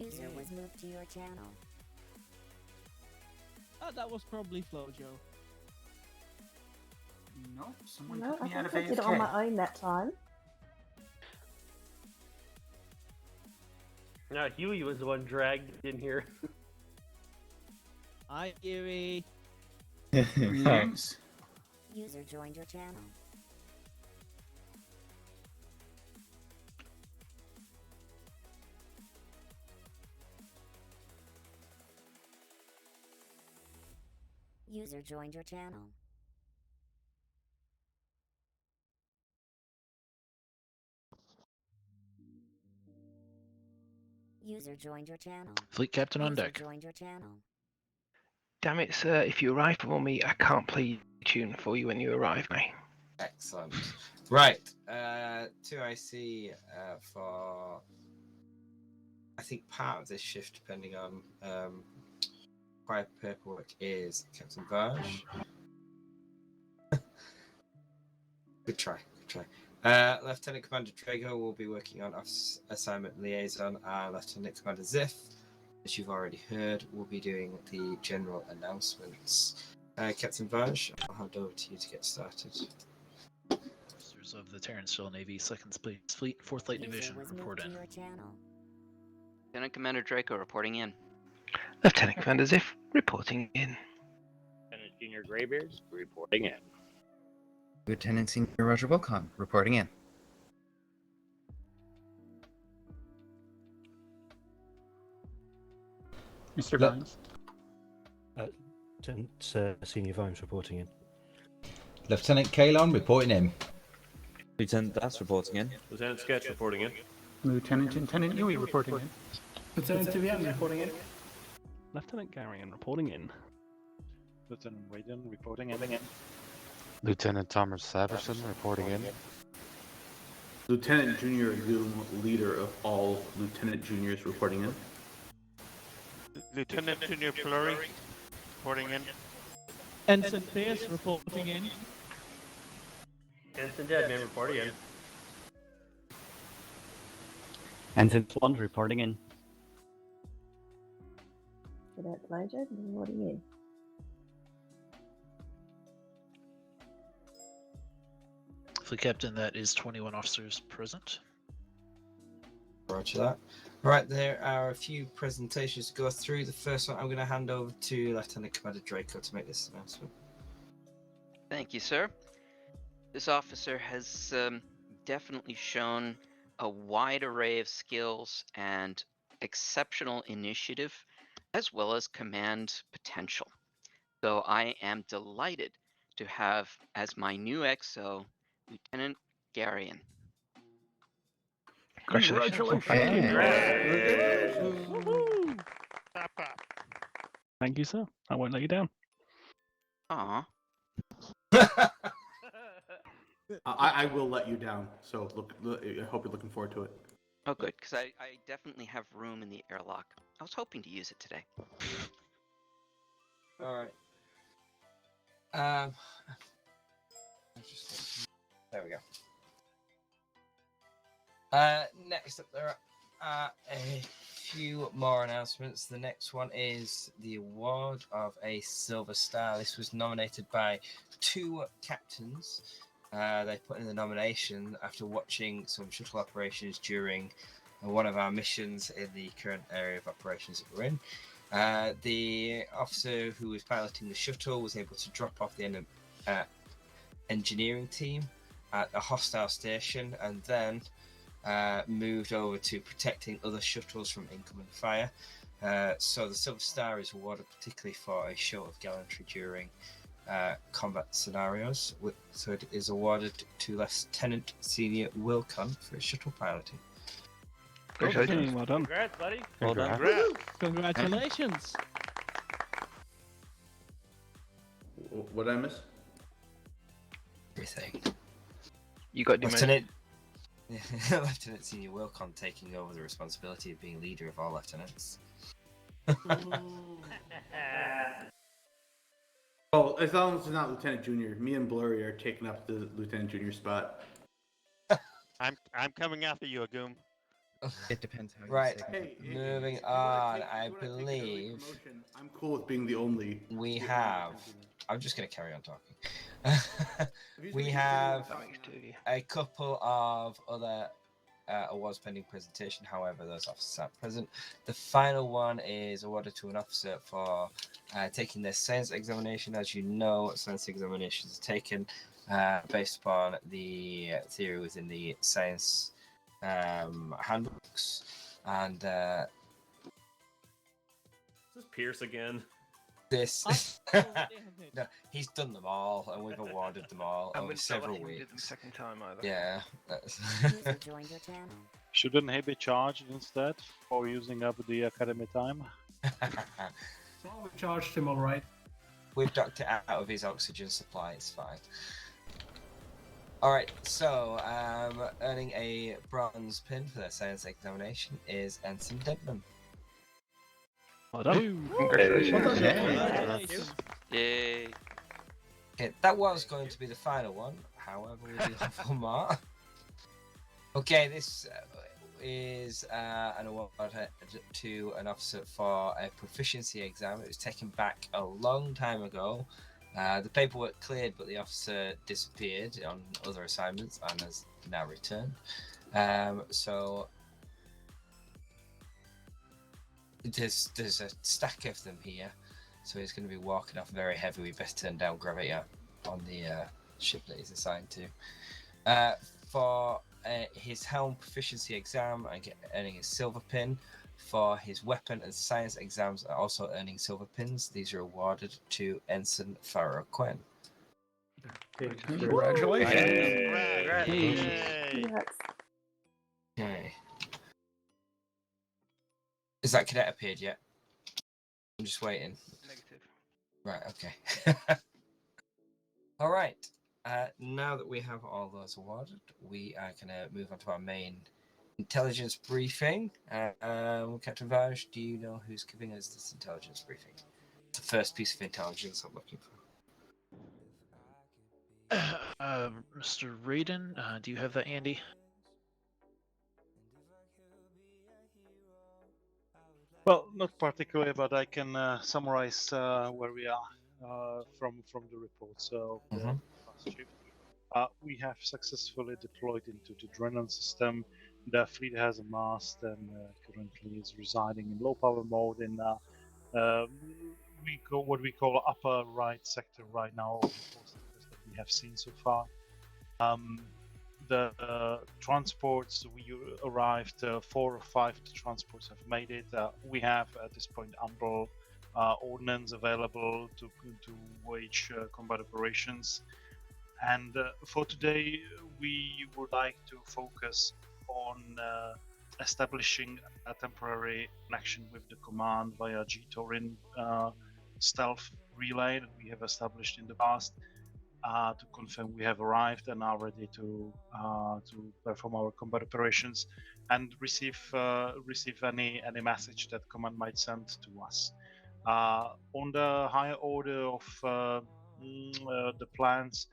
User was moved to your channel. That was probably Flojo. Nope, someone No, put I me out think of I did it on AFK. my own that time. No, Huey was the one dragged in here. Hi, Huey. Greetings. User joined your channel. User joined your channel. User joined your channel. Fleet Captain on User deck. joined your channel. Damn it, sir. If you arrive before me, I can't play tune for you when you arrive, mate. Excellent. Right. 2IC for, I think, part of this shift, depending on required paperwork, is Captain Barge. Good try. Lieutenant Commander Drago will be working on Office Assignment Liaison, and Lieutenant Commander Ziff, as you've already heard, will be doing the general announcements. Captain Barge, I'll hand over to you to get started. Officers of the Terran Still Navy, 2nd Space Fleet, 4th Light User Division, was report moved in. to your channel. Lieutenant Commander Draco reporting in. Lieutenant Commander Ziff, reporting in. Lieutenant Junior Greybeards reporting in. Lieutenant Senior Roger Wilcon, reporting in. Mr. Vines. Senior Vimes reporting in. Lieutenant Calon reporting in. Lieutenant Das reporting in. Lieutenant Sketch reporting in. Lieutenant and Lieutenant Yui reporting in. Lieutenant TVM reporting in. Lieutenant Garion reporting in. Lieutenant Wayden reporting in. Lieutenant Thomas Saverson reporting in. Lieutenant Junior Goom, leader of all Lieutenant Juniors, reporting in. Lieutenant Junior Flurry reporting in. Ensign Pierce reporting in. Ensign Deadman reporting in. Ensign Swan reporting in. Cadet Flojo, what are you? Fleet Captain, that is 21 officers present. Roger that. Right, there are a few presentations to go through. The first one I'm going to hand over to Lieutenant Commander Draco to make this announcement. Thank you, sir. This officer has definitely shown a wide array of skills and exceptional initiative, as well as command potential. So I am delighted to have as my new XO, Lieutenant Garion. Congratulations. Thank you, sir. I won't let you down. Aw. I will let you down, so I hope you're looking forward to it. Oh, good, because I definitely have room in the airlock. I was hoping to use it today. All right. There we go. Next up, there are a few more announcements. The next one is the award of a Silver Star. This was nominated by 2 captains. They put in the nomination after watching some shuttle operations during one of our missions in the current area of operations that we're in. The officer who was piloting the shuttle was able to drop off the engineering team at a hostile station and then moved over to protecting other shuttles from incoming fire. So the Silver Star is awarded particularly for a show of gallantry during combat scenarios. So it is awarded to Lieutenant Senior Wilcon for his shuttle piloting. Congratulations. Well done. Congrats, buddy. Well done. Congratulations. What did I miss? Everything. You got Lieutenant Senior Wilcon taking over the responsibility of being leader of all lieutenants. Oh, as long as it's not Lieutenant Junior, me and Blurry are taking up the Lieutenant Junior spot. I'm coming after you, Agum. It depends how you Right. say it. Moving on, I believe I'm cool with being the only. we the only have. champion. I'm just going to carry on talking. We have That makes two of you. a couple of other awards pending presentation. However, those officers aren't present. The final one is awarded to an officer for taking their science examination. As you know, science examinations are taken based upon the theory within the science handbooks, and Is this Pierce again? this. No, he's done them all, and we've awarded them all And over we're not several letting him do them weeks. second time either. Yeah. That's User joined your channel. Shouldn't he be charged instead for using up the academy time? So we charged him all right. We've docked it out of his oxygen supply, it's fine. Alright, so earning a bronze pin for their science examination is Ensign Denman. Well done. Congratulations. Congratulations. Yay. Okay, that was going to be the final one, however, we do have one more. Okay, this is an award to an officer for a proficiency exam. It was taken back a long time ago. The paperwork cleared, but the officer disappeared on other assignments and has now returned. So there's a stack of them here. So he's going to be walking off very heavy. We best turn down gravity on the ship that he's assigned to. For his helm proficiency exam and earning a silver pin. For his weapon and science exams are also earning silver pins. These are awarded to Ensign Farrow Quinn. Congratulations. Congrats. Okay. Is that cadet appeared yet? I'm just waiting. Negative. Right, okay. All right. Now that we have all those awarded, we are going to move on to our main intelligence briefing. Captain Vaj, do you know who's giving us this intelligence briefing? It's the first piece of intelligence I'm looking for. Mr. Raiden, do you have that, Andy? Well, not particularly, but I can summarize where we are from the report. So, last shift, we have successfully deployed into the Drenan system. The fleet has a mast and currently is residing in low power mode in what we call upper right sector right now, of the four sectors that we have seen so far. The transports, we arrived, 4 or 5 of the transports have made it. We have at this point ample ordnance available to wage combat operations. And for today, we would like to focus on establishing a temporary connection with the command via G-Torin stealth relay that we have established in the past. To confirm we have arrived and are ready to perform our combat operations and receive any message that command might send to us. On the higher order of the plans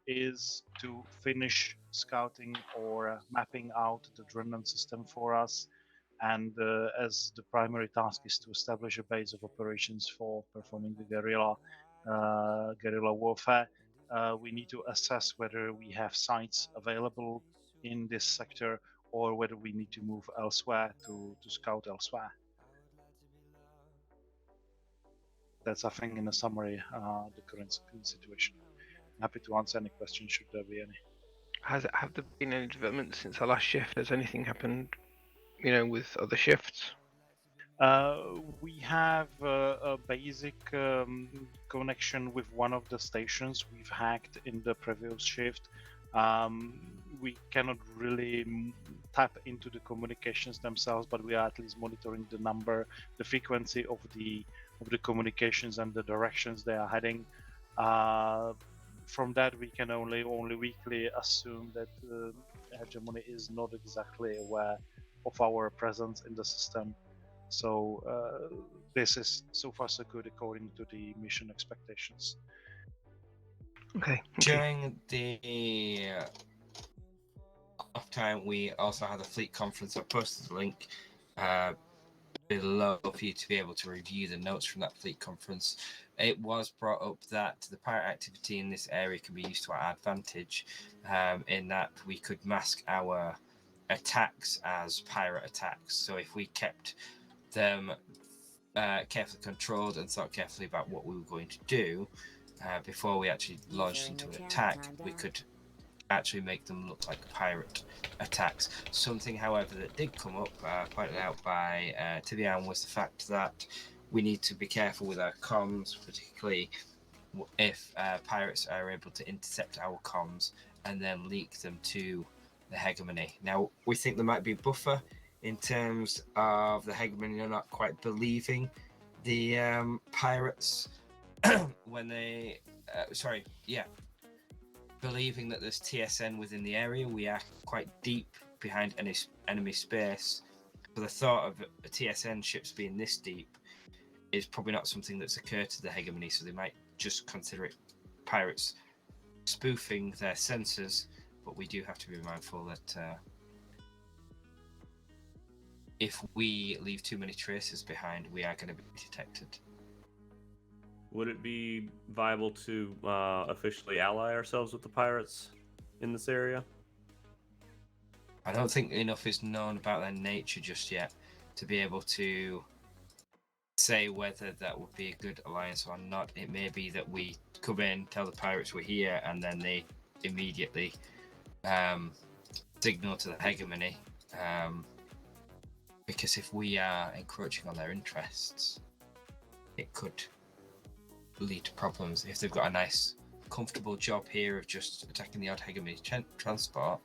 is to finish scouting or mapping out the Drenan system for us, and as the primary task is to establish a base of operations for performing the guerrilla warfare. We need to assess whether we have sites available in this sector or whether we need to move elsewhere to scout elsewhere. That's, I think, in a summary, the current situation. I'm happy to answer any questions should there be any. Have there been any developments since our last shift? Has anything happened, with other shifts? We have a basic connection with one of the stations we've hacked in the previous shift. We cannot really tap into the communications themselves, but we are at least monitoring the frequency of the communications and the directions they are heading. From that, we can only weakly assume that Hegemony is not exactly aware of our presence in the system. So this is so far so good according to the mission expectations. Okay. During the off time, we also had a fleet conference. I posted the link below for you to be able to review the notes from that fleet conference. It was brought up that the pirate activity in this area can be used to our advantage, in that we could mask our attacks as pirate attacks. So if we kept them carefully controlled and thought carefully about what we were going to do before we actually launched into an attack, we could actually make them look like pirate attacks. Something, however, that did come up, pointed out by Tibian, was the fact that we need to be careful with our comms, particularly if pirates are able to intercept our comms and then leak them to the hegemony. Now, we think there might be a buffer in terms of the hegemony not quite believing the pirates when they believing that there's TSN within the area. We are quite deep behind enemy space, so the thought of TSN ships being this deep is probably not something that's occurred to the hegemony, so they might just consider it pirates spoofing their sensors. But we do have to be mindful that if we leave too many traces behind, we are going to be detected. Would it be viable to officially ally ourselves with the pirates in this area? I don't think enough is known about their nature just yet to be able to say whether that would be a good alliance or not. It may be that we come in, tell the pirates we're here, and then they immediately signal to the hegemony. Because if we are encroaching on their interests, it could lead to problems. If they've got a nice, comfortable job here of just attacking the odd hegemony transport,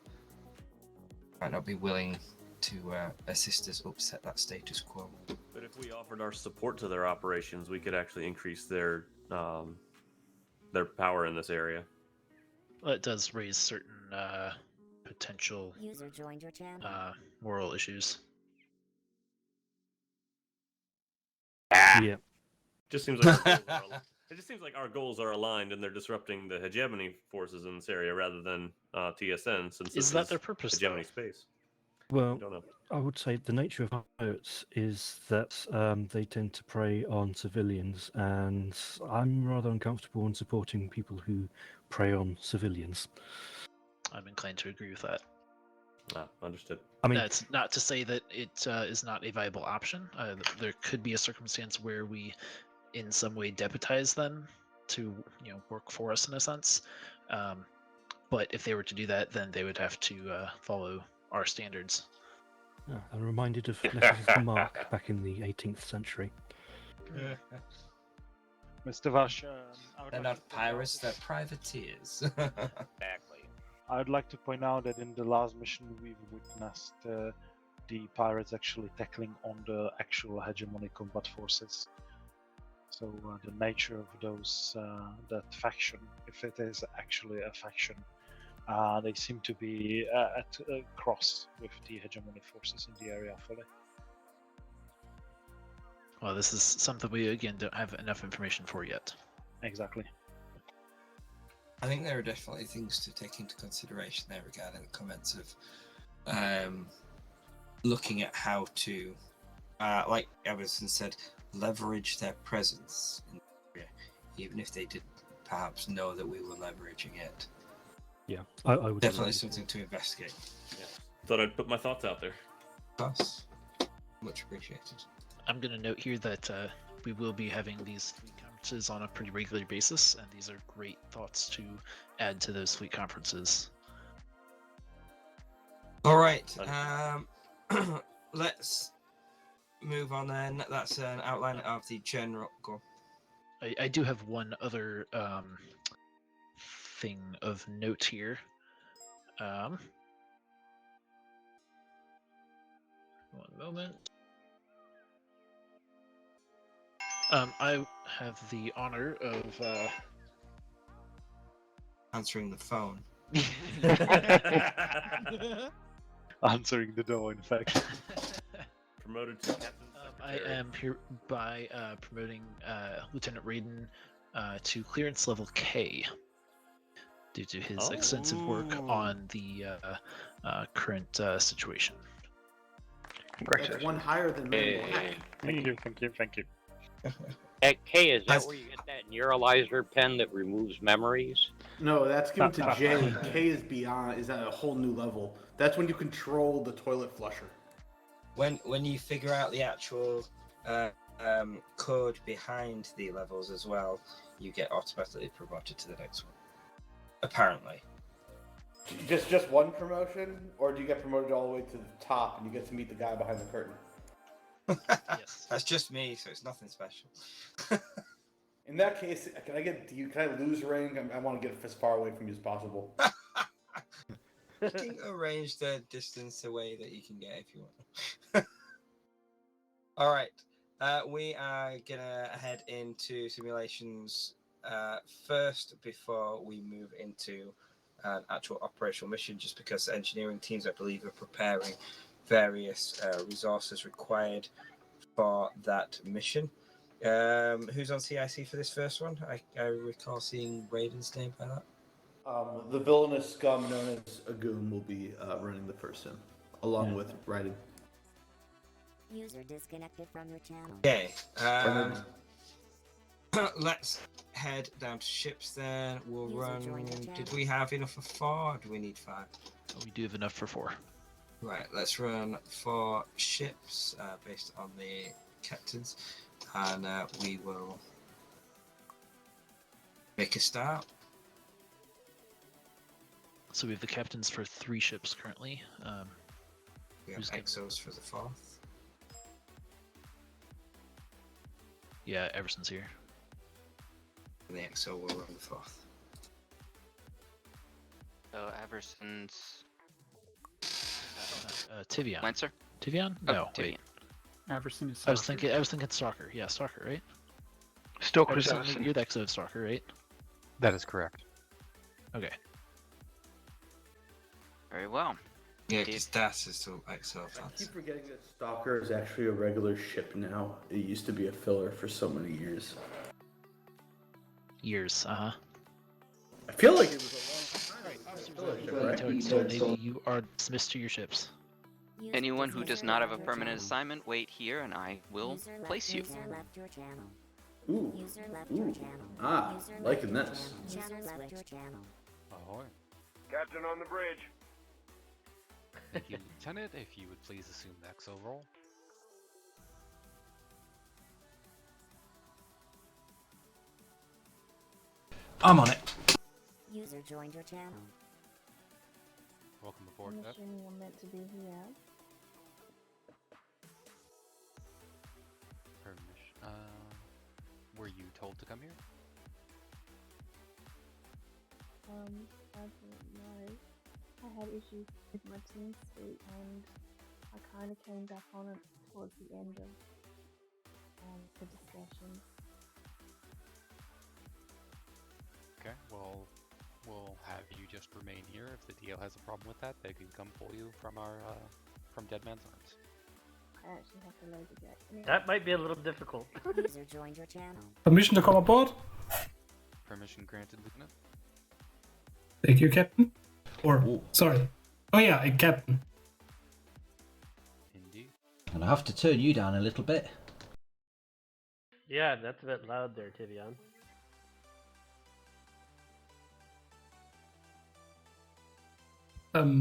might not be willing to assist us upset that status quo. But if we offered our support to their operations, we could actually increase their power in this area. Well, it does raise certain potential User joined your channel. moral issues. Yeah. Just seems like it just seems like our goals are aligned, and they're disrupting the hegemony forces in this area rather than TSN. Since Is that their purpose? Hegemony Though? space. Well, I don't know. I would say the nature of pirates is that they tend to prey on civilians, and I'm rather uncomfortable in supporting people who prey on civilians. I'm inclined to agree with that. Understood. I mean, that's not to say that it is not a viable option. There could be a circumstance where we, in some way, deputize them to, work for us in a sense. But if they were to do that, then they would have to follow our standards. I'm reminded of letters to Mark back in the 18th century. Mr. Vash, they're not pirates, they're privateers. Exactly. I would like to point out that in the last mission we've witnessed the pirates actually tackling on the actual hegemony combat forces. So the nature of those that faction, if it is actually a faction, they seem to be at a cross with the hegemony forces in the area fully. Well, this is something we again don't have enough information for yet. Exactly. I think there are definitely things to take into consideration there regarding the comments of looking at how to, like Everson said, leverage their presence in the area, even if they didn't perhaps know that we were leveraging it. Yeah, I would definitely something to investigate. Yeah. Thought I'd put my thoughts out there. Us. Much appreciated. I'm going to note here that we will be having these fleet conferences on a pretty regular basis, and these are great thoughts to add to those fleet conferences. All right, let's move on then. That's an outline of the general. Go. I do have one other thing of note here. One moment. I have the honor of answering the phone. Answering the door, in fact. Promoted to captain. I am hereby promoting Lieutenant Raiden to clearance level K. due to his extensive work on the current situation. That's one higher than Man Black. Thank you. At K, is that where you get that neuralizer pen that removes memories? No, that's given to J. K is beyond, is at a whole new level. That's when you control the toilet flusher. When you figure out the actual code behind the levels as well, you get automatically promoted to the next one. Apparently. Just one promotion, or do you get promoted all the way to the top and you get to meet the guy behind the curtain? Yes. That's just me, so it's nothing special. In that case, can I lose rank? I want to get as far away from you as possible. You can arrange the distance away that you can get if you want. All right, we are gonna head into simulations first before we move into an actual operational mission, just because engineering teams, I believe, are preparing various resources required for that mission. Who's on CIC for this first one? I recall seeing Raiden's name by that. The villainous scum known as Agoon will be running the first sim, along with Raiden. User disconnected from your channel. Okay. Let's head down to ships then. We'll run. Did we have enough for 4? Or do we need 5? We do have enough for 4. Right. Let's run 4 ships based on the captains, and we will make a start. So we have the captains for 3 ships currently. We have Exos for the 4th. Yeah, Everson's here. And the Exo will run the 4th. So Everson's Tivion. Lancer? Tivion? Oh, No, Tivion. wait. Everson is I was thinking Stalker. Yeah, Stalker, right? Stalker's Everson, Everson. you're the Exo of Stalker, right? That is correct. Okay. Very well. Yeah, because that is still Exo. I keep forgetting that Stalker is actually a regular ship now. It used to be a filler for so many years. Years, I feel like it was a long time. So Navy, you are dismissed to your ships. Anyone who does not have a permanent assignment, wait here and I will place you. User left your channel. Ooh. User left your channel. Ah, User left liking your this. channel. User left your channel. Ahoy. Captain on the bridge. Thank you, Lieutenant. If you would please assume the EXO role. I'm on it. User joined your channel. Welcome aboard, I'm Pep. assuming I'm meant to be here. Permission. Were you told to come here? I don't know. I had issues with my team speak and I kind of came back on it towards the end of the discussion. Okay, well, we'll have you just remain here. If the DO has a problem with that, they can come pull you from our from Dead Man's Arms. I actually have to load the gate. Anyway. That might be a little difficult. User joined your channel. Permission to come aboard? Permission granted, Lieutenant. Thank you, Captain. Or, sorry. Oh yeah, a Captain. Indeed. And I have to turn you down a little bit. Yeah, that's a bit loud there, Tivion.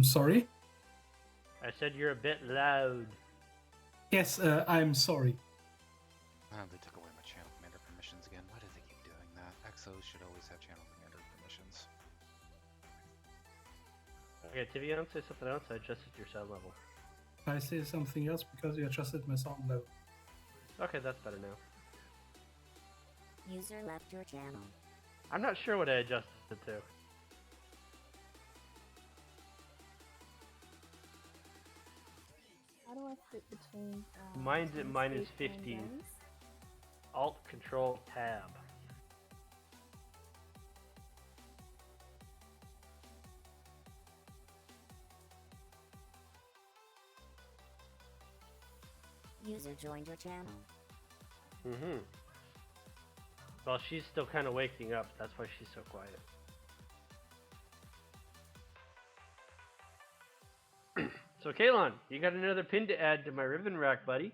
Sorry? I said you're a bit loud. Yes, I'm sorry. They took away my channel commander permissions again. Why do they keep doing that? Exos should always have channel commander permissions. Okay, Tivion, say something else. I adjusted your sound level. I say something else because you adjusted my sound level. Okay, that's better now. User left your channel. I'm not sure what I adjusted it to. How do I fit between Mine's at team minus speak and 15. games? Alt Control Tab. User joined your channel. Mm-hmm. Well, she's still kind of waking up. That's why she's so quiet. So Calon, you got another pin to add to my ribbon rack, buddy.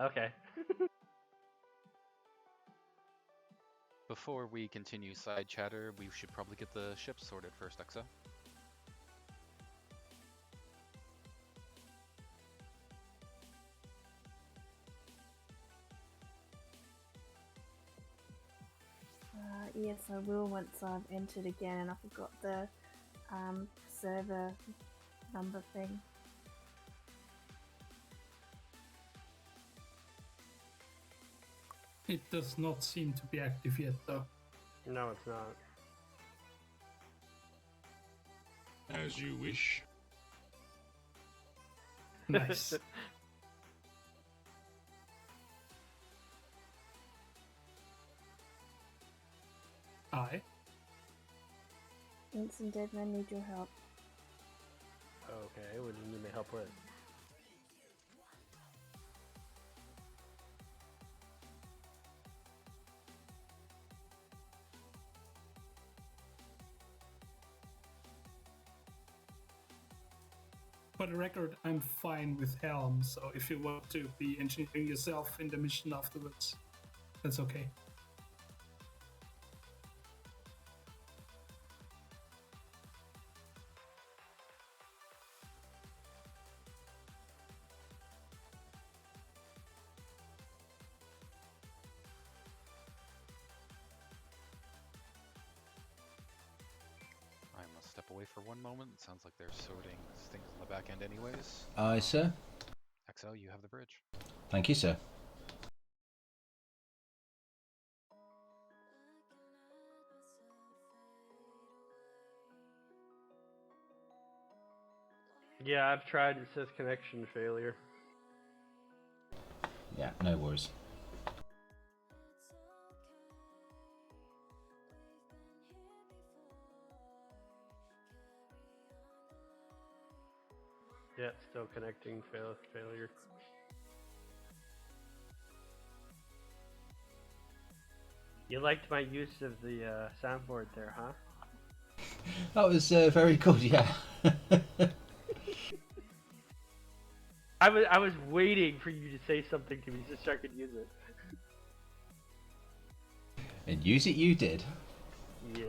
Okay. Before we continue side chatter, we should probably get the ship sorted first, XO. Yes, I will once I've entered again and I forgot the server number thing. It does not seem to be active yet, though. No, it's not. As you wish. Nice. Hi. Vincent Deadman, need your help. Okay, what do you need my help with? For the record, I'm fine with Helm, so if you want to be engineering yourself in the mission afterwards, that's okay. I must step away for one moment. It sounds like they're sorting things on the back end anyways. Aye, sir. XO, you have the bridge. Thank you, sir. Yeah, I've tried. It says connection failure. Yeah, no worries. Yeah, it's still connecting failure. You liked my use of the soundboard there, huh? That was very good, yeah. I was waiting for you to say something to me so I could use it. And use it you did. Yes.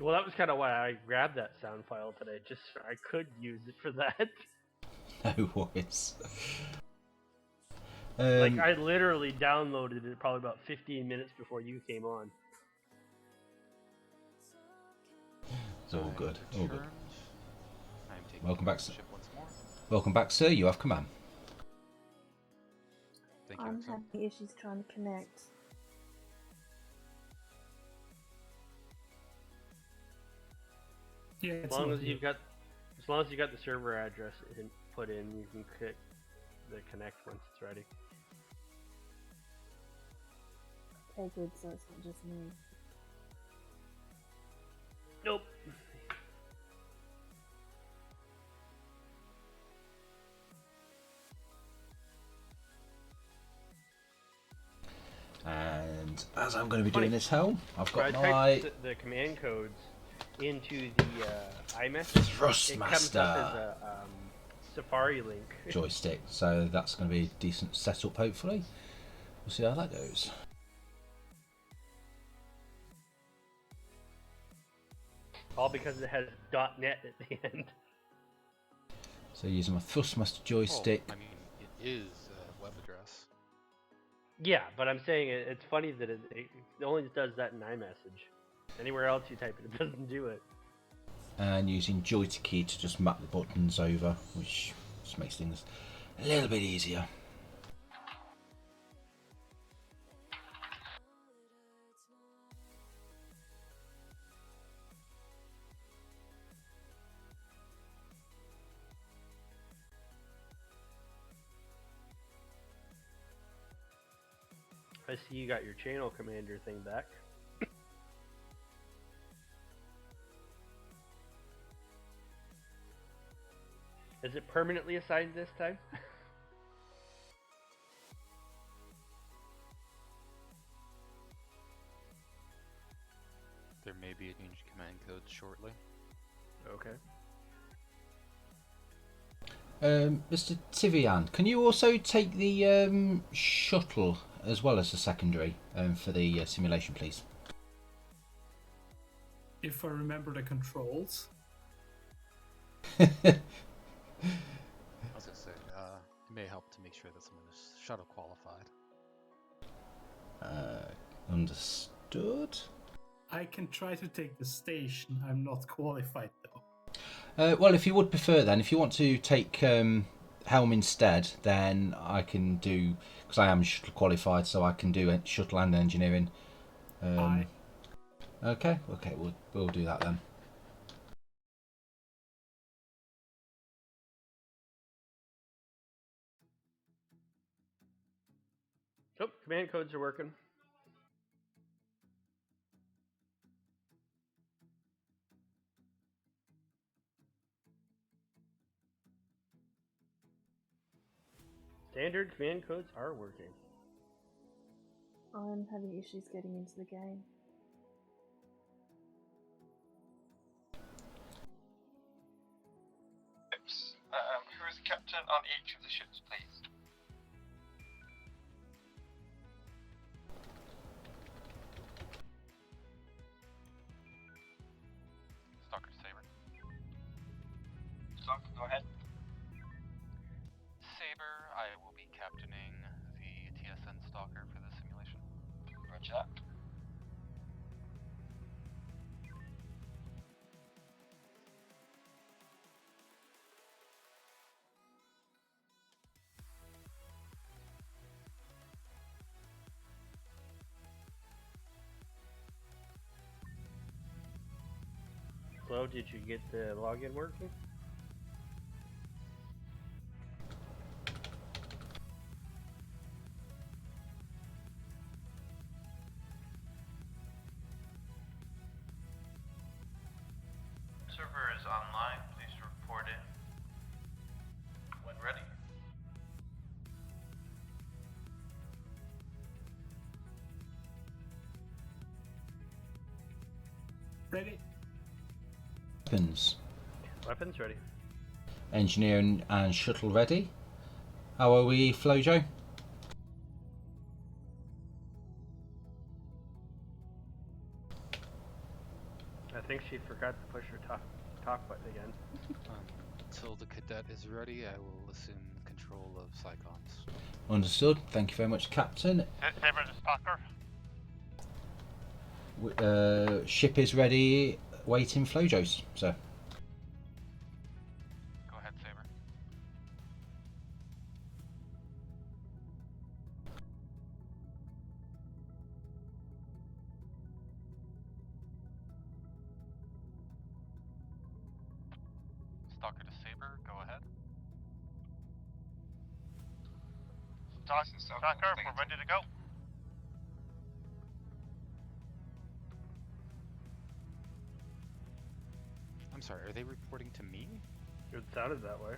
Well, that was kind of why I grabbed that sound file today, just so I could use it for that. No worries. Like, I literally downloaded it probably about 15 minutes before you came on. It's all good. All good. I'm taking Welcome back, the sir. ship once more. Welcome back, sir. You have command. Thank you, I'm XO. having issues trying to connect. Yeah, As long as you got the server address put in, you can click the connect once it's ready. Okay, good, so it's not just me. Nope. And as I'm going to be Funny. doing this helm, I've got I my typed the command codes into the iMessage. It comes up as a Safari link. joystick, so that's going to be a decent setup. Hopefully, we'll see how that goes. All because it has .net at the end. So using my Thrustmaster joystick. Oh, I mean, it is a web address. Yeah, but I'm saying it's funny that it only does that in iMessage. Anywhere else you type it, it doesn't do it. And using joystick key to just map the buttons over, which just makes things a little bit easier. I see you got your channel commander thing back. Is it permanently assigned this time? There may be a change shortly. Okay. Mr. Tivian, can you also take the shuttle as well as the secondary for the simulation, please? If I remember the controls. I was gonna say, it may help to make sure that someone is shuttle qualified. Understood. I can try to take the station. I'm not qualified though. Well, if you would prefer, then, if you want to take Helm instead, then I can do, because I am shuttle qualified, so I can do shuttle and engineering. Okay, we'll do that then. Oh, command codes are working. Standard command codes are working. I'm having issues getting into the game. Who is the captain on each of the ships, please? Stalker Saber. Stalker, go ahead. Saber, I will be captaining the TSN Stalker for the simulation. Roger that. Flo, did you get the login working? Server is online. Please report in when ready. Ready? Weapons. Weapons ready. Engineering and shuttle ready. How are we, Flojo? I think she forgot to push her talk button again. Until the cadet is ready, I will assume control of Psychons. Understood. Thank you very much, Captain. Saber the Stalker. Ship is ready, waiting Flojos, sir. Go ahead, Saber. Stalker to Saber, go ahead. Stalker, we're ready to go. I'm sorry, are they reporting to me? It sounded that way.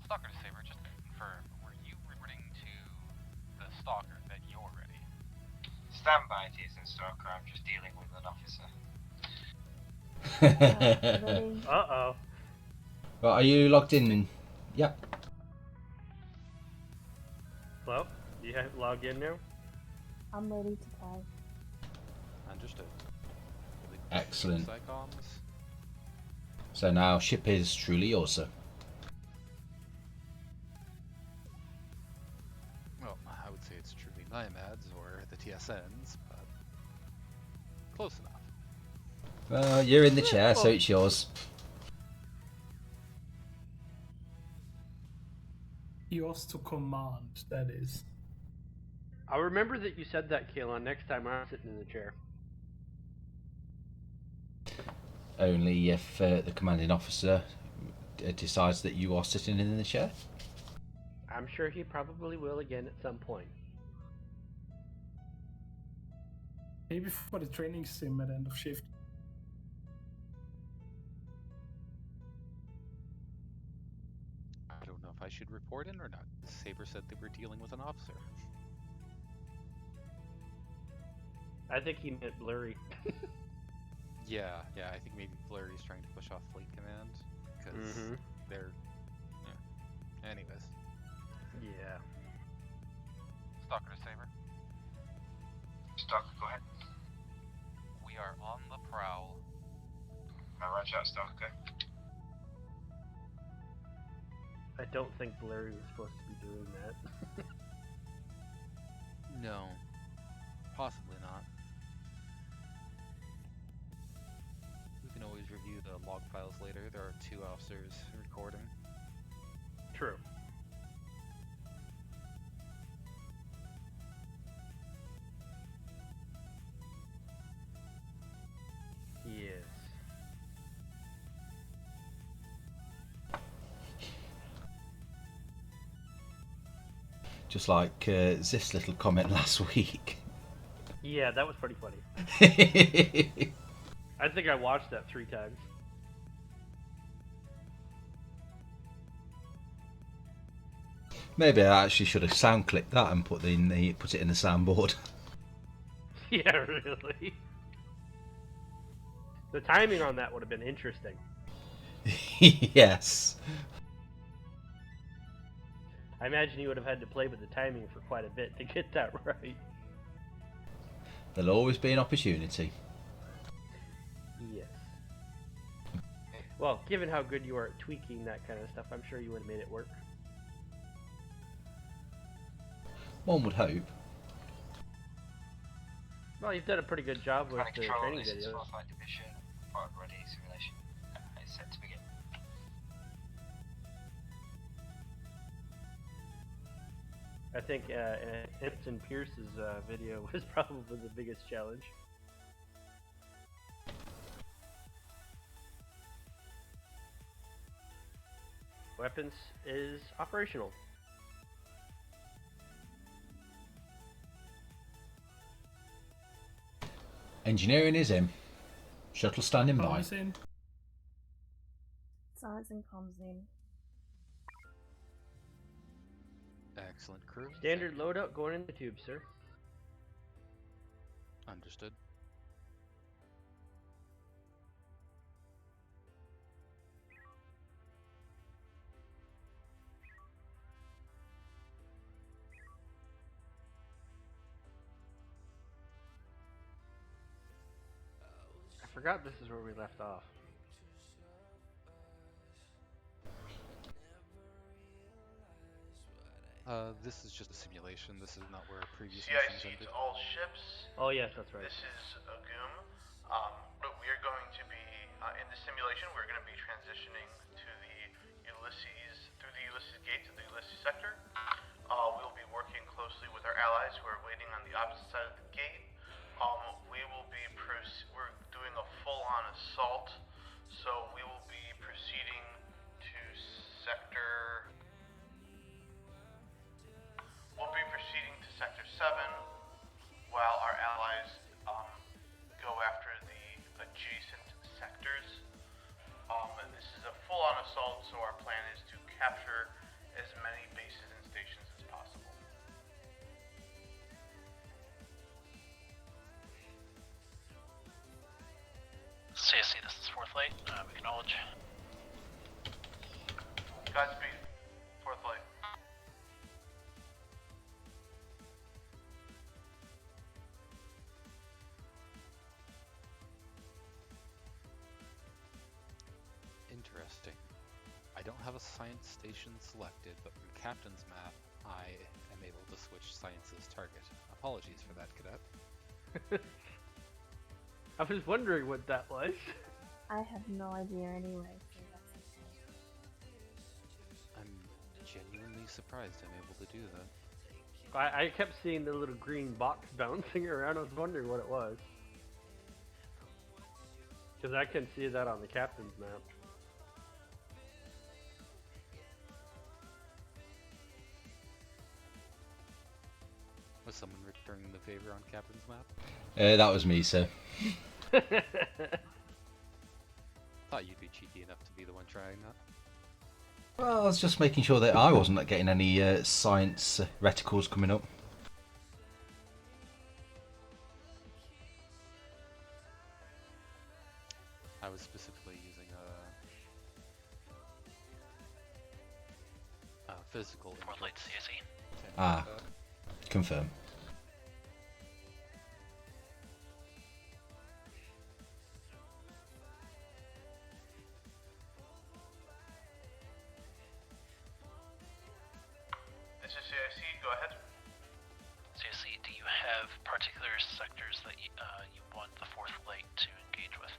Stalker to Saber, just to confirm, were you reporting to the Stalker that you're ready? Stand by, TSN Stalker, I'm just dealing with an officer. Uh-oh. Right, are you logged in? Yep. Flo, you have log in now? I'm ready to play. Understood. Excellent. Psychons. So now ship is truly yours, sir. Well, I would say it's truly Naimads or the TSNs, but close enough. Well, you're in the chair, so it's yours. Yours to command, that is. I'll remember that you said that, Calon, next time I'm sitting in the chair. Only if the commanding officer decides that you are sitting in the chair. I'm sure he probably will again at some point. Maybe for the training sim at end of shift. I don't know if I should report in or not. Saber said they were dealing with an officer. I think he meant blurry. Yeah, I think maybe Blurry's trying to push off Fleet Command because they're. Yeah. Anyways. Yeah. Stalker to Saber. Stalker, go ahead. We are on the prowl. Roger that, Stalker. I don't think Larry was supposed to be doing that. No. Possibly not. We can always review the log files later. There are 2 officers recording. True. Yes. Just like this little comment last week. Yeah, that was pretty funny. I think I watched that 3 times. Maybe I actually should have sound clipped that and put it in the soundboard. Yeah, really. The timing on that would have been interesting. Yes. I imagine you would have had to play with the timing for quite a bit to get that right. There'll always be an opportunity. Yes. Well, given how good you are at tweaking that kind of stuff, I'm sure you would have made it work. One would hope. Well, you've done a pretty good job with the Control, training this is videos. Fortified Division. Flight ready simulation. It's set to begin. I think Ensign Pierce's video was probably the biggest challenge. Weapons is operational. Engineering is in. Shuttle standing by. Comms in. Science and comms in. Excellent crew. Standard loadout going in the tube, sir. Understood. I forgot this is where we left off. This is just a simulation. This is not where previous CIC missions ended. to all ships. Oh yes, that's right. This is a Goom. But we are going to be in the simulation. We're going to be transitioning to the Ulysses through the Ulysses gate to the Ulysses sector. We'll be working closely with our allies who are waiting on the opposite side of the gate. We will be we're doing a full-on assault, so we will be proceeding to sector. We'll be proceeding to Sector 7 while our allies go after the adjacent sectors. This is a full-on assault, so our plan is to capture as many bases and stations as possible. CSC, this is 4th Light. Acknowledge. Godspeed, 4th Light. Interesting. I don't have a science station selected, but from Captain's map, I am able to switch science's target. Apologies for that, Cadet. I was wondering what that was. I have no idea anyway, so that's okay. I'm genuinely surprised I'm able to do that. I kept seeing the little green box bouncing around. I was wondering what it was. Because I can see that on the captain's map. Was someone returning the favor on Captain's map? That was me, sir. Thought you'd be cheeky enough to be the one trying that. Well, I was just making sure that I wasn't getting any science reticles coming up. was specifically using a physical. Port light CSE. Ah, confirm. This is CIC, go ahead. CSE, do you have particular sectors that you want the fourth light to engage with?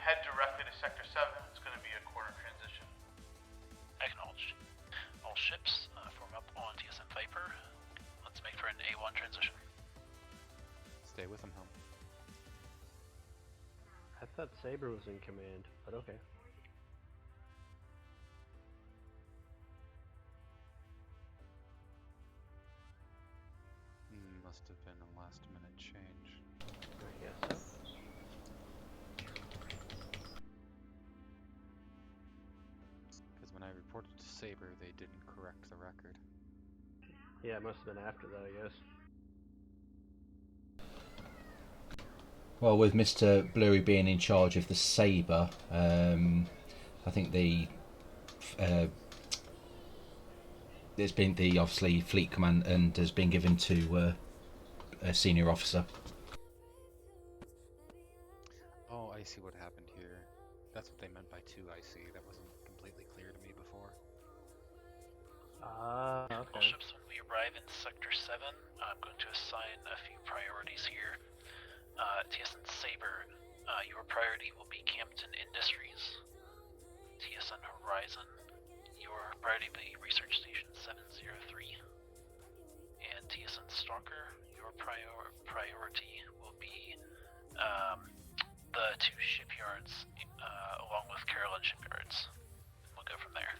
Head directly to Sector 7. It's going to be a quarter transition. Acknowledged. All ships form up on TSN Viper. Let's make for an A1 transition. Stay with him, Helm. I thought Saber was in command, but okay. Must have been a last-minute change. I guess so. Because when I reported to Saber, they didn't correct the record. Yeah, it must have been after that, I guess. Well, with Mr. Blurry being in charge of the Sabre, I think there's been the obviously fleet command and has been given to a senior officer. Oh, I see what happened here. That's what they meant by 2 IC. That wasn't completely clear to me before. Okay. All ships, when we arrive in Sector 7, I'm going to assign a few priorities here. TSN Saber, your priority will be Campton Industries. TSN Horizon, your priority will be Research Station 703. And TSN Stalker, your priority will be the 2 shipyards along with Calon shipyards. We'll go from there.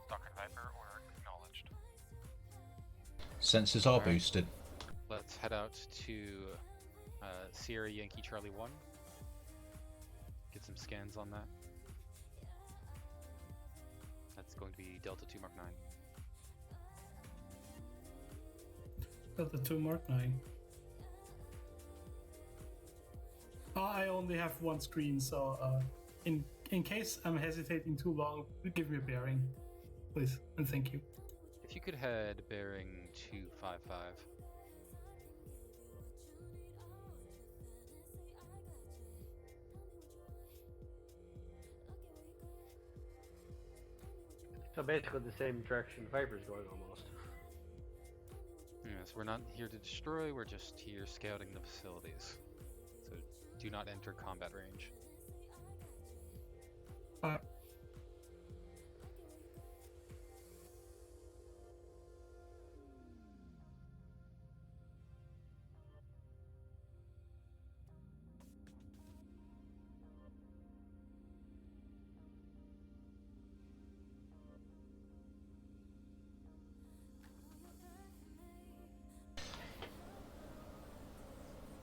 Stalker Viper, order acknowledged. Sensors are boosted. Let's head out to Sierra Yankee Charlie 1. Get some scans on that. That's going to be Delta 2 Mark 9. Delta 2 Mark 9. I only have one screen, so in case I'm hesitating too long, give me a bearing, please, and thank you. If you could head bearing 255. So basically the same direction Viper's going almost. Yes, we're not here to destroy, we're just here scouting the facilities. So do not enter combat range.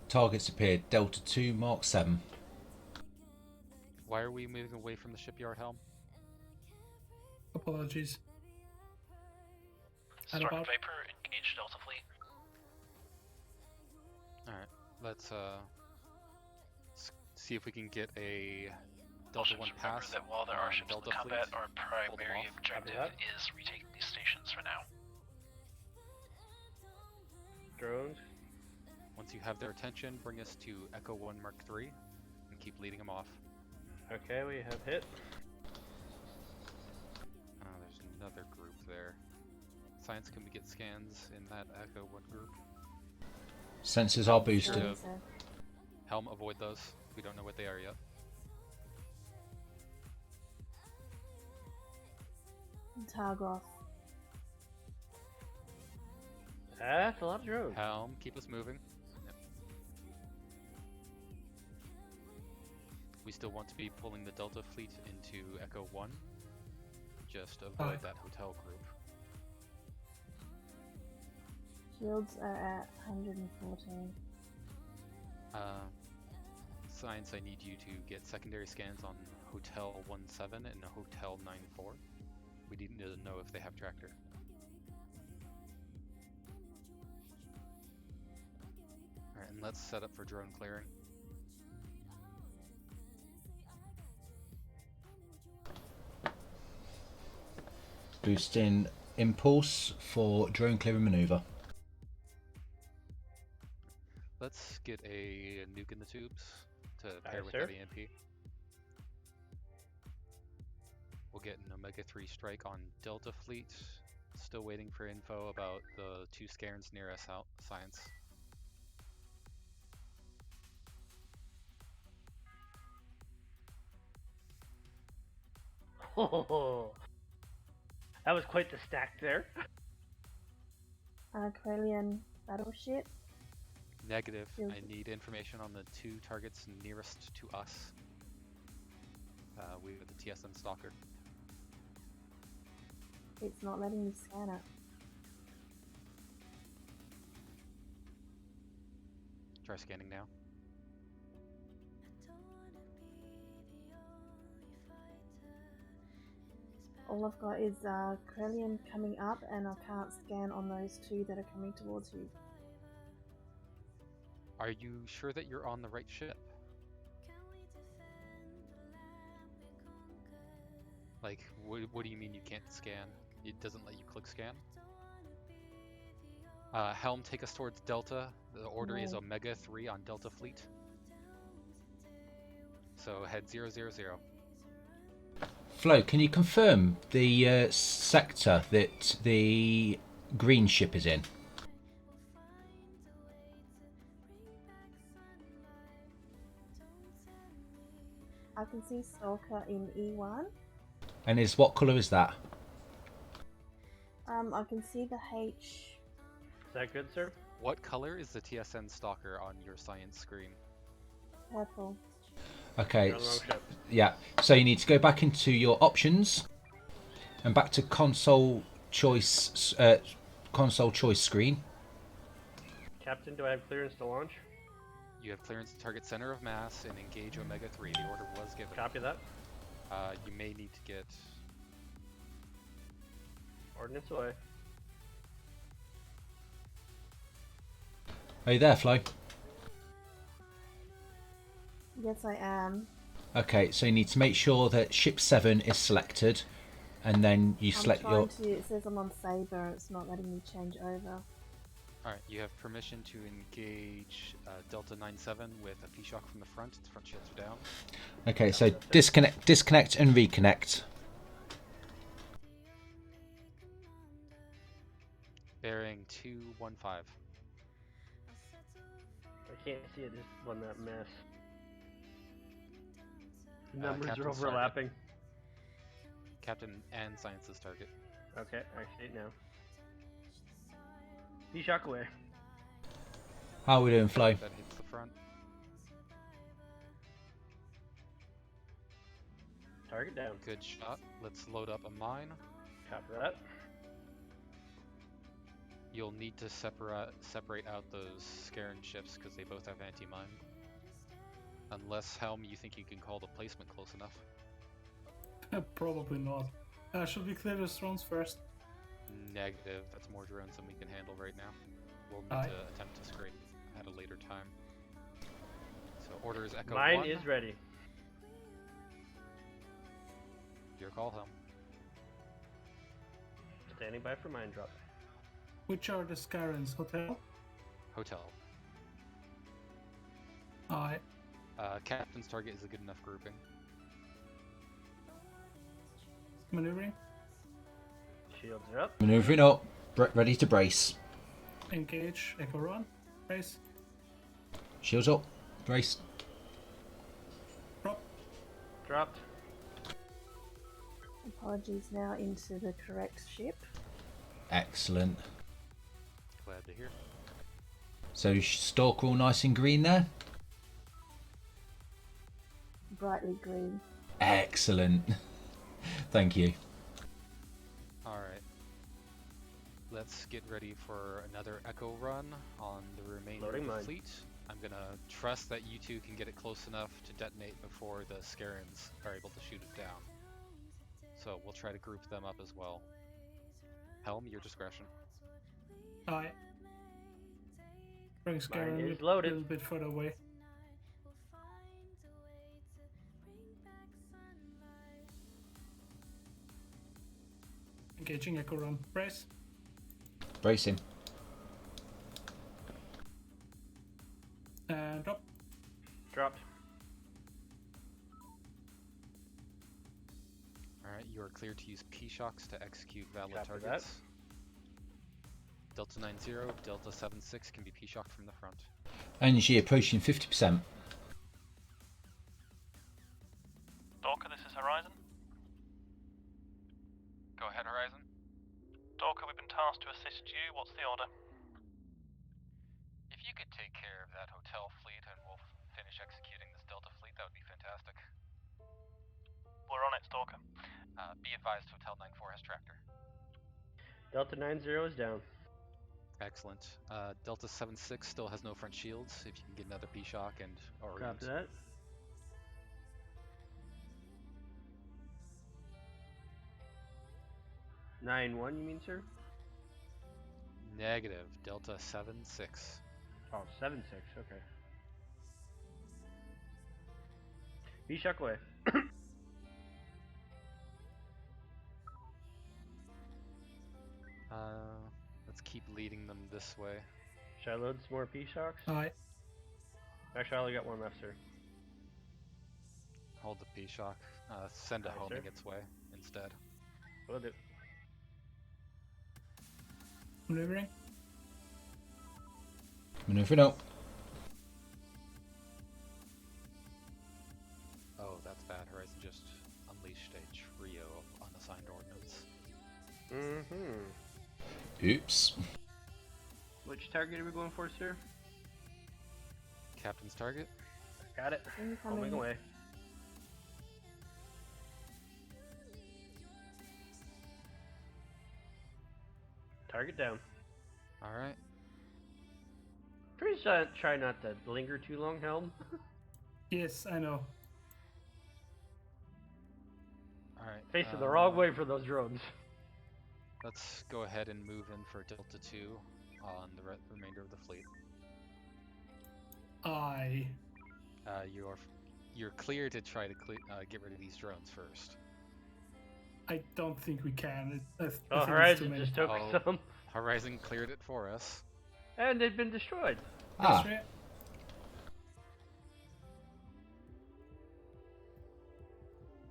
Targets appeared. Delta 2 Mark 7. Why are we moving away from the shipyard, Helm? Apologies. Stalker Viper, engage Delta Fleet. Alright, let's see if we can get a Delta 1 pass. That while there are ships Delta in combat, fleet. our primary off. objective is retaking these stations for now. Drones. Once you have their attention, bring us to Echo 1 Mark 3 and keep leading them off. Okay, we have hit. There's another group there. Science, can we get scans in that Echo 1 group? Sensors are boosted. Helm, avoid those. We don't know what they are yet. Tag off. That's a lot of drones. Helm, keep us moving. Yep. We still want to be pulling the Delta fleet into Echo 1. Just avoid that hotel group. Shields are at 114. Science, I need you to get secondary scans on Hotel 17 and Hotel 94. We need to know if they have tractor. Alright, and let's set up for drone clearing. Boosting impulse for drone clearing maneuver. Let's get a nuke in the tubes to pair with sir. that EMP. We'll get an Omega-3 strike on Delta Fleet. Still waiting for info about the 2 Scarens near us out. Science. Oh, that was quite the stack there. Calon battleship. Negative. Feels- I need information on the 2 targets nearest to us. We have the TSN Stalker. It's not letting me scan it. Try scanning now. All I've got is Calon coming up, and I can't scan on those 2 that are coming towards you. Are you sure that you're on the right ship? Like, what do you mean you can't scan? It doesn't let you click scan? Helm, take us towards Delta. The order is No. Omega-3 on Delta Fleet. So head 000. Flo, can you confirm the sector that the green ship is in? I can see Stalker in E1. And what colour is that? I can see the H. Is that good, sir? What color is the TSN Stalker on your science screen? Purple. Okay. You're on the wrong ship. Yeah. So you need to go back into your options and back to console choice screen. Captain, do I have clearance to launch? You have clearance to target center of mass and engage Omega-3. The order was given. Copy that. You may need to get... Ordnance away. Are you there, Flo? Yes, I am. Okay, so you need to make sure that ship 7 is selected, and then you select I'm your... trying to. It says I'm on Saber. It's not letting me change over. Alright, you have permission to engage Delta 97 with a P-shock from the front. The front shields are down. Okay, so disconnect and reconnect. Bearing 215. I can't see it, just on that mess. Numbers Captain's are overlapping. Captain and Science's target. Okay, I see it now. P-shock away. How are we doing, Flo? That hits the front. Target down. Good shot. Let's load up a mine. Copy that. You'll need to separate out those Scaran ships because they both have anti-mine. Unless, Helm, you think you can call the placement close enough. Probably not. Should we clear the drones first? Negative. That's more drones than we can handle right now. We'll need Aye. to attempt to scrape at a later time. So order is Echo Mine 1. is ready. Your call, Helm. Standing by for mine drop. Which are the Scarens? Hotel? Hotel. Aye. Captain's target is a good enough grouping. Maneuvering. Shields are up. Maneuvering up. Ready to brace. Engage. Echo run. Brace. Shields up. Brace. Drop. Dropped. Apologies now into the correct ship. Excellent. Glad to hear. So Stalker all nice and green there. Brightly green. Excellent. Thank you. Alright. Let's get ready for another Echo run on the remainder Loading of the mine. fleet. I'm gonna trust that you two can get it close enough to detonate before the Scarans are able to shoot it down. So we'll try to group them up as well. Helm, your discretion. Aye. Bring Mine Scaran is a loaded. little bit further away. Engaging Echo Run. Brace. Bracing. And drop. Dropped. Alright, you are cleared to use P-Shocks to execute valid Copy targets. that. Delta 90, Delta 76 can be P-Shocked from the front. Energy approaching 50%. Stalker, this is Horizon. Go ahead, Horizon. Stalker, we've been tasked to assist you. What's the order? If you could take care of that hotel fleet and we'll finish executing this Delta fleet, that would be fantastic. We're on it, Stalker. Be advised, Hotel 94 has tractor. Delta 90 is down. Excellent. Delta 76 still has no front shields. If you can get another P-Shock and orient. Copy that. Nine one, you mean, sir? Negative. Delta 76. Oh, 7-6. Okay. B-Shock away. Let's keep leading them this way. Should I load some more P-Shocks? Aye. Actually, I only got one left, sir. Hold the P-Shock. Send it Aye, homing sir. its way instead. Will do. Maneuvering. Maneuvering up. Oh, that's bad. Horizon just unleashed a trio of unassigned ordnance. Mm-hmm. Oops. Which target are we going for, sir? Captain's target. Got it. Incoming. Homing away. Target down. Alright. Please try not to linger too long, Helm. Yes, I know. Alright. Facing the wrong way for those drones. Let's go ahead and move in for Delta 2 on the remainder of the fleet. Aye. You're clear to try to get rid of these drones first. I don't think we can. I think Oh, it's too Horizon many. just took some. Horizon cleared it for us. And they've been destroyed. Ah. That's right.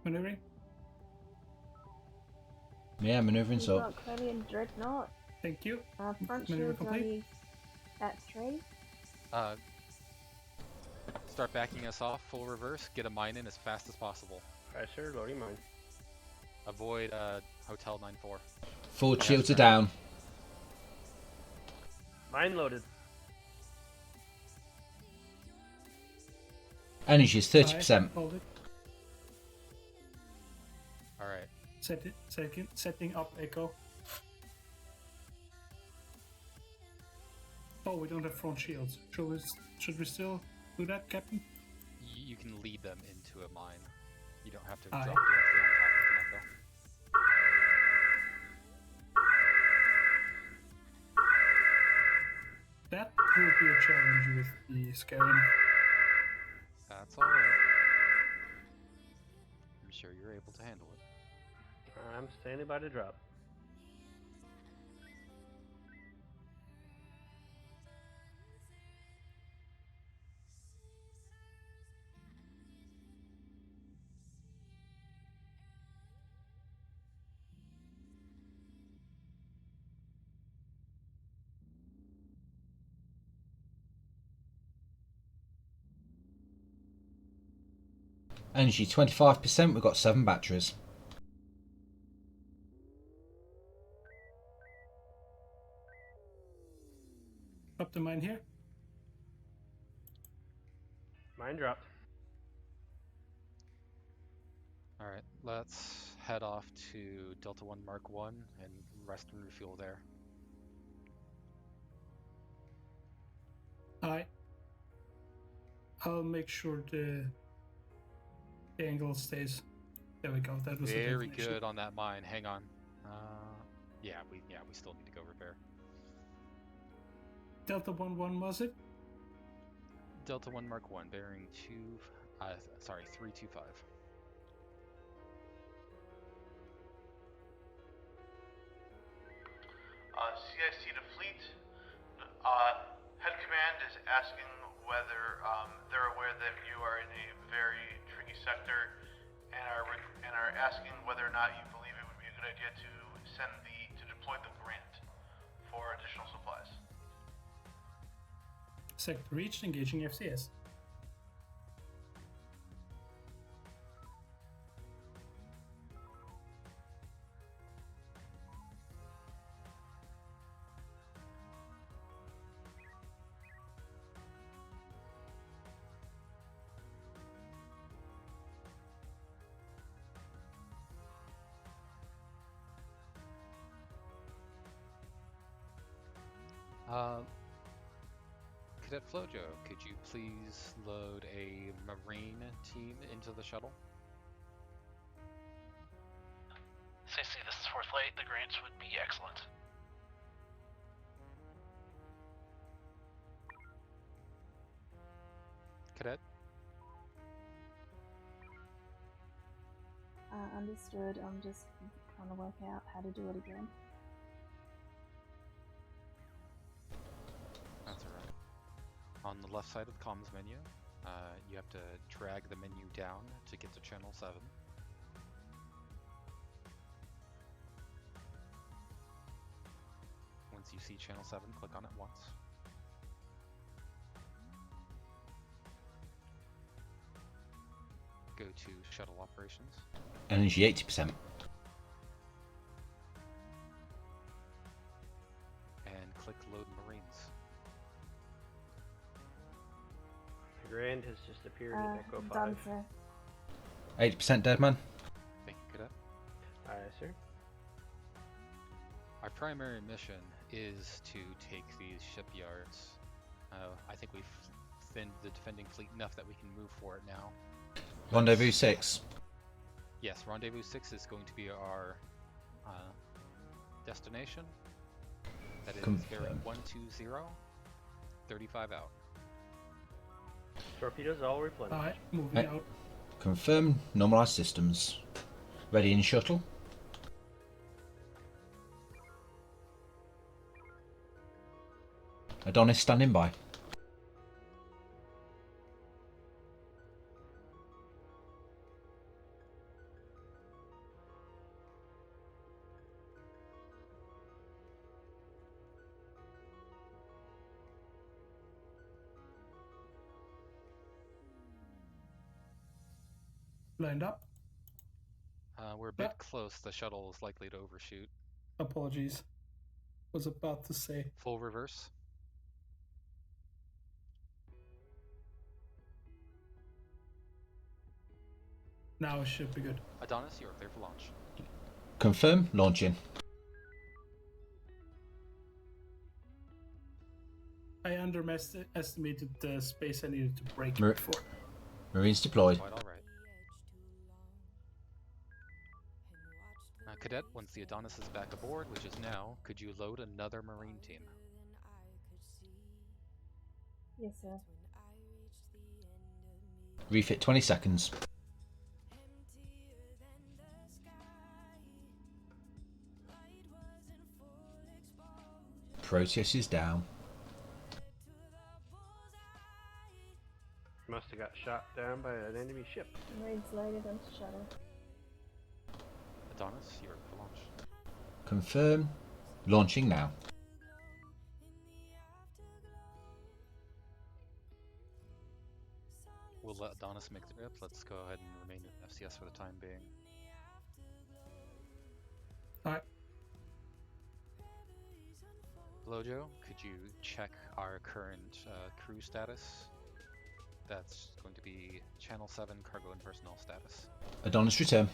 Maneuvering. Yeah, maneuvering We've so. got Calon Dreadnought. Thank you. Front Maneuver shields complete. only at 3. Start backing us off, full reverse, get a mine in as fast as possible. Alright, sir, loading mine. Avoid Hotel 94. Forward shields are down. Mine loaded. Energy is 30%. Hold it. Alright. Setting up Echo. Oh, we don't have front shields. Should we still do that, Captain? You can lead them into a mine. You don't have to Aye. drop directly on top of the Echo. That will be a challenge with the Scaran. That's alright. I'm sure you're able to handle it. I'm standing by to drop. Energy 25%. We've got 7 batteries. Drop the mine here. Mine dropped. Alright, let's head off to Delta 1 Mark 1 and rest and refuel there. Aye. I'll make sure the angle stays. There we go. That was the Very definition. good on that mine. Hang on. Yeah, we still need to go repair. Delta 1-1 was it? Delta 1 Mark 1, bearing 325. CIC to fleet. Head command is asking whether they're aware that you are in a very tricky sector, and are asking whether or not you believe it would be a good idea to deploy the grant for additional supplies. Sector reached, engaging FCS. Cadet Flojo, could you please load a Marine team into the shuttle? CC, this is Fourth Flight. The grants would be excellent. Cadet? Understood. I'm just trying to work out how to do it again. That's alright. On the left side of the comms menu, you have to drag the menu down to get to channel 7. Once you see channel 7, click on it once. Go to shuttle operations. Energy 80%. And click load Marines. The Grand has just appeared in Echo 5. Done, sir. 80% dead man. Thank you, Cadet. Aye, sir. Our primary mission is to take these shipyards. I think we've thinned the defending fleet enough that we can move for it now. Rendezvous 6. Yes, Rendezvous 6 is going to be our destination. That is bearing 120, 35 out. Torpedoes all replenished. Alright, moving out. Confirm normalized systems. Ready in shuttle. Adonis standing by. Lined up. We're a bit close. The shuttle is likely to overshoot. Apologies. Was about to say. Full reverse. Now it should be good. Adonis, you are clear for launch. Confirm launching. I underestimated the space I needed to break before. Marines deployed. Quite alright. Cadet, once the Adonis is back aboard, which is now, could you load another Marine team? Yes, sir. Refit 20 seconds. Proteus is down. Must have got shot down by an enemy ship. Marines loaded onto shuttle. Adonis, you're for launch. Confirm. Launching now. We'll let Adonis make the trip. Let's go ahead and remain at FCS for the time being. Alright. Flojo, could you check our current crew status? That's going to be Channel 7 cargo and personnel status. Adonis return.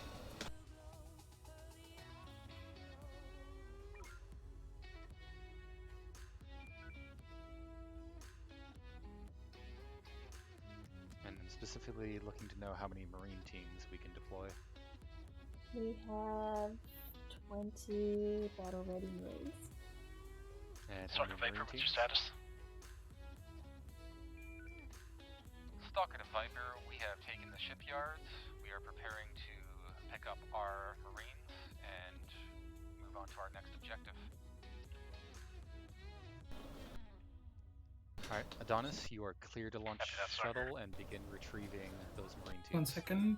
specifically looking to know how many Marine teams we can deploy. We have 20 battle-ready Marines. And how Stalker many Viper, Marine what's your teams? status? Stalker to Viper, we have taken the shipyards. We are preparing to pick up our Marines and move on to our next objective. Alright, Adonis, you are clear to launch Copy that, Stalker. shuttle and begin retrieving those Marine teams. 1 second.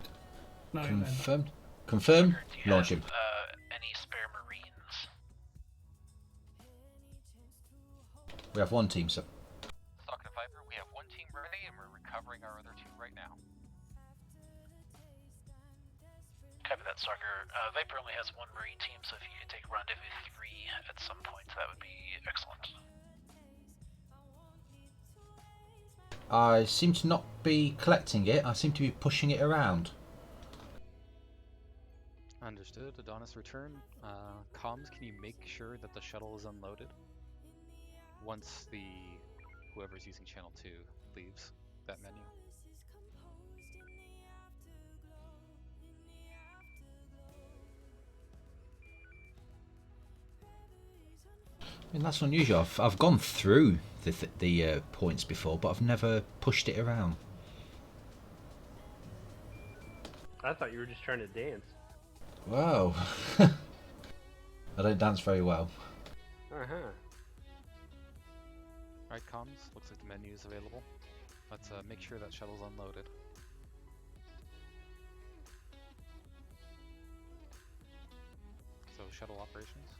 No, Confirmed. Confirmed. Do you Launch have, him. any spare Marines? We have 1 team, sir. Stalker to Viper, we have 1 team ready and we're recovering our other 2 right now. Copy that, Stalker. Viper only has 1 Marine team, so if you could take Rendezvous 3 at some point, that would be excellent. I seem to not be collecting it. I seem to be pushing it around. Understood. Adonis, return. Comms, can you make sure that the shuttle is unloaded? Once whoever's using channel 2 leaves that menu. I mean, that's unusual. I've gone through the points before, but I've never pushed it around. I thought you were just trying to dance. Wow. I don't dance very well. Uh-huh. Alright, comms, looks like the menu is available. Let's make sure that shuttle's unloaded. So, shuttle operations.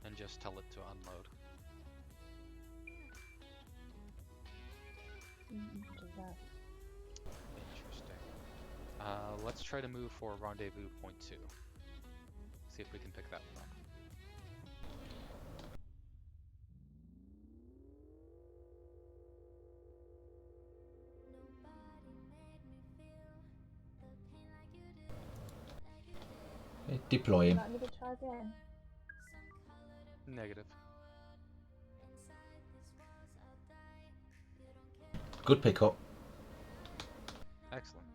And just tell it to unload. Interesting. Let's try to move for rendezvous point 2. See if we can pick that one up. Deploy him. Would you like me to try again? Negative. Good pickup. Excellent.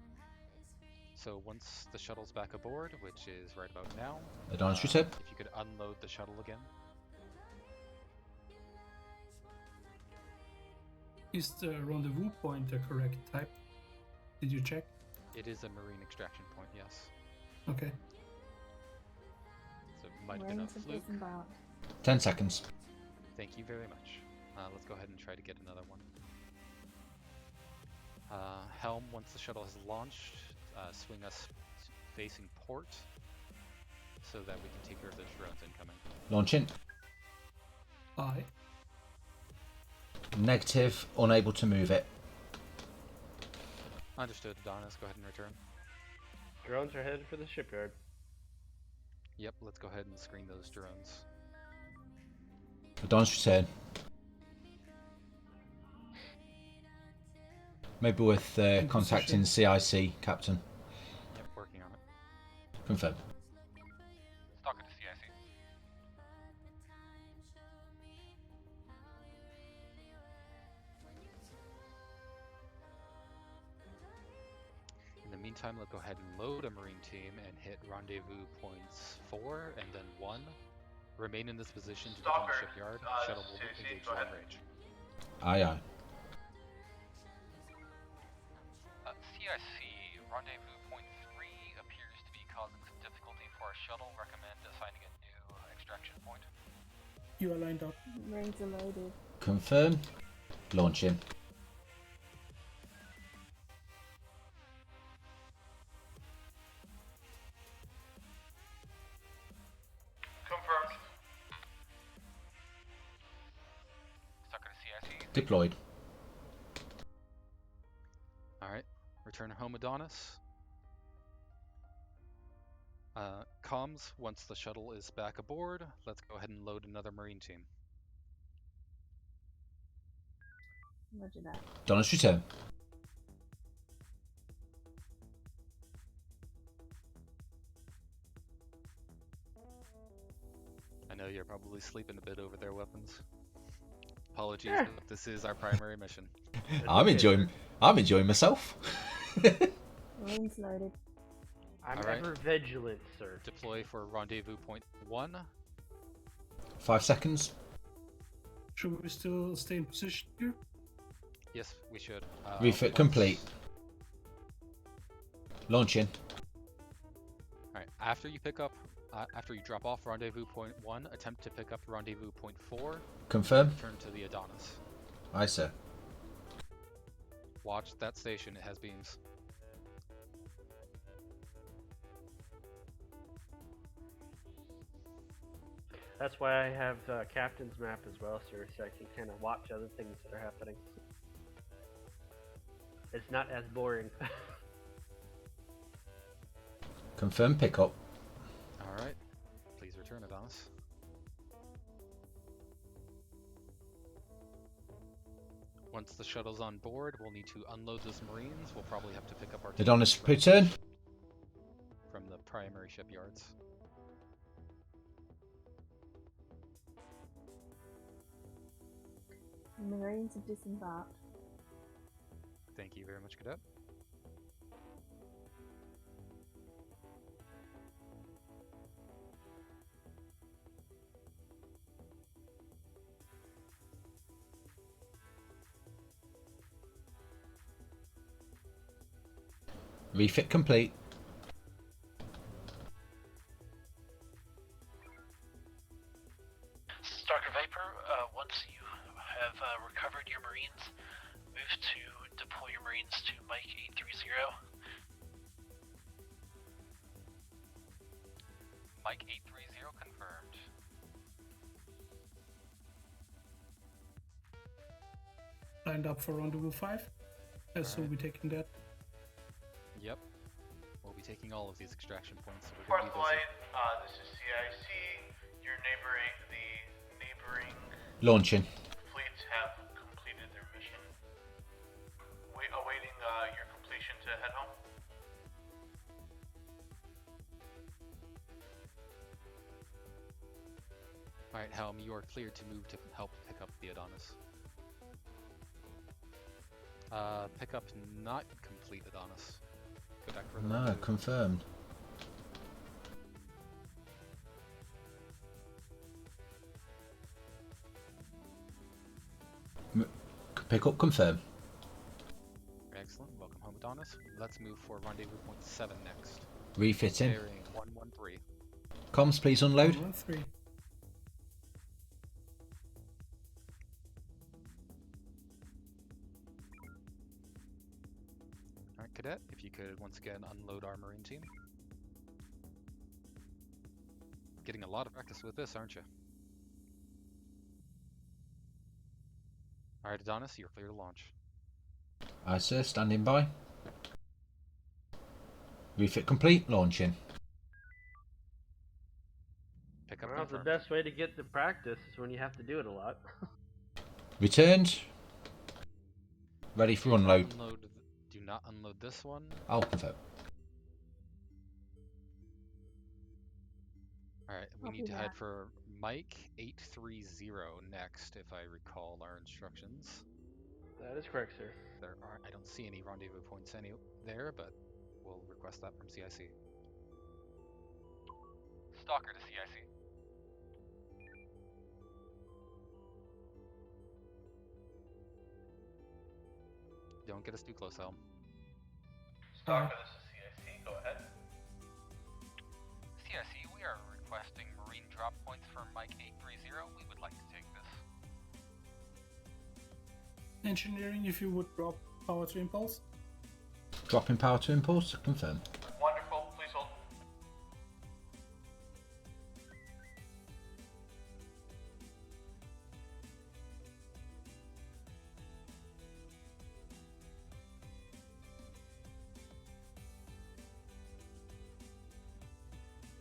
So once the shuttle's back aboard, which is right about now, Adonis, you said? if you could unload the shuttle again. Is the rendezvous point the correct type? Did you check? It is a marine extraction point, yes. Okay. So it might have been a fluke. 10 seconds. Thank you very much. Let's go ahead and try to get another one. Helm, once the shuttle has launched, swing us facing port so that we can take care of those drones incoming. Launching. Aye. Negative. Unable to move it. Understood, Adonis. Go ahead and return. Drones are headed for the shipyard. Yep, let's go ahead and screen those drones. Adonis, return. Maybe with contacting CIC, Captain. Yep, working on it. Confirm. Stalker to CIC. In the meantime, let's go ahead and load a marine team and hit rendezvous points 4 and then 1. Remain in this position to defend the shipyard. Shuttle will engage long range. Aye, aye. CIC, rendezvous point 3 appears to be causing some difficulty for our shuttle. Recommend assigning a new extraction point. You are lined up. Marines are loaded. Confirm. Launching. Confirmed. Stalker to CIC. Deployed. Alright, return home, Adonis. Comms, once the shuttle is back aboard, let's go ahead and load another marine team. Roger that. Adonis, return. I know you're probably sleeping a bit over their weapons. Apologies, but this is our primary mission. I'm enjoying myself. Marines loaded. I'm All right. ever vigilant, sir. Deploy for rendezvous point 1. 5 seconds. Should we still stay in position here? Yes, we should. Refit complete. Launching. Alright, after you drop off rendezvous point 1, attempt to pick up rendezvous point 4. Confirm. Return to the Adonis. Aye, sir. Watch that station, it has beams. That's why I have captain's map as well, sir, so I can kind of watch other things that are happening. It's not as boring. Confirm pickup. Alright, please return, Adonis. Once the shuttle's on board, we'll need to unload those Marines. We'll probably have to pick up our Adonis, return. from the primary shipyards. The Marines have disembarked. Thank you very much, Cadet. Refit complete. Stalker Viper, once you have recovered your Marines, move to deploy your Marines to Mike 830. Mike 830 confirmed. Lined up for rendezvous 5. So we'll be taking that. Yep. We'll be taking all of these extraction points. So we're Fourth gonna be busy. line, this is CIC. Your neighboring Launching. fleets have completed their mission. Awaiting your completion to head home. Alright, Helm, you are cleared to move to help pick up the Adonis. Pick up not complete Adonis. Go back for the No, rendezvous. confirmed. Pick up, confirm. Excellent. Welcome home, Adonis. Let's move for rendezvous point 7 next. Refitting. Bearing 113. Comms, please unload. 113. Alright, Cadet, if you could once again unload our Marine team. Getting a lot of practice with this, aren't you? Alright, Adonis, you're clear to launch. Aye, sir. Standing by. Refit complete. Launching. Pick up Well, the confirmed. best way to get the practice is when you have to do it a lot. Returned. Ready for unload. Do not unload this one. I'll confirm. Alright, we Copy need to head that. for Mike 830 next, if I recall our instructions. That is correct, sir. I don't see any rendezvous points there, but we'll request that from CIC. Stalker to CIC. Don't get us too close, Helm. Stalker, this is CIC. Go ahead. CIC, we are requesting Marine drop points for Mike 830. We would like to take this. Engineering, if you would drop power to impulse. Dropping power to impulse. Confirm. Wonderful. Please hold.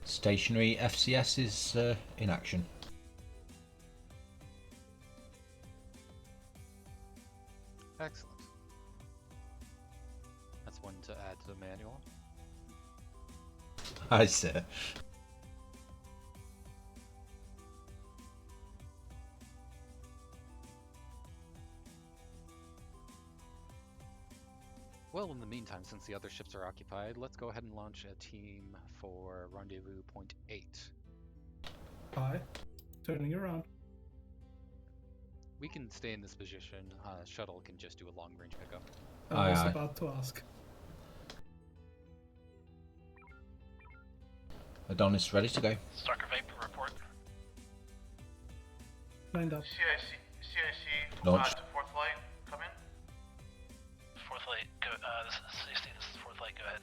Stationary FCS is in action. Excellent. That's one to add to the manual. Aye, sir. Well, in the meantime, since the other ships are occupied, let's go ahead and launch a team for Rendezvous Point 8. Hi. Turning around. We can stay in this position. Shuttle can just do a long-range pickup. I was about to ask. Adonis ready to go. Stalker Vapor report. Lined up. CIC, Launch. to fourth light, come in. Fourth light, go. This is fourth light. Go ahead.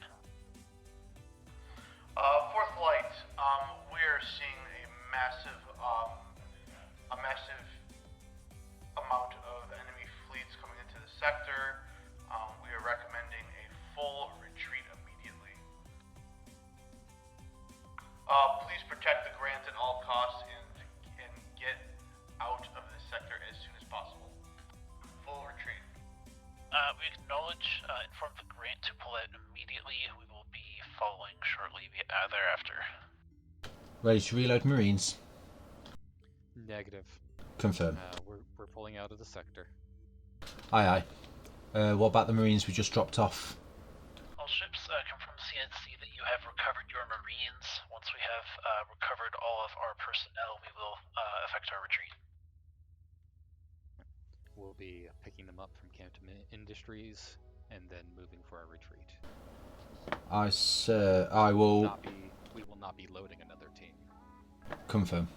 Fourth light, we're seeing a massive amount of enemy fleets coming into the sector. We are recommending a full retreat immediately. Please protect the Grant at all costs and get out of this sector as soon as possible. Full retreat. We acknowledge, inform the Grant to pull out immediately. We will be following shortly thereafter. Ready to reload Marines. Negative. Confirm. We're pulling out of the sector. Aye. What about the Marines we just dropped off? All ships, confirm CNC that you have recovered your Marines. Once we have recovered all of our personnel, we will effect our retreat. We'll be picking them up from Camp Industries and then moving for our retreat. I will... We will not be loading another team. Confirm.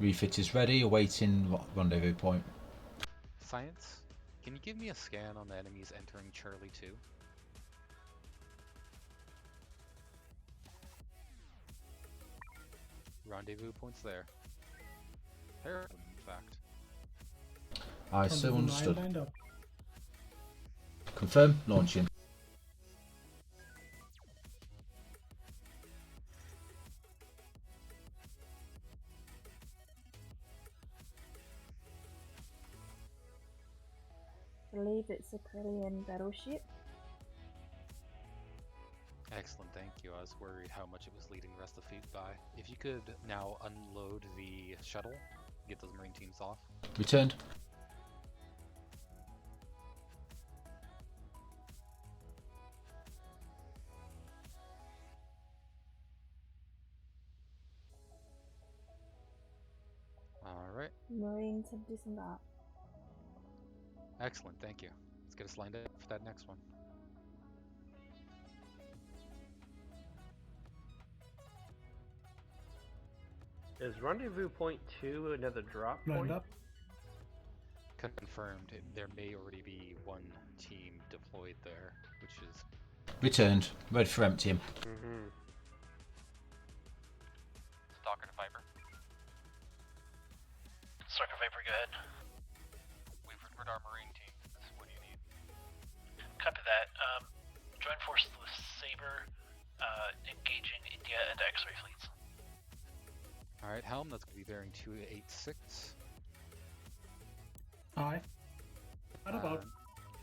Refit is ready, awaiting rendezvous point. Science, can you give me a scan on the enemies entering Charlie 2? Rendezvous points there. Terran, in fact. I so understood. Lined up. Confirm, launching. I believe it's a Calon battleship. Excellent, thank you. I was worried how much it was leading the rest of the fleet by. If you could now unload the shuttle, get those Marine teams off. Returned. Alright. Marines have disembarked. Excellent, thank you. Let's get us lined up for that next one. Is Rendezvous Point 2 another drop Lined point? up. Confirmed. There may already be one team deployed there, which is... Returned. Ready for emptying. Stalker to Viper. Stalker Viper, go ahead. We've recruited our Marine teams. What do you need? Copy that. Join forces with Saber, engaging India and X-ray fleets. Alright, Helm, that's going to be bearing 286. Aye. What about?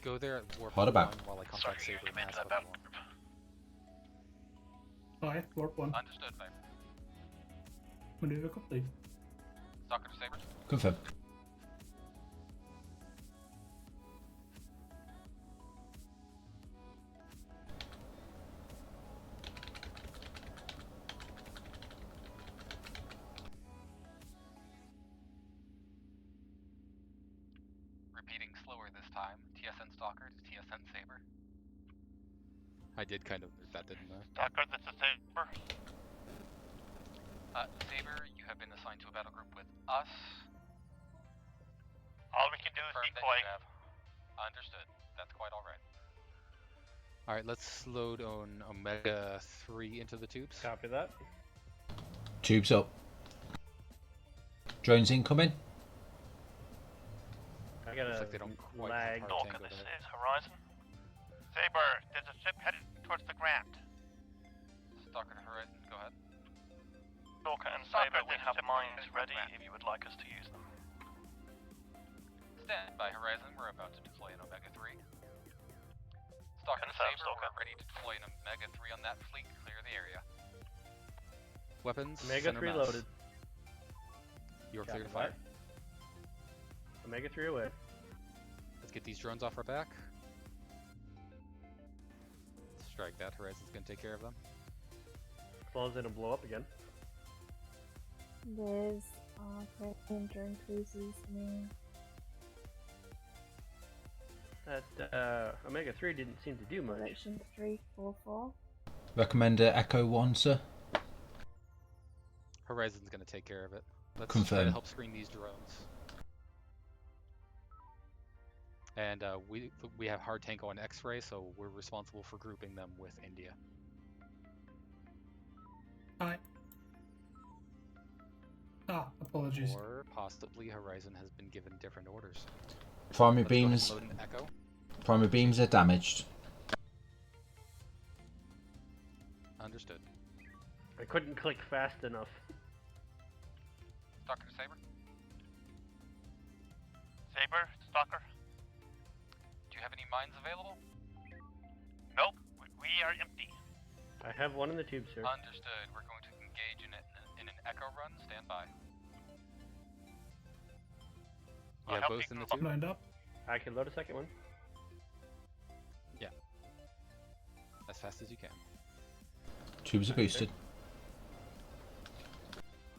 Go there at warp What about? 1 while I contact Saber and ask what I want. Aye, warp 1. Understood, Viper. Maneuver complete. Stalker to Saber. Confirm. Repeating slower this time. TSN Stalker to TSN Saber. I did kind of move that, didn't I? Stalker, this is Saber. Saber, you have been assigned to a battle group with us. All we can do is decoy. Understood. That's quite alright. Alright, let's load on Omega 3 into the tubes. Copy that. Tubes up. Drones incoming. I got Looks like they don't quite have lag. hard Stalker, tango this there. is Horizon. Saber, there's a ship headed towards the Grant. Stalker to Horizon, go ahead. Stalker and Saber, we have mines ready if you would like us to use them. Stand by, Horizon. We're about to deploy an Omega 3. Stalker and Saber, we're ready to deploy an Omega 3 on that fleet. Clear the area. Weapons. Omega center 3 mass. loaded. You're clear to Copy that. fire. Omega 3 away. Let's get these drones off our back. Strike that. Horizon's gonna take care of them. As long as they don't blow up again. There's Terran drone cruisers near. That Omega 3 didn't seem to do much. Direction 344. Recommend Echo 1, sir. Horizon's gonna take care of it. Let's try Confirm. to help screen these drones. And we have hard tango and X-ray, so we're responsible for grouping them with India. Hi. Apologies. Or possibly Horizon has been given different orders. Primary Let's go ahead and beams. load an Echo. Primary beams are damaged. Understood. I couldn't click fast enough. Stalker to Saber. Saber, Stalker. Do you have any mines available? Nope, we are empty. I have one in the tube, sir. Understood. We're going to engage in an echo run. Stand by. You have both in the tube? Lined up. I can load a second one. Yeah. As fast as you can. Tubes are boosted.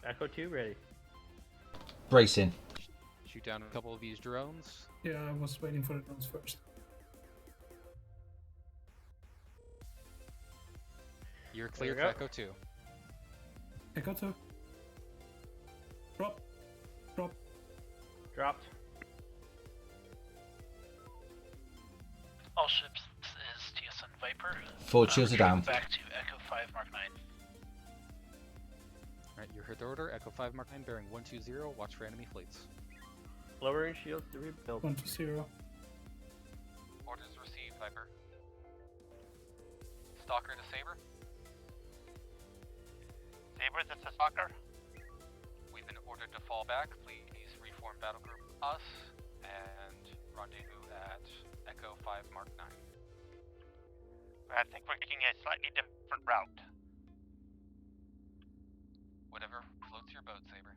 Echo 2 ready. Bracing. Shoot down a couple of these drones. Yeah, I was waiting for the drones first. You're cleared There for we Echo 2. Echo 2. Drop. Drop. Dropped. All ships, this is TSN Viper. Forward shields are down. Back to Echo 5 Mark 9. Alright, you heard the order. Echo 5 Mark 9 bearing 120. Watch for enemy fleets. Lowering shields to rebuild. 120. Orders received, Viper. Stalker to Saber. Saber, this is Stalker. We've been ordered to fall back. Please reform battle group us and rendezvous at Echo 5 Mark 9. I think we're taking a slightly different route. Whatever floats your boat, Saber.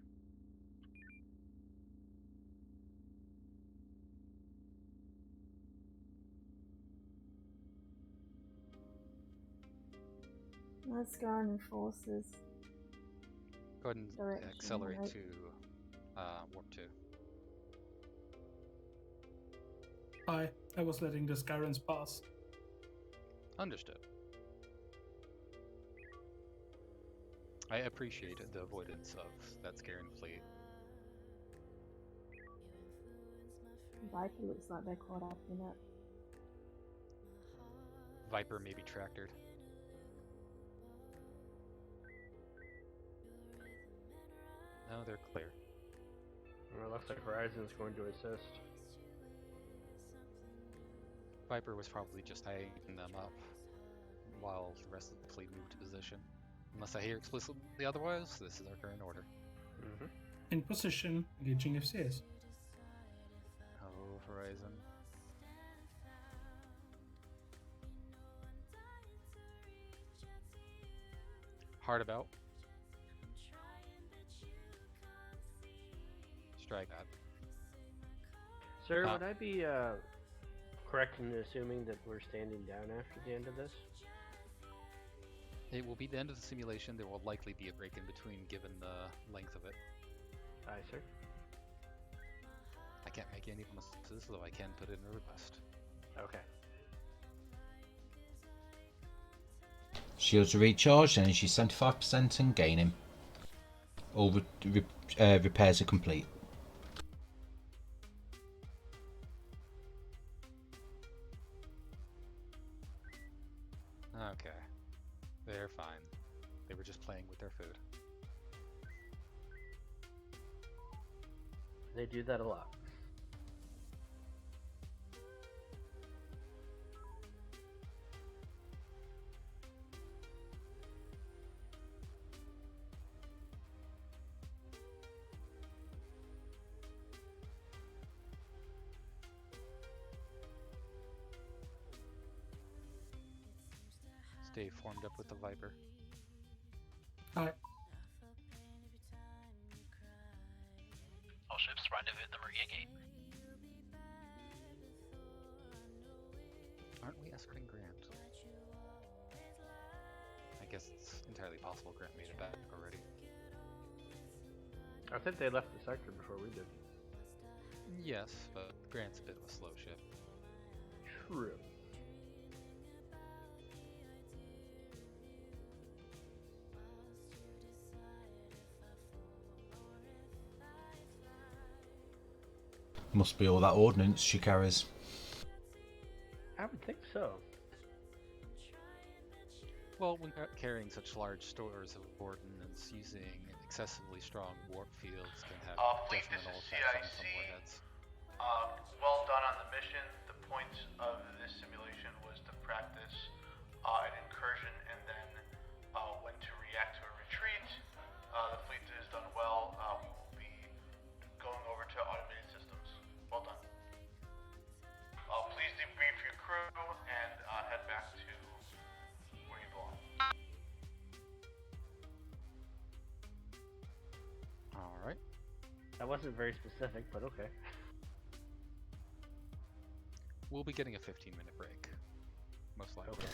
Let's go on forces. Go ahead and Direction accelerate 1. to warp 2. Hi. I was letting the Skyrans pass. Understood. I appreciate the avoidance of that Scaran fleet. Viper looks like they're caught up in it. Viper may be tractored. No, they're clear. Well, it looks like Horizon's going to assist. Viper was probably just eyeing them up while the rest of the fleet moved to position. Unless I hear explicitly otherwise, this is our current order. In position, engaging FCS. Oh, Horizon. Hard about. Strike that. Sir, would I be correct in assuming that we're standing down after the end of this? It will be the end of the simulation. There will likely be a break in between given the length of it. Aye, sir. I can't make any promises, though I can put in a request. Okay. Shields are recharged, energy 75% and gaining. All repairs are complete. Okay. They're fine. They were just playing with their food. They do that a lot. Stay formed up with the Viper. Hi. guess it's entirely possible Grant made it back already. I think they left the sector before we did. Yes, but Grant's a bit of a slow ship. True. Must be all that ordnance she carries. I would think so. Well, when carrying such large stores of ordnance, using excessively strong warp fields can have Fleet, this detrimental is effects on CIC. some warheads. Well done on the mission. The point of this simulation was to practice an incursion and then when to react to a retreat. The fleet has done well. We will be going over to automated systems. Well done. Please debrief your crew and head back to where you belong. Alright. That wasn't very specific, but okay. We'll be getting a 15-minute break, most likely. Okay.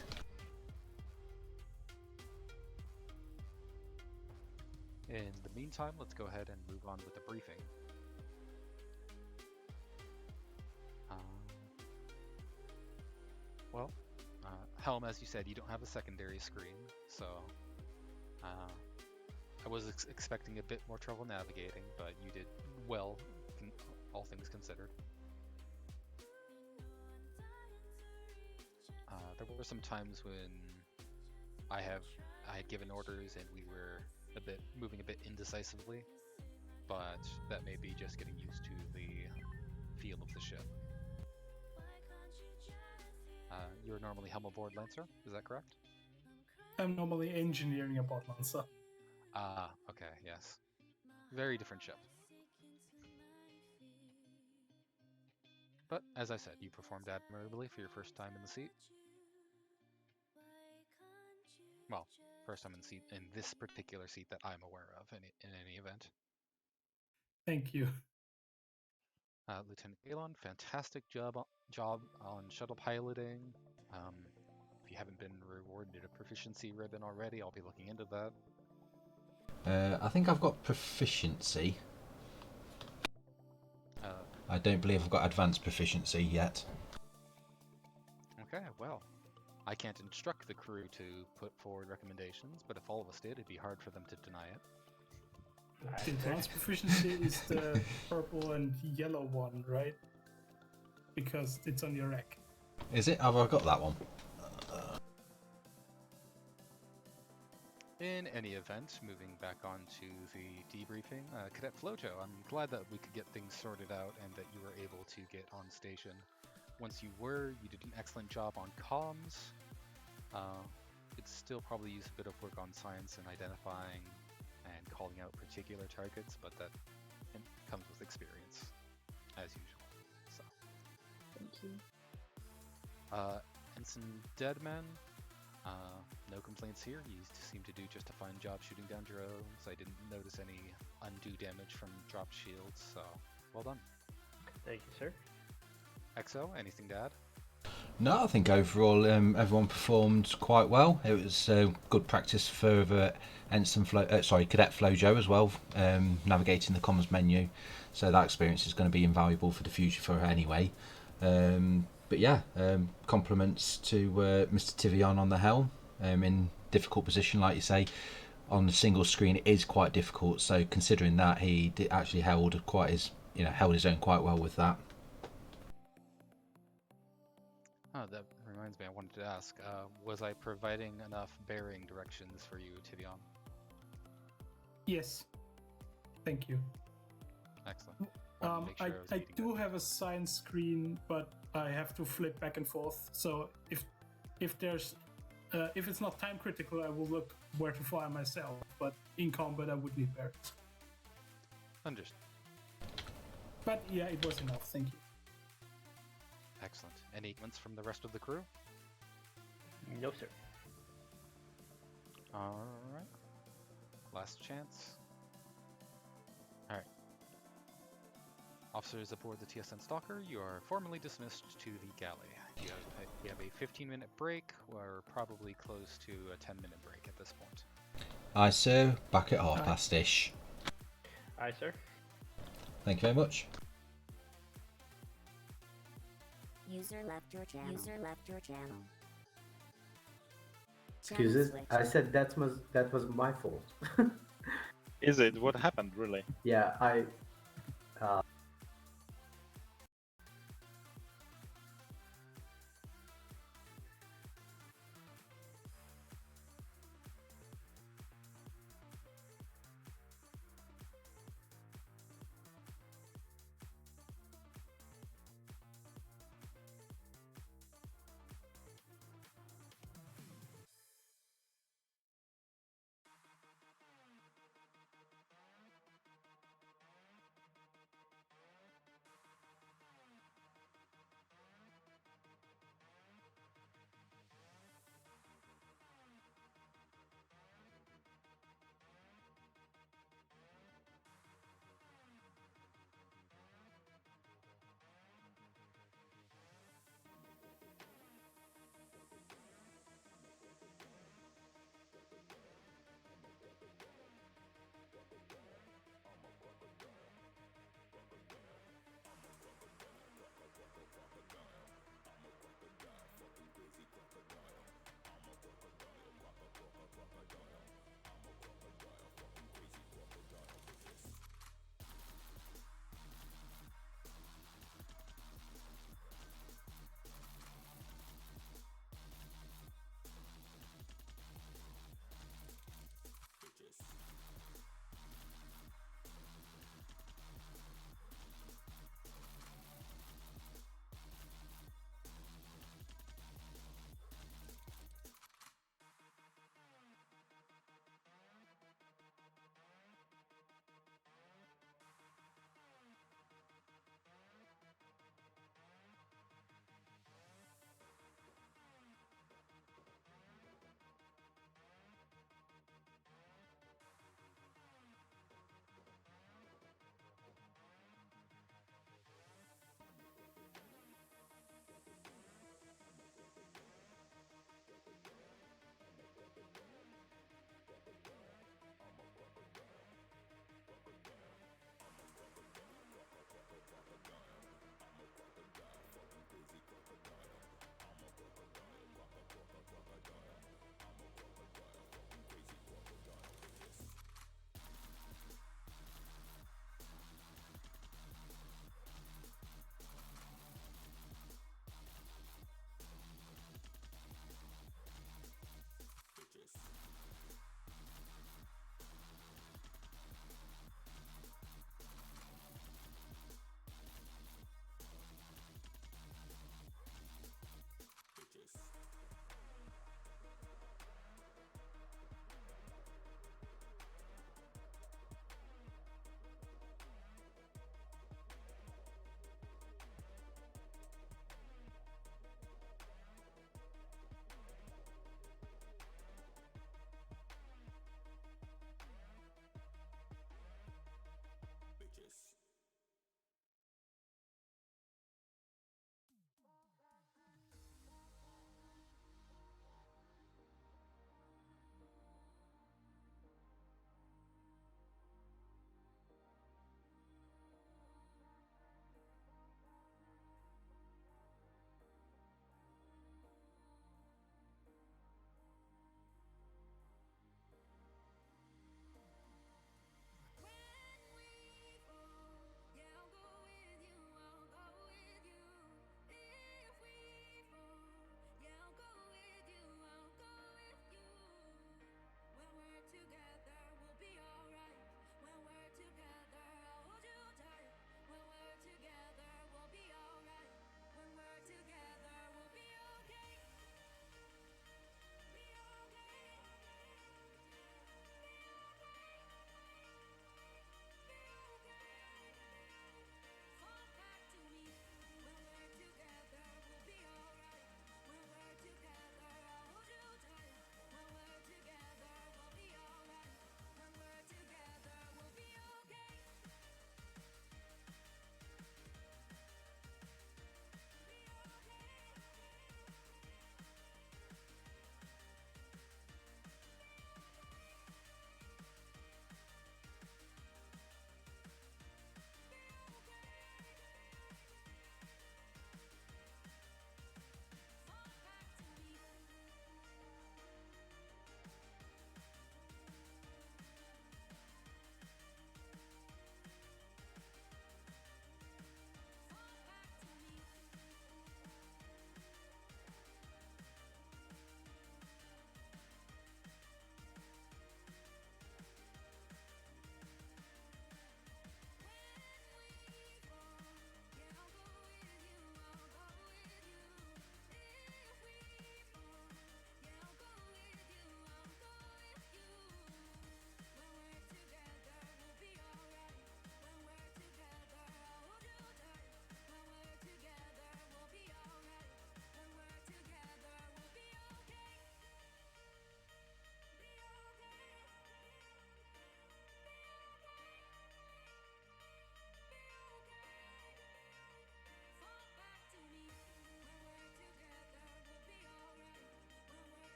In the meantime, let's go ahead and move on with the briefing. Helm, as you said, you don't have a secondary screen, so I was expecting a bit more trouble navigating, but you did well, all things considered. There were some times when I had given orders and we were moving a bit indecisively, but that may be just getting used to the feel of the ship. You're normally helm aboard Lancer, is that correct? I'm normally engineering a bot Lancer. Ah, okay, yes. Very different ship. But, as I said, you performed admirably for your first time in the seat. Well, first time in the seat, in this particular seat that I'm aware of, in any event. Thank you. Lieutenant Calon, fantastic job on shuttle piloting. If you haven't been rewarded a proficiency ribbon already, I'll be looking into that. I think I've got proficiency. I don't believe I've got advanced proficiency yet. Okay, well, I can't instruct the crew to put forward recommendations, but if all of us did, it'd be hard for them to deny it. The advanced proficiency is the purple and yellow one, right? Because it's on your rack. Is it? Have I got that one? In any event, moving back on to the debriefing, Cadet Flojo, I'm glad that we could get things sorted out and that you were able to get on station. Once you did an excellent job on comms. It'd still probably use a bit of work on science and identifying and calling out particular targets, but that comes with experience, as usual. So. Thank you. Ensign Deadman, no complaints here. You seem to do just a fine job shooting down drones. I didn't notice any undue damage from dropped shields, so well done. Thank you, sir. XO, anything to add? No, I think overall everyone performed quite well. It was good practice for Cadet Flojo as well, navigating the comms menu. So that experience is going to be invaluable for the future for her anyway. But yeah, compliments to Mr. Tivion on the helm. In difficult position, like you say, on the single screen it is quite difficult. So considering that, he actually held his own quite well with that. Oh, that reminds me, I wanted to ask, was I providing enough bearing directions for you, Tivion? Yes. Thank you. Excellent. I do have a science screen, but I have to flip back and forth. So if it's not time critical, I will look where to fire myself. But in combat, I would need bearings. Understood. But yeah, it was enough. Thank you. Excellent. Any comments from the rest of the crew? No, sir. Alright. Last chance. Alright. I'll officers aboard the TSN Stalker, you are formally dismissed to the galley. You have a 15-minute break, or probably close to a 10-minute break at this point. Aye, sir. Back at past-ish. Aye, sir. Thank you very much. User left your channel. User left your channel. Excuses. I said that was my fault. Is it? What happened, really? Yeah, I.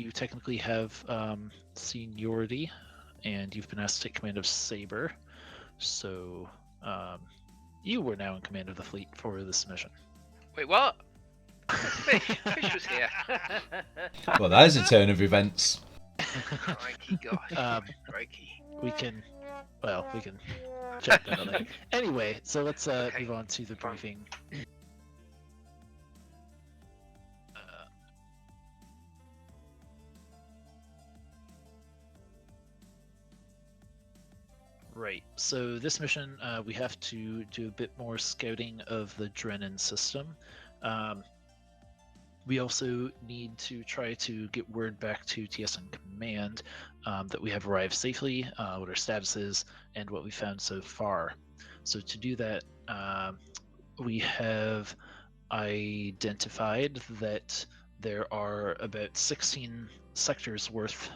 you technically have seniority, and you've been asked to take command of Saber. So you were now in command of the fleet for this mission. Wait, what? Fish was here. Well, that is a turn of events. Crikey, gosh. Crikey. We can check that out later. Anyway, so let's move on to the briefing. Right, so this mission, we have to do a bit more scouting of the Drennan system. We also need to try to get word back to TSN Command that we have arrived safely, what our status is, and what we found so far. So to do that, we have identified that there are about 16 sectors worth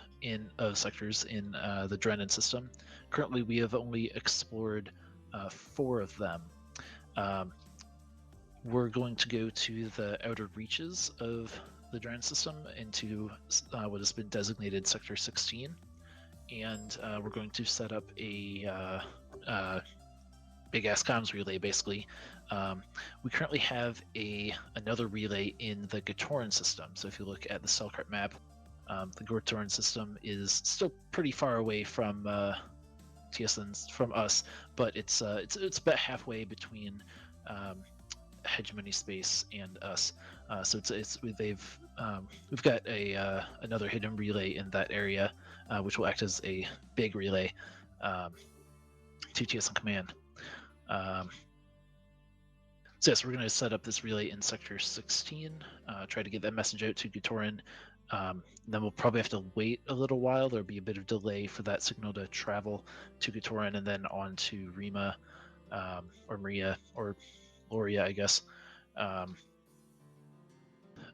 of sectors in the Drennan system. Currently, we have only explored 4 of them. We're going to go to the outer reaches of the Drennan system into what has been designated Sector 16, and we're going to set up a big-ass comms relay, basically. We currently have another relay in the Gatoran system, so if you look at the Selkart map, the Gatoran system is still pretty far away from TSN's, from us, but it's about halfway between Hegemony Space and us. So we've got another hidden relay in that area, which will act as a big relay to TSN Command. So yes, we're going to set up this relay in Sector 16, try to get that message out to Gatoran. Then we'll probably have to wait a little while. There'll be a bit of delay for that signal to travel to Gatoran and then on to Rima, or Maria, or Loria, I guess. And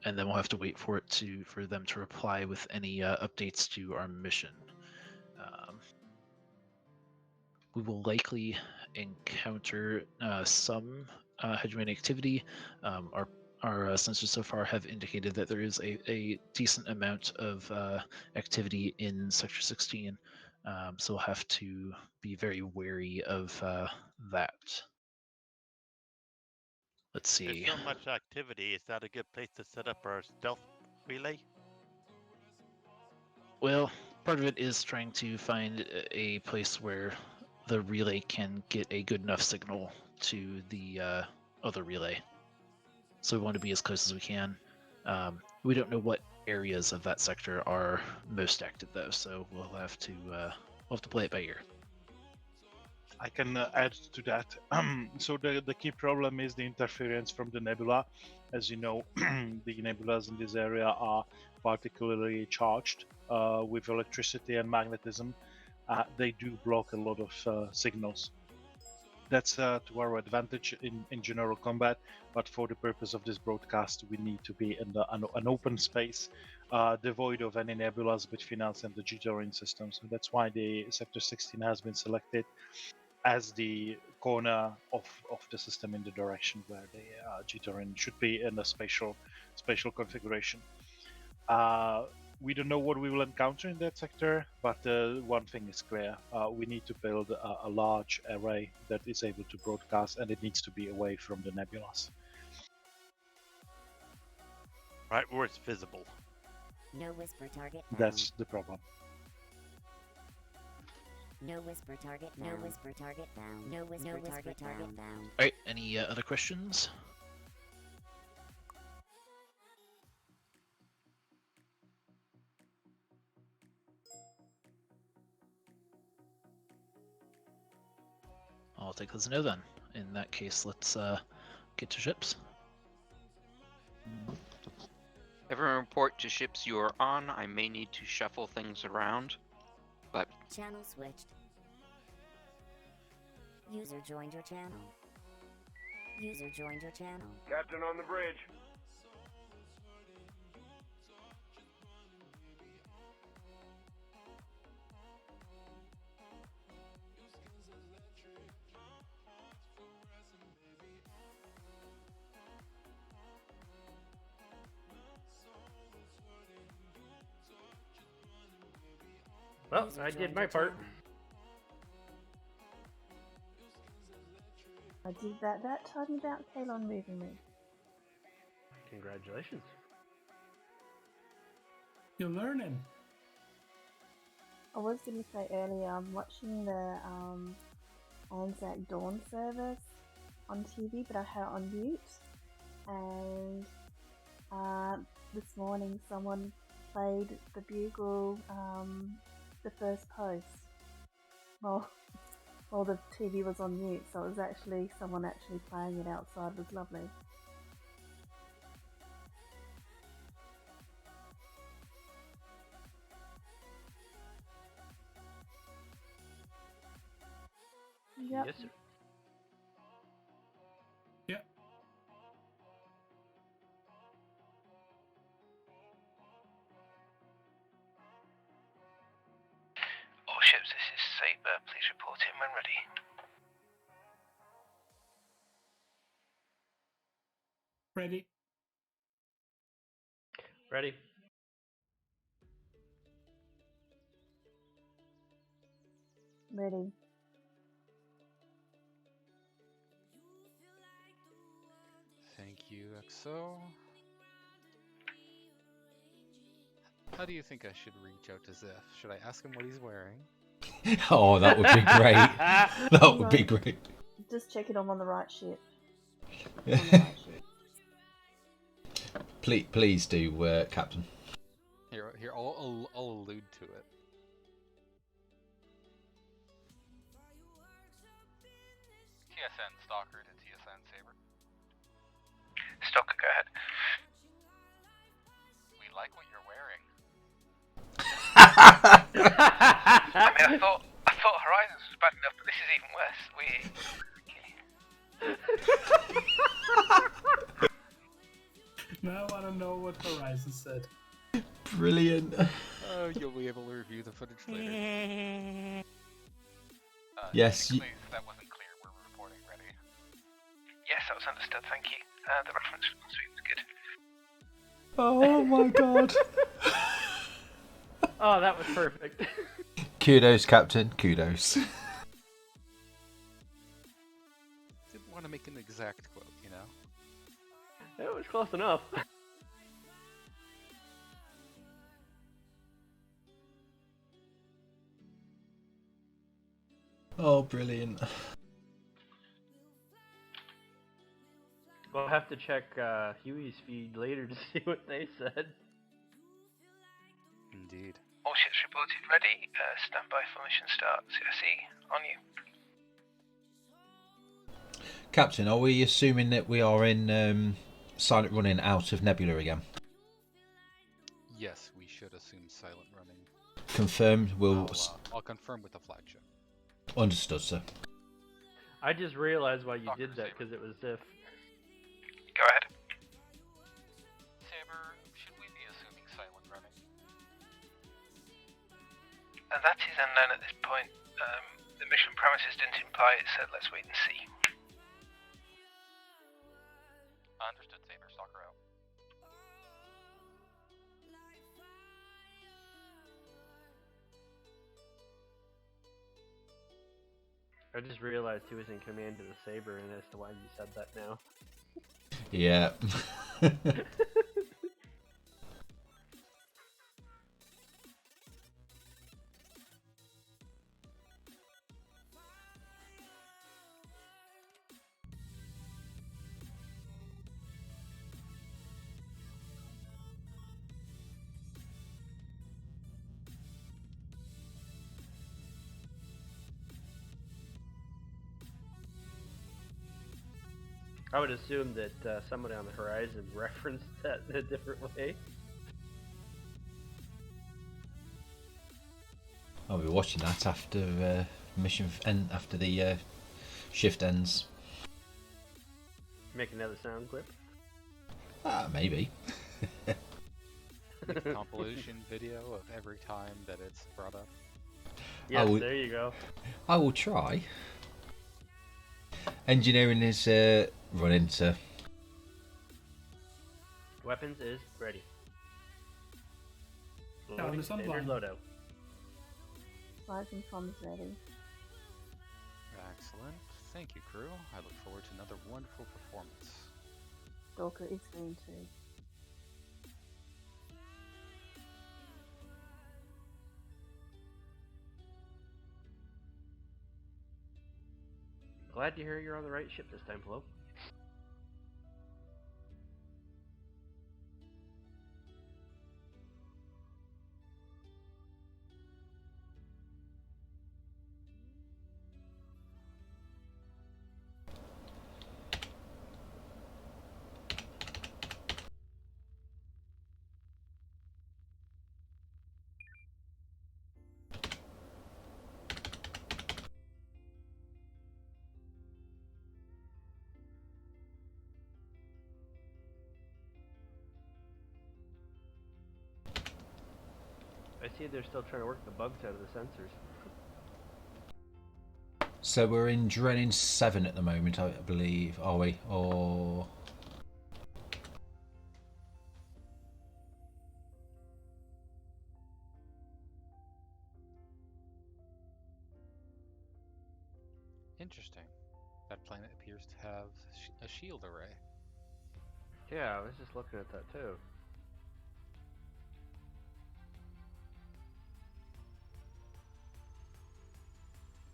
then we'll have to wait for them to reply with any updates to our mission. We will likely encounter some hegemony activity. Our sensors so far have indicated that there is a decent amount of activity in Sector 16, so we'll have to be very wary of that. Let's see. There's so much activity. Is that a good place to set up our stealth relay? Well, part of it is trying to find a place where the relay can get a good enough signal to the other relay. So we want to be as close as we can. We don't know what areas of that sector are most active though, so we'll have to play it by ear. I can add to that. So the key problem is the interference from the nebula. As you know, the nebulas in this area are particularly charged with electricity and magnetism. They do block a lot of signals. That's to our advantage in general combat, but for the purpose of this broadcast, we need to be in an open space, devoid of any nebulas between us and the Gitoran system. So that's why the Sector 16 has been selected as the corner of the system in the direction where the Gitoran should be in a spatial configuration. We don't know what we will encounter in that sector, but one thing is clear. We need to build a large array that is able to broadcast, and it needs to be away from the nebulas. Right where it's visible. No whisper target found. That's the problem. No whisper target found. No whisper target found. No whisper target found. Alright, any other questions? I'll take this as a no then. In that case, let's get to ships. Everyone report to ships you are on. I may need to shuffle things around, but... Channel switched. User joined your channel. User joined your channel. Captain on the bridge. Well, I did my part. I did that time without Calon moving me. Congratulations. You're learning. I was going to say earlier, I'm watching the Anzac Dawn service on TV, but I had it on mute. And this morning, someone played the bugle, the first post. Well, the TV was on mute, so it was actually someone actually playing it outside. It was lovely. Yep. Yes, sir. Yeah. All ships, this is Saber. Please report in when ready. Ready? Ready? Ready. Thank you, XO. How do you think I should reach out to Ziff? Should I ask him what he's wearing? Oh, that would be great. That would be great. Just check it I'm on the right ship. Please do, Captain. Here, I'll allude to it. TSN Stalker to TSN Saber. Stalker, go ahead. We like what you're wearing. I mean, I thought Horizons was bad enough, but this is even worse. Now I want to know what Horizon said. Brilliant. Oh, you'll be able to review the footage later. Yes. Please, that wasn't clear. We're reporting ready. Yes, that was understood, thank you. The reference from last week was good. Oh my god. Oh, that was perfect. Kudos, Captain. Kudos. Didn't want to make an exact quote, you know? It was close enough. Oh, brilliant. We'll have to check Huey's feed later to see what they said. Indeed. All ships reported ready. Stand by for mission start. CSE, on you. Captain, are we assuming that we are in silent running out of Nebula again? Yes, we should assume silent running. Confirmed. I'll confirm with the flagship. Understood, sir. I just realized why you did that, because it was Ziff. Go ahead. Saber, should we be assuming silent running? That is unknown at this point. The mission parameters didn't imply it, so let's wait and see. Understood, Saber. Stalker out. I just realized who was in command of the Saber, and as to why you said that now. Yeah. I would assume that somebody on the horizon referenced that in a different way. I'll be watching that after after the shift ends. Make another sound clip. Maybe. Make a compilation video of every time that it's brought up. Yes, there you go. I will try. Engineering is running, sir. Weapons is ready. Calon is Standard online. loadout. Rising comms ready. Excellent. Thank you, crew. I look forward to another wonderful performance. Stalker is green too. Glad to hear you're on the right ship this time, Flo. I see they're still trying to work the bugs out of the sensors. So we're in Drenning 7 at the moment, I believe, are we? Or... Interesting. That planet appears to have a shield array. Yeah, I was just looking at that too.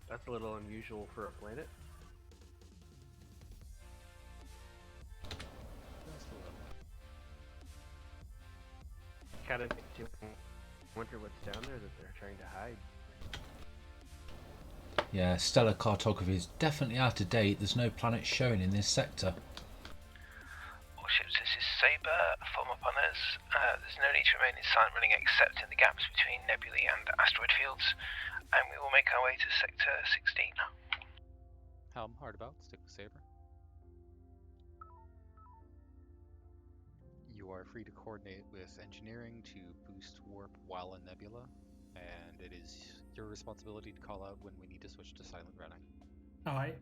That's a little unusual for a planet. Just a little. Kind of makes you wonder what's down there that they're trying to hide. Yeah, stellar cartography is definitely out of date. There's no planets shown in this sector. Warships, this is Saber. Form up on us. There's no need to remain in silent running except in the gaps between nebulae and asteroid fields, and we will make our way to Sector 16. Helm, hard about. Stick with Saber. You are free to coordinate with engineering to boost warp while in nebula, and it is your responsibility to call out when we need to switch to silent running. Aye.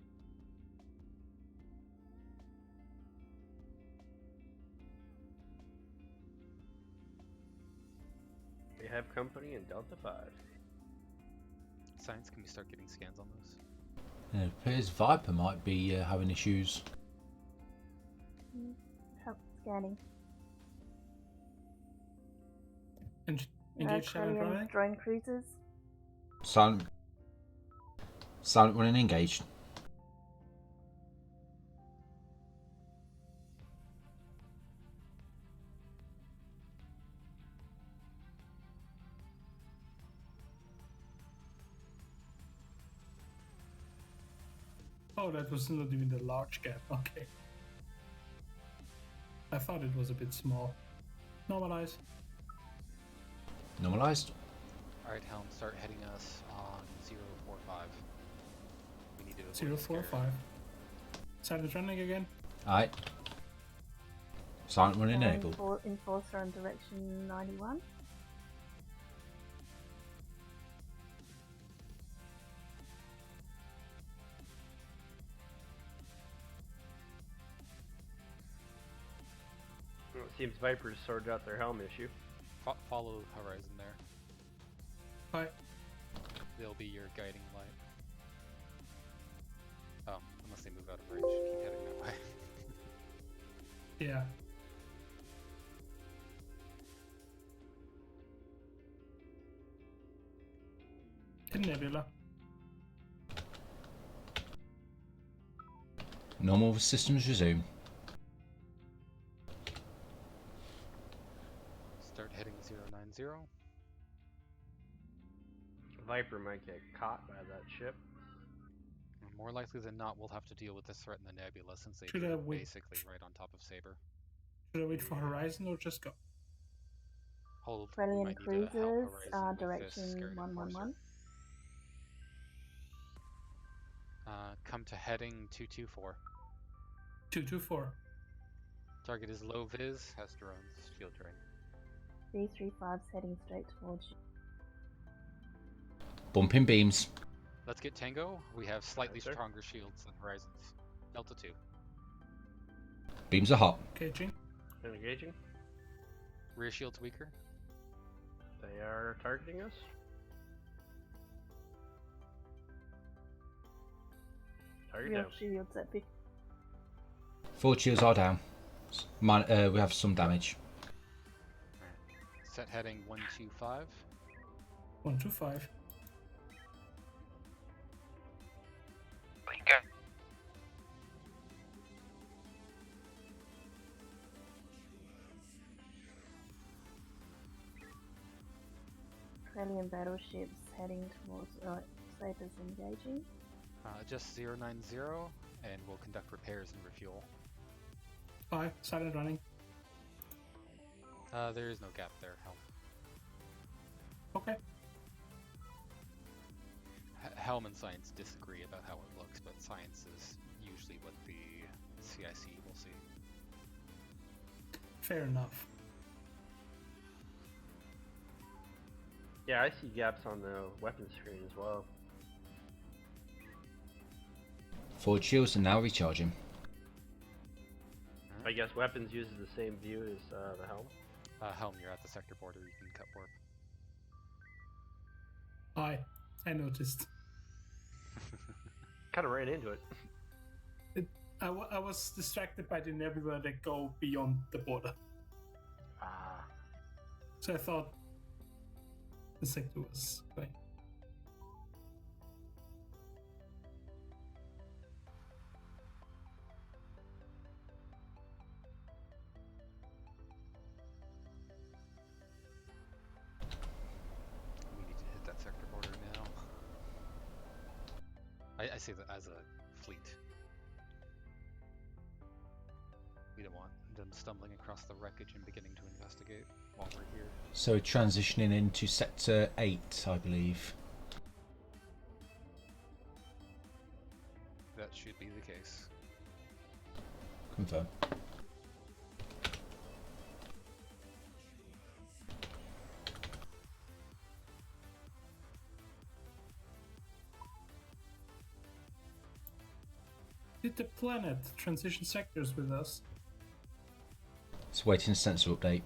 We have company in Delta 5. Science, can we start getting scans on those? It appears Viper might be having issues. Help scanning. Engage silent running. Drone cruisers. Silent running engaged. Oh, that was not even the large gap. Okay. I thought it was a bit small. Normalize. Normalized. Alright, Helm, start heading us on 045. We need to avoid 045. Silent running again. Aye. Silent running enabled. Enforcer on direction 91. Well, it seems Viper's sorted out their helm issue. Follow Horizon there. Aye. They'll be your guiding light. Oh, unless they move out of range. Keep heading that way. Yeah. In nebula. Normal systems resume. Start heading 090. Viper might get caught by that ship. More likely than not, we'll have to deal with this threat in the nebula since Should they're I wait? basically right on top of Saber. Should I wait for Horizon or just go? Hold. Brilliant we might need to help cruisers. Horizon with this Direction scary 111. Come to heading 224. 224. Target is low vis, has drones, shield drain. B35's heading straight towards you. Bumping beams. Let's get Tango. We have slightly Yes, sir. stronger shields than Horizons. Delta 2. Beams are hot. Caging. And engaging. Rear shield's weaker. They are targeting us. Target Real down. shields at 50. 4 shields are down. We have some damage. Set heading 125. 125. There you go. Australian battleships heading towards Sabres engaging. Just 090, and we'll conduct repairs and refuel. Aye, silent running. There is no gap there, Helm. Okay. Helm and Science disagree about how it looks, but Science is usually what the CIC will see. Fair enough. Yeah, I see gaps on the weapons screen as well. 4 shields are now recharging. I guess weapons uses the same view as the helm. Helm, you're at the sector border, you can cut warp. Aye, I noticed. Kind of ran into it. I was distracted by the nebula that go beyond the border. Ah. So I thought the sector was fine. We need to hit that sector border now. I say that as a fleet. We don't want them stumbling across the wreckage and beginning to investigate while we're here. So transitioning into sector 8, I believe. That should be the case. Confirm. Did the planet transition sectors with us? It's waiting sensor update.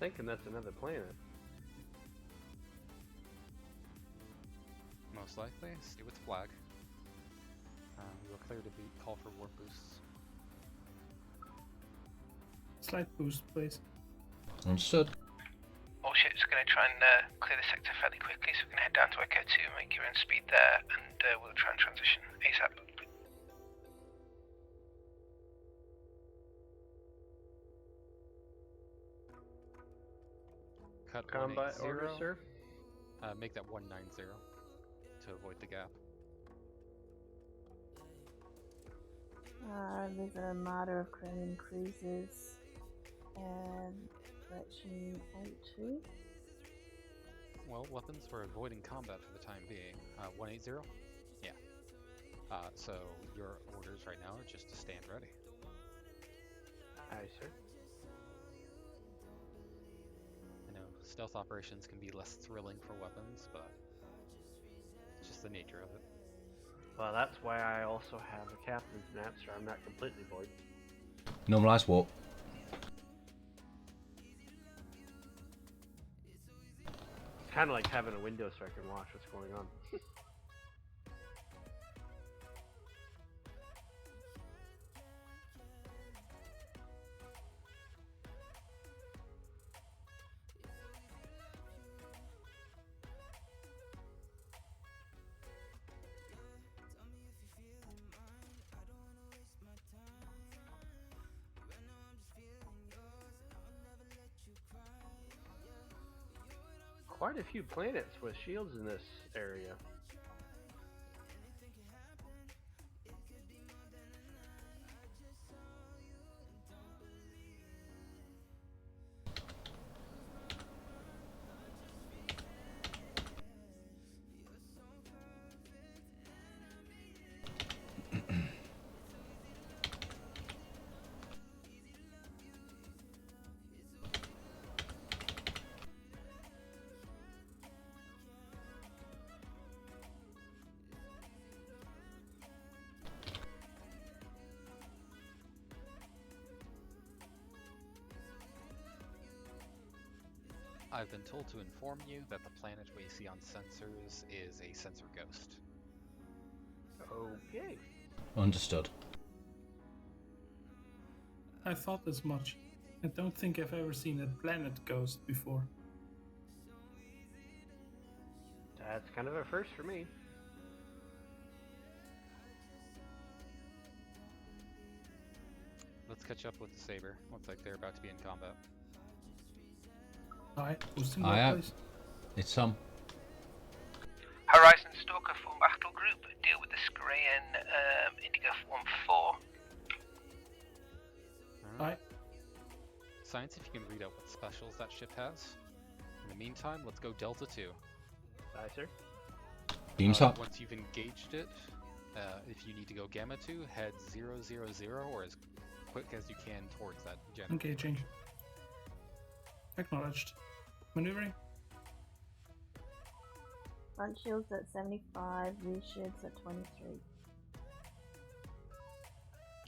Thinking that's another planet. Most likely. See what's flag. You're clear to call for warp boosts. Slight boost, please. Understood. All ships are going to try and clear the sector fairly quickly, so we're going to head down to Echo 2, make your own speed there, and we'll try and transition ASAP. Cut Combat 180. order, sir. Make that 190 to avoid the gap. There's a armada of Kremlin cruisers and direction 82. Well, weapons for avoiding combat for the time being. 180? Yeah. So your orders right now are just to stand ready. Aye, sir. I know stealth operations can be less thrilling for weapons, but it's just the nature of it. Well, that's why I also have a captain's map, so I'm not completely void. Normalize warp. It's kind of like having a window so I can watch what's going on. Quite a few planets with shields in this area. I've been told to inform you that the planet we see on sensors is a sensor ghost. Okay. Understood. I thought as much. I don't think I've ever seen a planet ghost before. That's kind of a first for me. Let's catch up with the Saber. Looks like they're about to be in combat. Aye, boosting Aye, that, please. It's some. Horizon Stalker full battle group, deal with the Scrayan Indigo 1-4. Aye. Science, if you can read out what specials that ship has. In the meantime, let's go Delta 2. Aye, sir. Beams up. Once you've engaged it, if you need to go Gamma 2, head 000 or as quick as you can towards that generator. Engaging. Acknowledged. Maneuvering. Front shields at 75, rear shields at 23.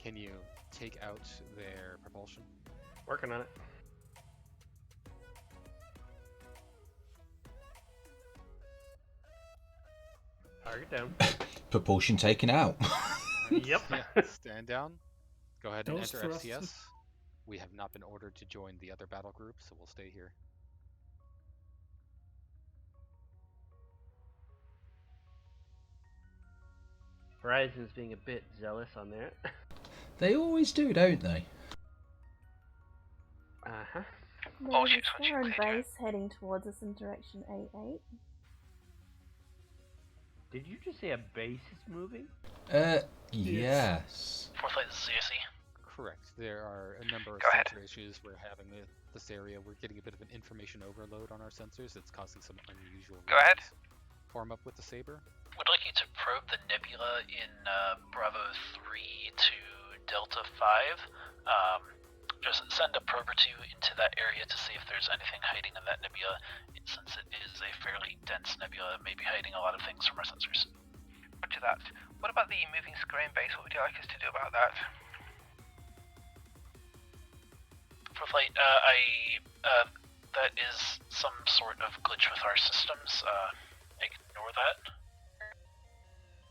Can you take out their propulsion? Working on it. Target down. Propulsion taken out. Yep. Yeah, stand down. Go ahead and Those enter thrusters. FCS. We have not been ordered to join the other battle group, so we'll stay here. Horizon's being a bit zealous on that. They always do, don't they? Uh-huh. There's a Terran base heading towards us in direction A8. Did you just say a base is moving? Yes. Fourth light, this is CSE. Correct. There are a number of Go ahead. sensor issues we're having with this area. We're getting a bit of an information overload on our sensors. It's causing some unusual Go ahead. readings. Form up with the Saber. Would like you to probe the nebula in Bravo 3 to Delta 5. Just send a probe or two into that area to see if there's anything hiding in that nebula. Since it is a fairly dense nebula, it may be hiding a lot of things from our sensors. Roger that. What about the moving Scrayan base? What would you like us to do about that? For flight, that is some sort of glitch with our systems. Ignore that.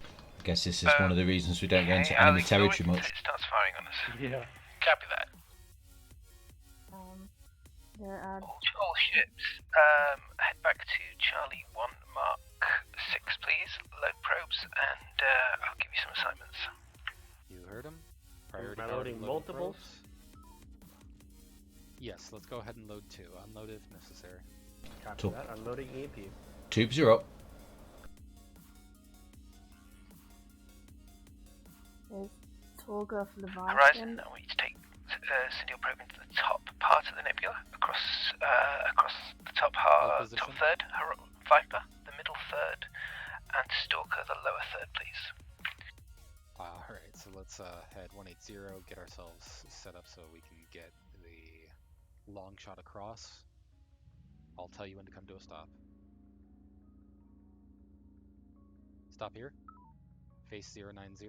I guess this is one of the reasons we don't go into enemy territory much. It starts firing on us. Yeah. Copy that. There are All ships, head back to Charlie 1 Mark 6, please. Load probes, and I'll give you some assignments. You heard him. Priority Am I guard loading loading multiples? probes. Yes, let's go ahead and load 2. Unload if necessary. Copy Cool. that. Unloading EMP. Tubes are up. there's Torgoth Horizon, Leviathan. I want you to take send your probe into the top part of the nebula, across the top position. third, Viper, the middle third, and Stalker, the lower third, please. Alright, so let's head 180, get ourselves set up so we can get the long shot across. I'll tell you when to come to a stop. Stop here. Face 090.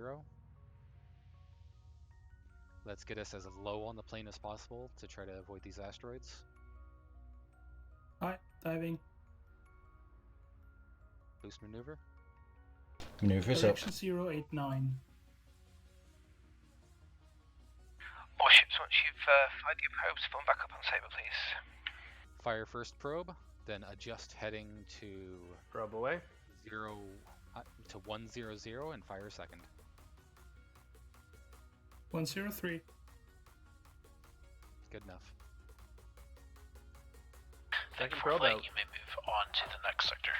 Let's get us as low on the plane as possible to try to avoid these asteroids. Aye, diving. Boost maneuver. Maneuver is up. Direction 089. All ships, once you've fired your probes, form back up on Saber, please. Fire first probe, then adjust heading to Probe away. 100 and fire second. 103. Good enough. Second For probe flight, out. you may move on to the next sector.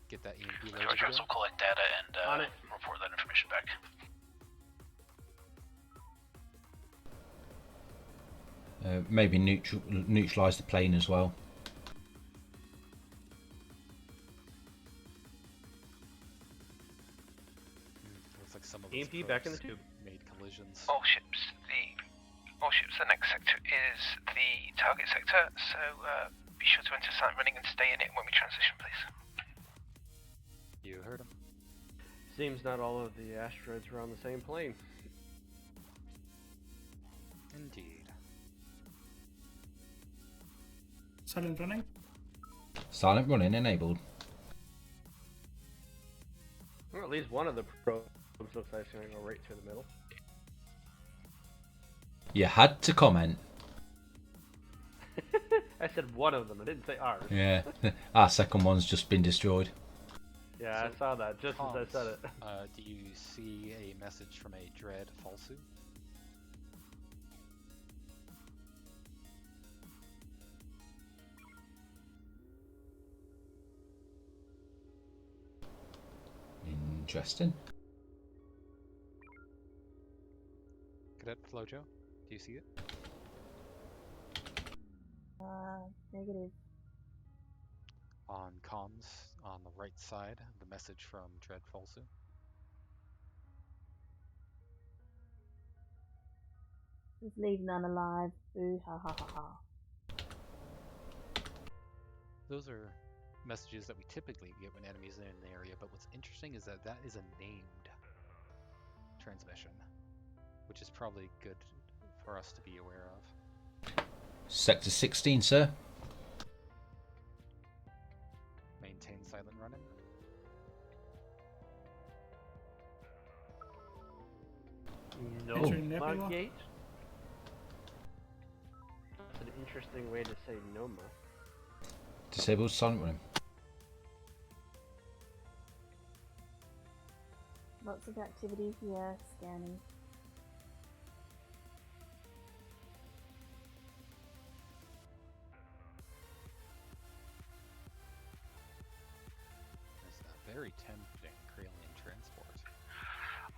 Get that EMP The loaded Rochers again. will collect data and On it. report that information back. Maybe neutralize the plane as well. Looks like some of those EMP back in the probes tube. made collisions. All ships, the next sector is the target sector, so be sure to enter sight running and stay in it when we transition, please. You heard him. Seems not all of the asteroids were on the same plane. Indeed. Silent running. Silent running enabled. Well, at least one of the probes looks like it's going to go right through the middle. You had to comment. I said one of them. I didn't say ours. Yeah. Our second one's just been destroyed. Yeah, I saw that just as I said it. Do you see a message from a Dread Falsu? Interesting. Cadet Flojo, do you see it? Negative. On comms, on the right side, the message from Dread Falsu. Just leave none alive. Boo ha ha ha ha. Those are messages that we typically get when enemies are in the area, but what's interesting is that that is a named transmission, which is probably good for us to be aware of. Sector 16, sir. Maintain silent running. No floodgate? That's an interesting way to say Noma. Disabled silent running. Lots of activity here, scanning. There's a very tempting Calon transport.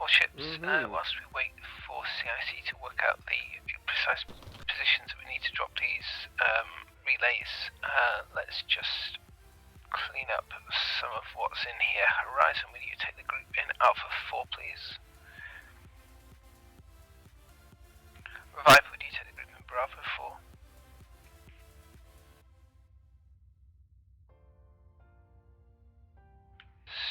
All ships, whilst we wait for CIC to work out the precise positions that we need to drop these relays, let's just clean up some of what's in here. Horizon, will you take the group in Alpha 4, please? Revive, would you take the group in Bravo 4?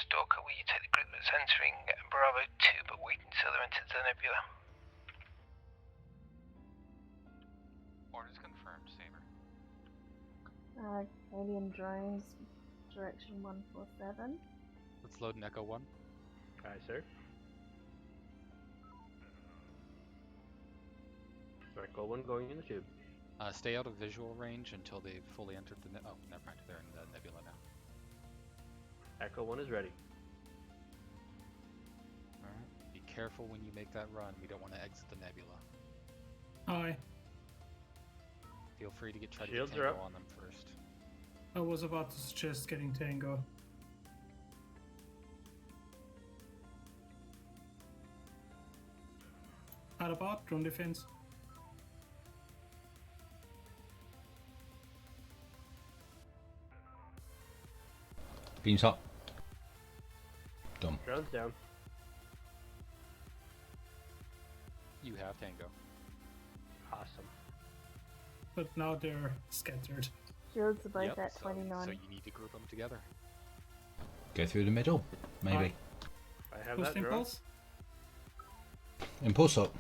Stalker, will you take the group that's entering Bravo 2 but wait until they're entered the nebula? Orders confirmed, Saber. Alien drones, direction 147. Let's load an Echo 1. Aye, sir. Echo 1 going in the tube. Stay out of visual range until they've fully entered the oh, never mind, they're in the nebula now. Echo 1 is ready. Alright, be careful when you make that run. We don't want to exit the nebula. Aye. Feel free to try Shields to get are Tango up. on them first. I was about to suggest getting Tango. Out about drone defense. Beams up. Done. Drone's down. You have Tango. Awesome. But now they're scattered. Shields are both Yep, at 29. So you need to group them together. Go through the middle, maybe. I have Boost that drone. impulse. Impulse up.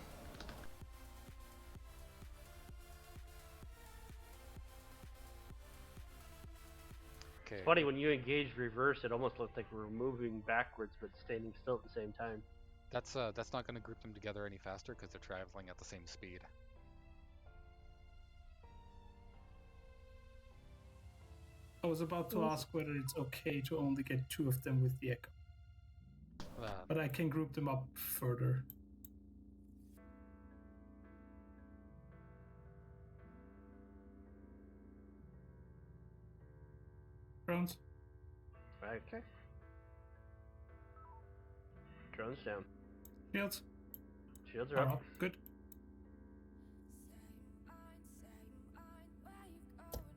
Okay. It's funny, when you engage reverse, it almost looks like we're moving backwards but standing still at the same time. That's not going to group them together any faster because they're traveling at the same speed. I was about to ask whether it's okay to only get 2 of them with the Echo. But I can group them up further. Drones. Okay. Drone's down. Shields. Shields are up. Good.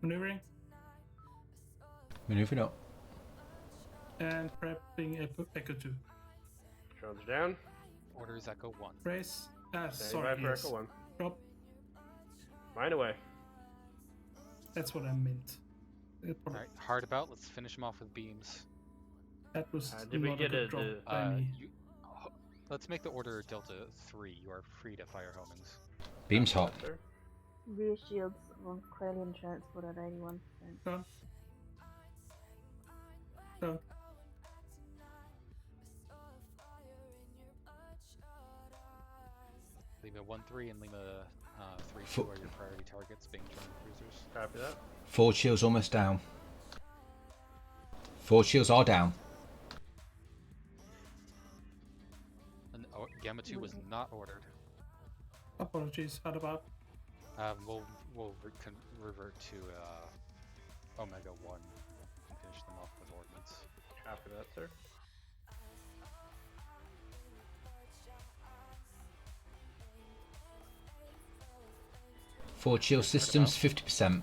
Maneuvering. Maneuvering up. And prepping Echo 2. Drones down. Orders Echo 1. Brace. Standing Sorry, by for yes. Echo 1. Drop. Mine away. That's what I meant. Alright, hard about. Let's finish them off with beams. That was Did we not get a a, good drop by me. Let's make the order Delta 3. You are free to fire homings. Beams hot. Sir? Rear shields on Calon transport at 81%. Done. Done. Lima 1-3 and Lima 3-2 Fo- are your priority targets, being German cruisers. Copy that. Forward shields almost down. Forward shields are down. And Gamma 2 was not ordered. Apologies, had about. We'll revert to Omega 1 and finish them off with ordnance. Copy that, sir. Forward shield systems 50%.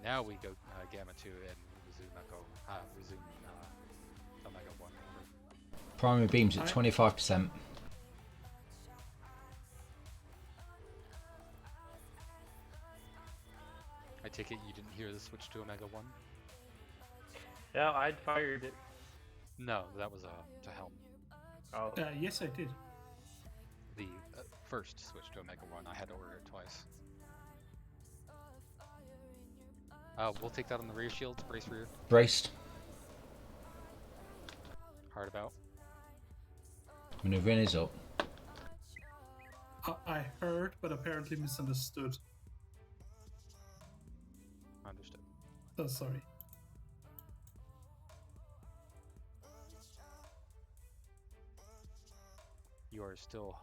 Now we go Gamma 2 and resume Omega 1. Primary beams at 25%. I take it you didn't hear the switch to Omega 1? Yeah, I'd fired it. No, that was to Helm. Oh. Yes, I did. The first switch to Omega 1, I had to order it twice. We'll take that on the rear shields. Brace rear. Braced. Hard about. Maneuvering is up. I heard, but apparently misunderstood. Understood. Oh, sorry. You are still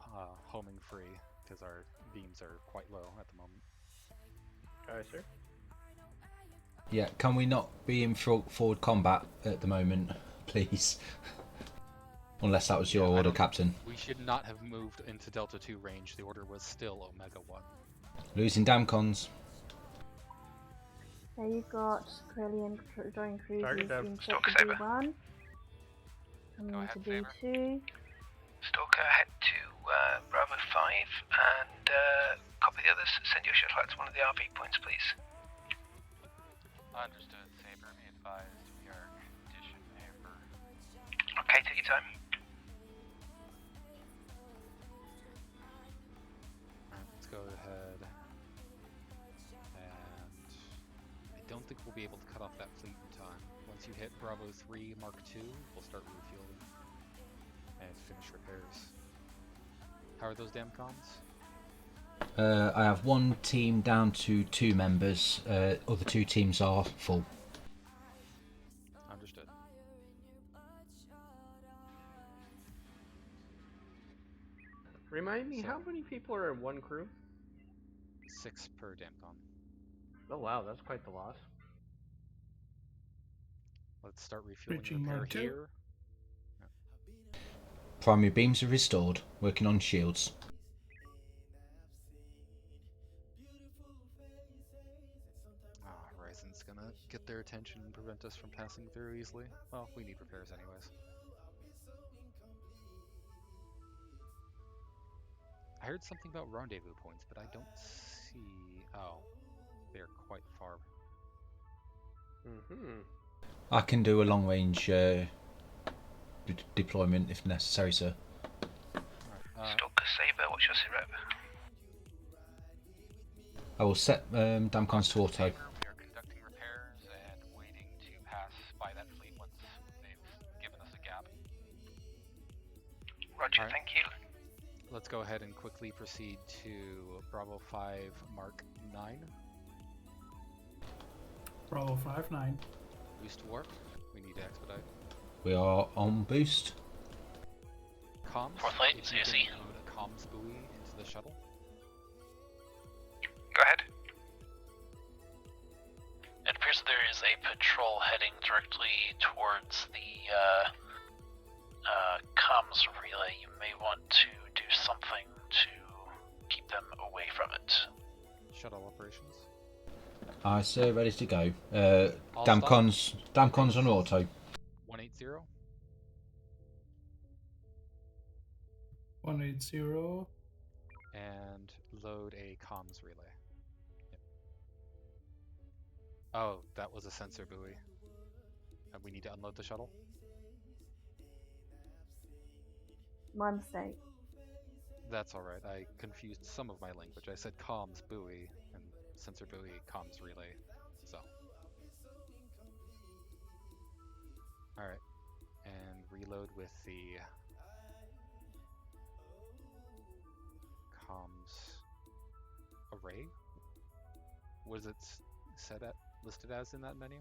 homing free because our beams are quite low at the moment. Aye, sir. Yeah, can we not be in forward combat at the moment, please? Unless that was your order, Captain. We should not have moved into Delta 2 range. The order was still Omega 1. Losing damcons. So you've got Calon joining cruisers Target down. in Stalker sector Saber. B1. Coming Go into ahead, B2. Stalker, head to Bravo 5 and copy the others. Send your shuttle out to one of the RV points, please. Understood, Saber. Be advised, we are condition hamper. Okay, take your time. Let's go ahead. And I don't think we'll be able to cut off that fleet in time. Once you hit Bravo 3 Mark II, we'll start refueling and finish repairs. How are those damn comms? I have one team down to 2 members. Other 2 teams are full. Understood. Remind me, So- how many people are in one crew? 6 per damcom. Oh wow, that's quite the loss. Let's start refueling Reaching repair Mark II. here. Primary beams are restored. Working on shields. Horizon's gonna get their attention and prevent us from passing through easily. Well, we need repairs anyways. I heard something about rendezvous points, but I don't see... Oh, they're quite far. Mm-hmm. I can do a long range deployment if necessary, sir. Stalker Saber, what's your SIREP? I will set damcons to auto. We are conducting repairs and waiting to pass by that fleet once they've given us a gap. Roger, Alright. thank you. Let's go ahead and quickly proceed to Bravo 5 Mark 9. Bravo 5-9. Boost warp. We need to expedite. We are on boost. Comms. Fourth light, If you CSE. can load a comms buoy into the shuttle. Go ahead. It appears that there is a patrol heading directly towards the comms relay. You may want to do something to keep them away from it. Shuttle operations. Aye, sir, ready to go. All Damcons on auto. 180. 180. And load a comms relay. Yep. Oh, that was a sensor buoy. We need to unload the shuttle. My mistake. That's alright. I confused some of my language. I said comms buoy and sensor buoy comms relay. So. Alright. And reload with the comms array. Was it set at listed as in that menu?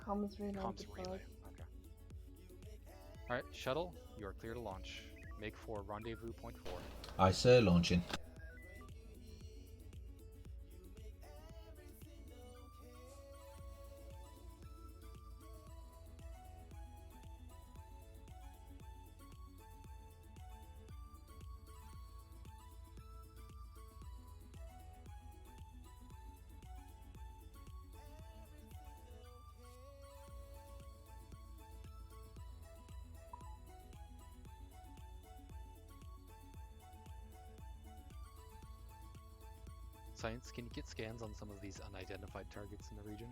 Comms relay Comms deployed. relay. Okay. Alright, shuttle, you are clear to launch. Make for rendezvous point 4. Aye, sir, launching. Science, can you get scans on some of these unidentified targets in the region?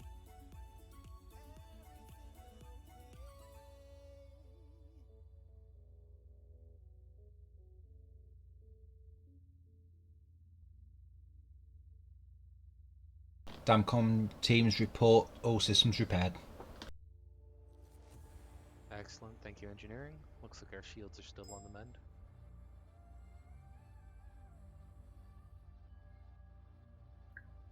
Damcom teams report all systems repaired. Excellent, thank you, engineering. Looks like our shields are still on the mend.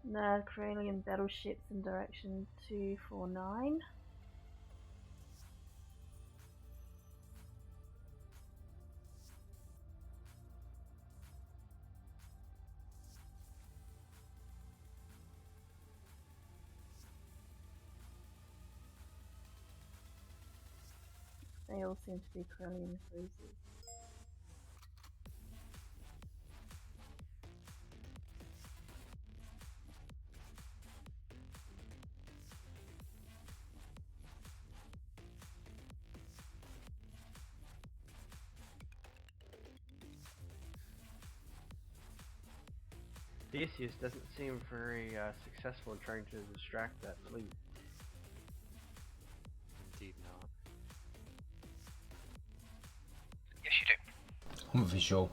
No Corellian battleships in direction 249. They all seem to be Corellian cruisers. Theseus doesn't seem very successful in trying to distract that fleet. Indeed not. Yes, you do. I'm visual.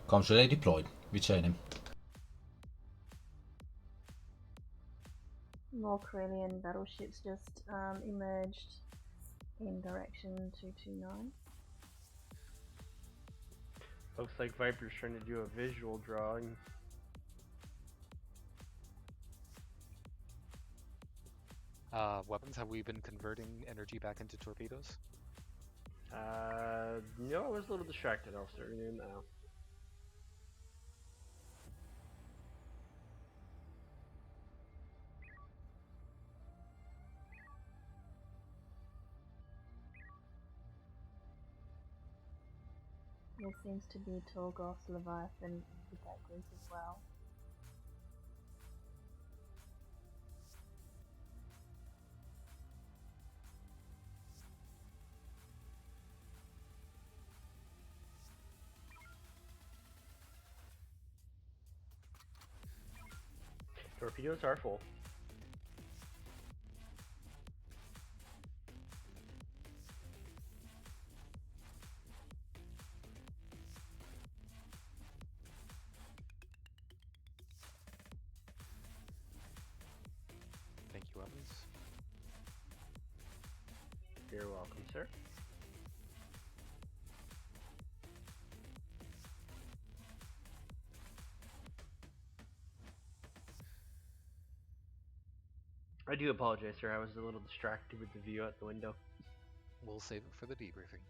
Comms relay deployed. Returning. More Corellian battleships just emerged in direction 229. Looks like Viper's trying to do a visual drawing. Weapons, have we been converting energy back into torpedoes? No, I was a little distracted. I'll start doing now. There seems to be Torgos, Leviathan with that group as well. Torpedoes are full. Thank you, Evans. You're welcome, sir. I do apologize, sir. I was a little distracted with the view out the window. We'll save it for the debriefing.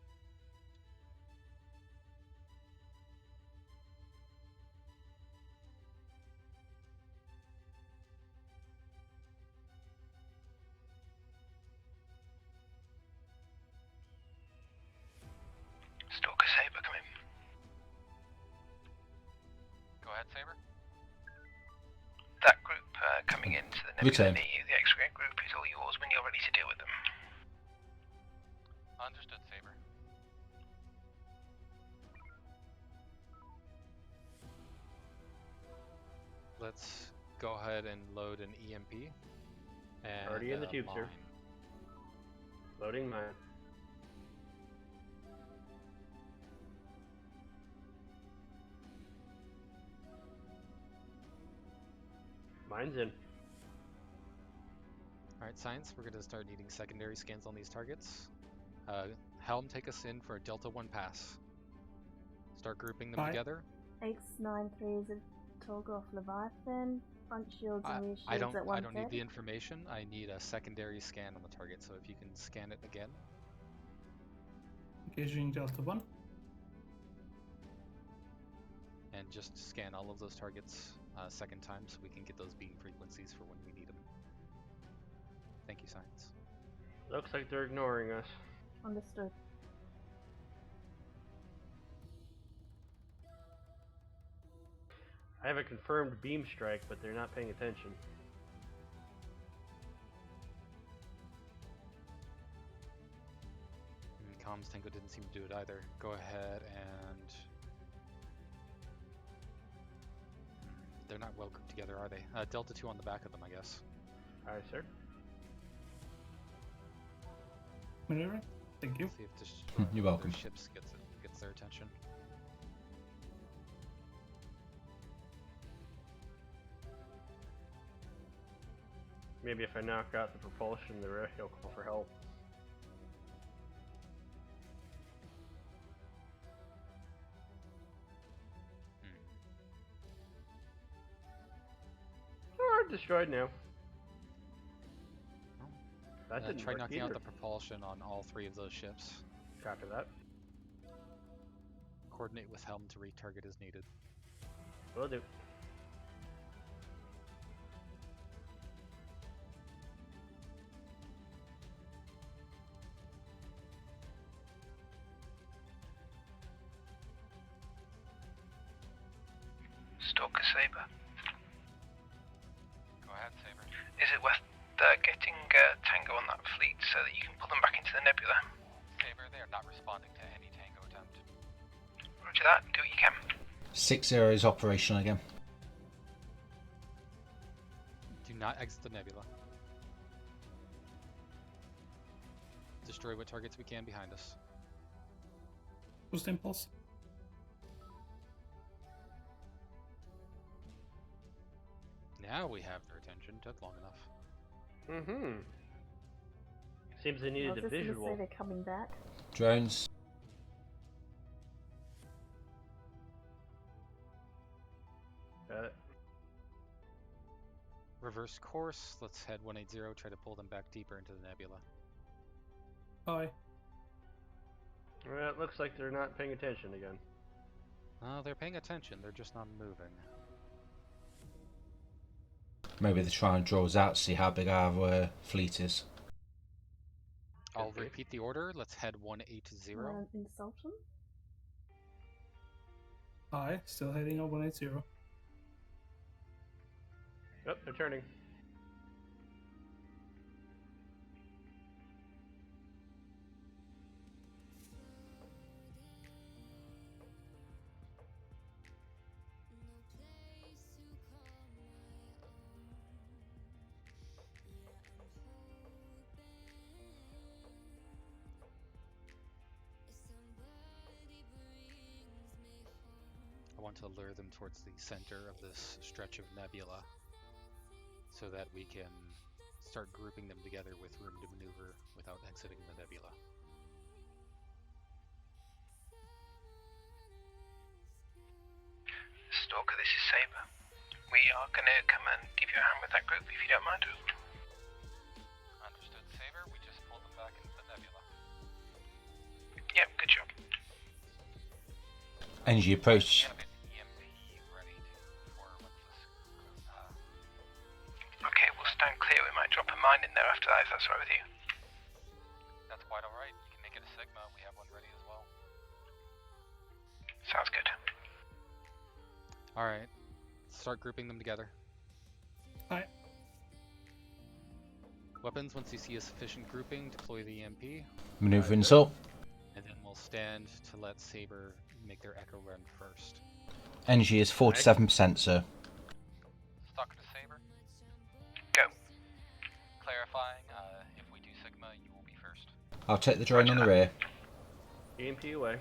Stalker Saber, come in. Go ahead, Saber. That group coming into the nebula, Return. the X-ray group, is all yours when you're ready to deal with them. Understood, Saber. let's go ahead and load an EMP. And Already in the tube, sir. mine. Loading mine. Mine's in. Alright, Science, we're going to start needing secondary scans on these targets. Helm, take us in for a Delta 1 pass. Start grouping them together. X93 is a Torgoth Leviathan, front shields and rear shields I don't at 130. I don't need the information. I need a secondary scan on the target, so if you can scan it again. Engaging Delta 1. And just scan all of those targets second time so we can get those beam frequencies for when we need them. Thank you, Science. Looks like they're ignoring us. Understood. I have a confirmed beam strike, but they're not paying attention. Comms Tango didn't seem to do it either. Go ahead and... They're not well grouped together, are they? Delta 2 on the back of them, I guess. Alright, sir. Maneuvering. Thank you. See if this, You're welcome. their ships gets their attention. Maybe if I knock out the propulsion, he'll call for help. Oh, destroyed now. That didn't Try work knocking out either. the propulsion on all 3 of those ships. Copy that. Coordinate with Helm to retarget as needed. Will do. Stalker Saber. Go ahead, Saber. Is it worth getting Tango on that fleet so that you can pull them back into the nebula? Saber, they are not responding to any Tango attempt. Roger that. Do what you can. 6-0 is operational again. Do not exit the nebula. Destroy what targets we can behind us. Boost impulse. Now we have their attention. Took long enough. Mm-hmm. Seems they I needed was a just going to visual. say they're coming back. Drones. Got it. Reverse course. Let's head 180. Try to pull them back deeper into the nebula. Aye. Well, it looks like they're not paying attention again. They're paying attention. They're just not moving. Maybe they're trying to draw us out to see how big our fleet is. I'll repeat the order. Let's head 180. Insult them? Aye, still heading on 180. Yep, they're turning. I want to lure them towards the center of this stretch of nebula so that we can start grouping them together with room to maneuver without exiting the nebula. Stalker, this is Saber. We are going to come and give you a hand with that group if you don't mind. Understood, Saber. We just pulled them back into the nebula. Yep, good job. Energy approach. Okay, we'll stand clear. We might drop a mine in there after that if that's all right with you. That's quite alright. You can make it a Sigma. We have one ready as well. Sounds good. Alright, start grouping them together. Aye. Weapons, once you see a sufficient grouping, deploy the EMP. Maneuver insult. And then we'll stand to let Saber make their echo run first. Energy is 47%, sir. I'll take the drone on the rear. EMP away.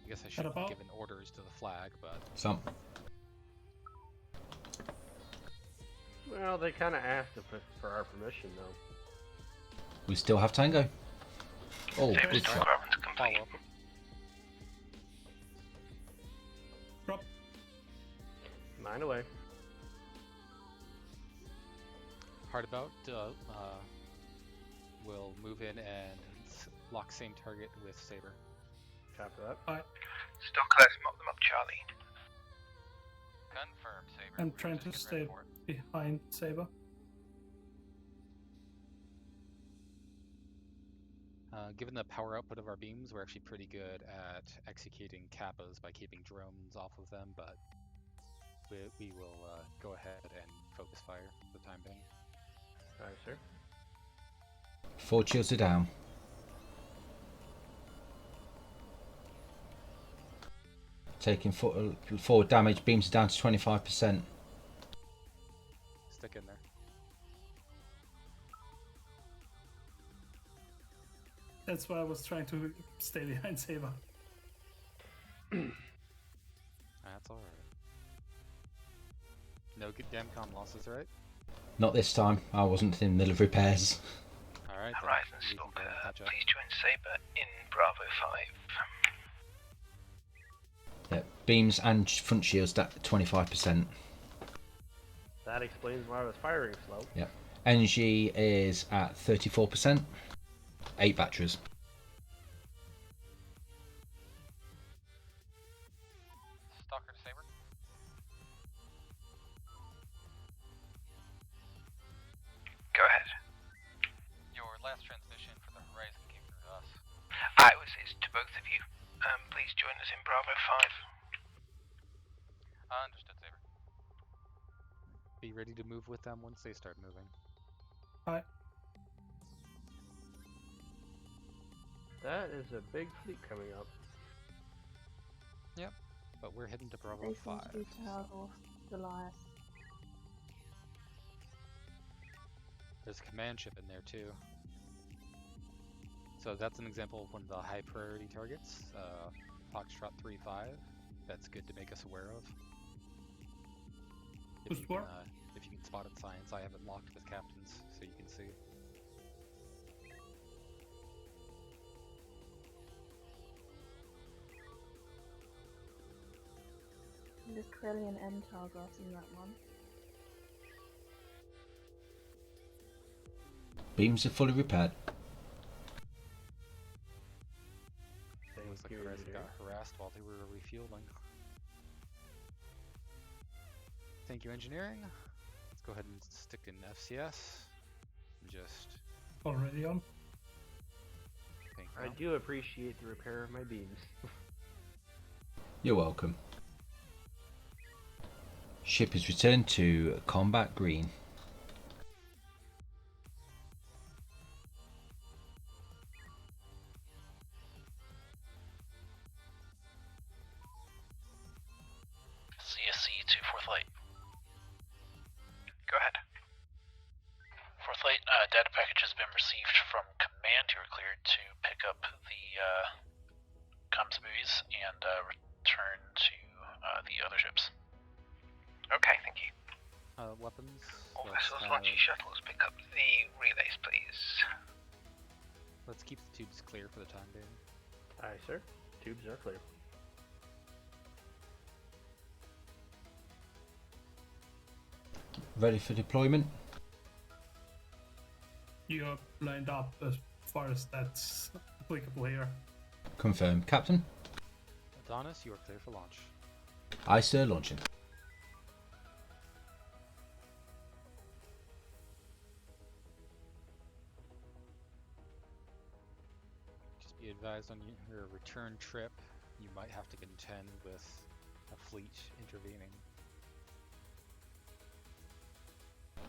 I guess I should have about? given orders to the flag, but Some. Well, they kind of asked for our permission, though. We still have Tango. Oh, Saber's good shot. requirements complete. follow up. Drop. Mine away. Hard about. We'll move in and lock same target with Saber. Copy that. Alright. Stock, let's mop them up, Charlie. Confirm, Saber. I'm We're trying to just getting stay ready for it. behind Saber. Given the power output of our beams, we're actually pretty good at executing kappas by keeping drones off of them, but we will go ahead and focus fire for the time being. Aye, sir. 4 shields are down. Taking forward damage, beams are down to 25%. Stick in there. That's why I was trying to stay behind Saber. That's alright. No good damcom losses, right? Not this time. I wasn't in the middle of repairs. Alright. Horizon Stalker, please join Saber in Bravo 5. Yeah, beams and front shields at 25%. That explains why I was firing slow. Yep. Energy is at 34%. 8 batteries. Stalker to Saber. Go ahead. Your last transmission for the Horizon came through to us. It's to both of you. Please join us in Bravo 5. Understood, Saber. Be ready to move with them once they start moving. Alright. That is a big fleet coming up. Yep. But we're heading to Bravo They seem 5. to be terrible. Goliath. There's a command ship in there too. So that's an example of one of the high priority targets, Foxtrot 3-5. That's good to make us aware of. If you can spot it science, I have it locked with captains, so you can see. There's Krellian and Targos in that one. Beams are fully repaired. Looks like Krez got harassed while they were refueling. Thank you, engineering. Let's go ahead and stick in FCS. Just Already on. I do appreciate the repair of my beams. You're welcome. Ship is returned to combat green. CSC to Fourth Light. Go ahead. Fourth Light, data package has been received from command. You are cleared to pick up the comms buoys and return to the other ships. Okay, thank you. Weapons. All vessels, launch your shuttles, pick up the relays, please. Let's keep the tubes clear for the time being. Aye, sir. Tubes are clear. Ready for deployment? You're lined up as far as that's applicable here. Confirmed. Captain? Adonis, you are clear for launch. Aye, sir. Launching. Just be advised on your return trip, you might have to contend with a fleet intervening.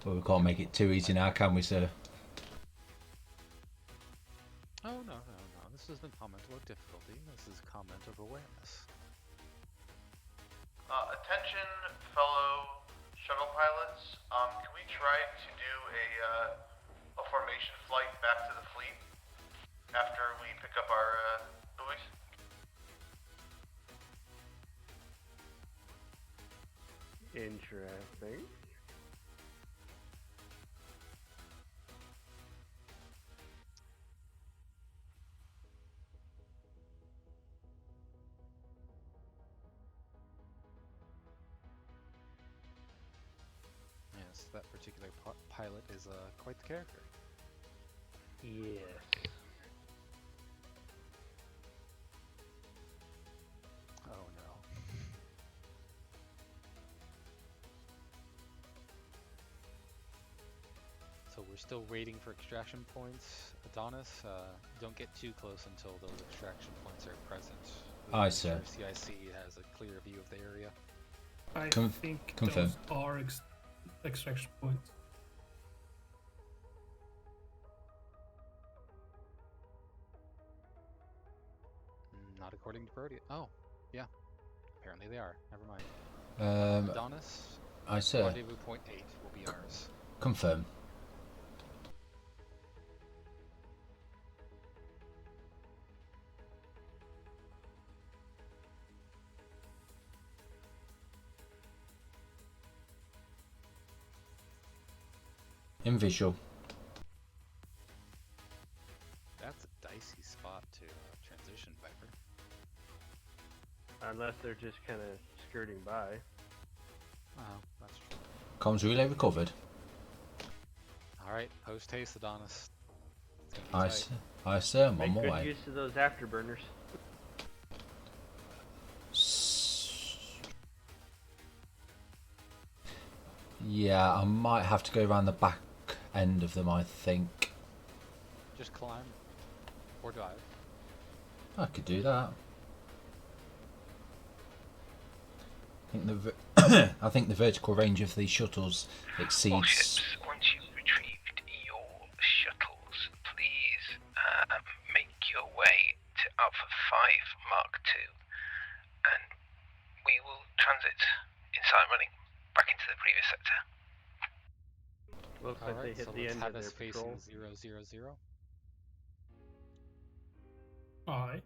Well, we can't make it too easy now, can we, sir? Oh, no. This isn't comment about difficulty. This is comment of awareness. Attention, fellow questions. Can we try to do a formation flight back to the fleet after we pick up our buoys? Interesting. Yes, that particular pilot is quite the character. Yes. Oh no. So we're still waiting for extraction points. Adonis, don't get too close until those extraction points are present. Aye, sir. CIC has a clear view of the area. I think confirm. those are extraction points. Not according to Brody. Oh, yeah. Apparently they are. Never mind. Adonis, Aye, sir. rendezvous point 8 will be ours. Confirm. In visual. That's a dicey spot to transition, Viper. Unless they're just kind of skirting by. Oh, that's true. Comms relay recovered. Alright, post haste, Adonis. Aye, sir. Aye, sir. I'm on Make my good way. use of those afterburners. Yeah, I might have to go around the back end of them, I think. Just climb. Or dive. I could do that. I think the vertical range of these shuttles exceeds. Warships, once you've retrieved your shuttles, please make your way to Alpha 5 Mark II, and we will transit in silent running back into the previous sector. Looks like they hit so the let's end have of us their facing patrol. 000. Aye.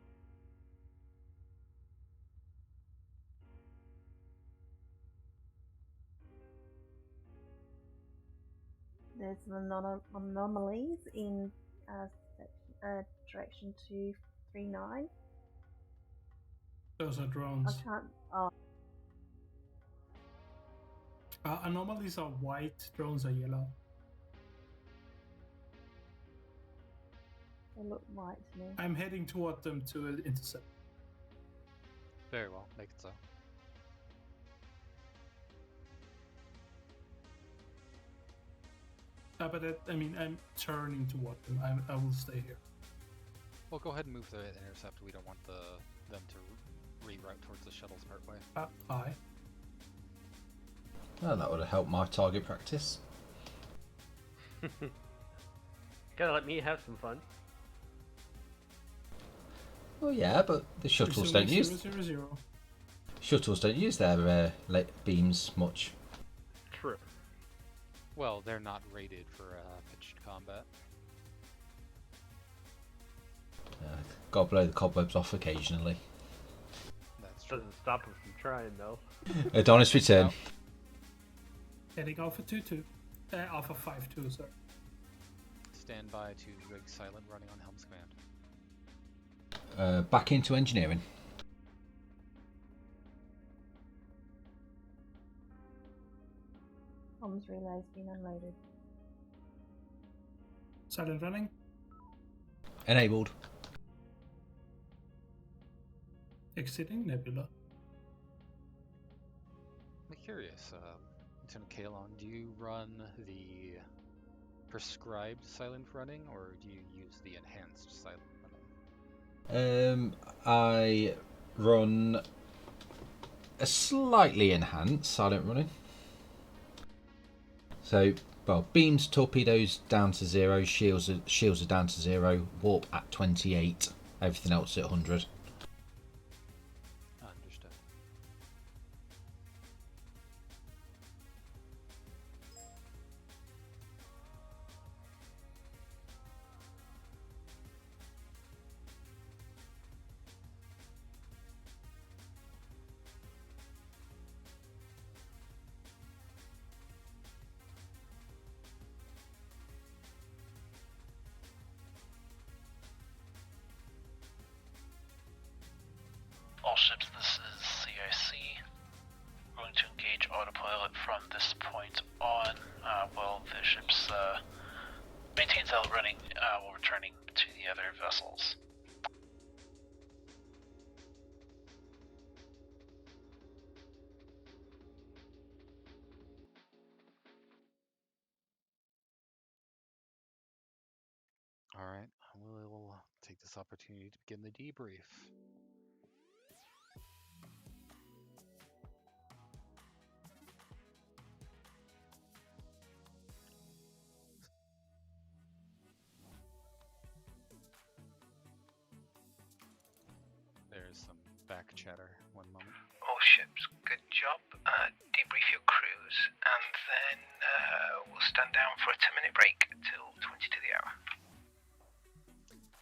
There's some anomalies in direction 239. Those are drones. I can't. Oh, Anomalies are white, drones are yellow. they look white to me. I'm heading toward them to intercept. Very well, make it so. But I'm turning toward them. I will stay here. Well, go ahead and move the intercept. We don't want them to reroute towards the shuttles partway. Aye. Well, that would have helped my target practice. Gotta let me have some fun. Well, yeah, but the shuttles don't use. 000. Shuttles don't use their beams much. True. Well, they're not rated for pitched combat. Gotta blow the cobwebs off occasionally. That's true. Doesn't stop them from trying, though. Adonis return. Heading Alpha 2-2. Alpha 5-2, sorry. Stand by to rig silent running on Helm's command. Back into engineering. Comms relay's been unloaded. Silent running. Enabled. Exiting Nebula. I'm curious, Lieutenant Calon, do you run the prescribed silent running, or do you use the enhanced silent running? I run a slightly enhanced silent running. So, well, beams, torpedoes down to 0, shields are down to 0, warp at 28, everything else at 100. Understood. All ships, this is CIC. We're going to engage autopilot from this point on while the ship's maintains out running while returning to the other vessels. Alright, we'll take this opportunity to begin the debrief. There's some back chatter. One moment. All ships, good job. Debrief your crews, and then we'll stand down for a 10-minute break till 20 to the hour.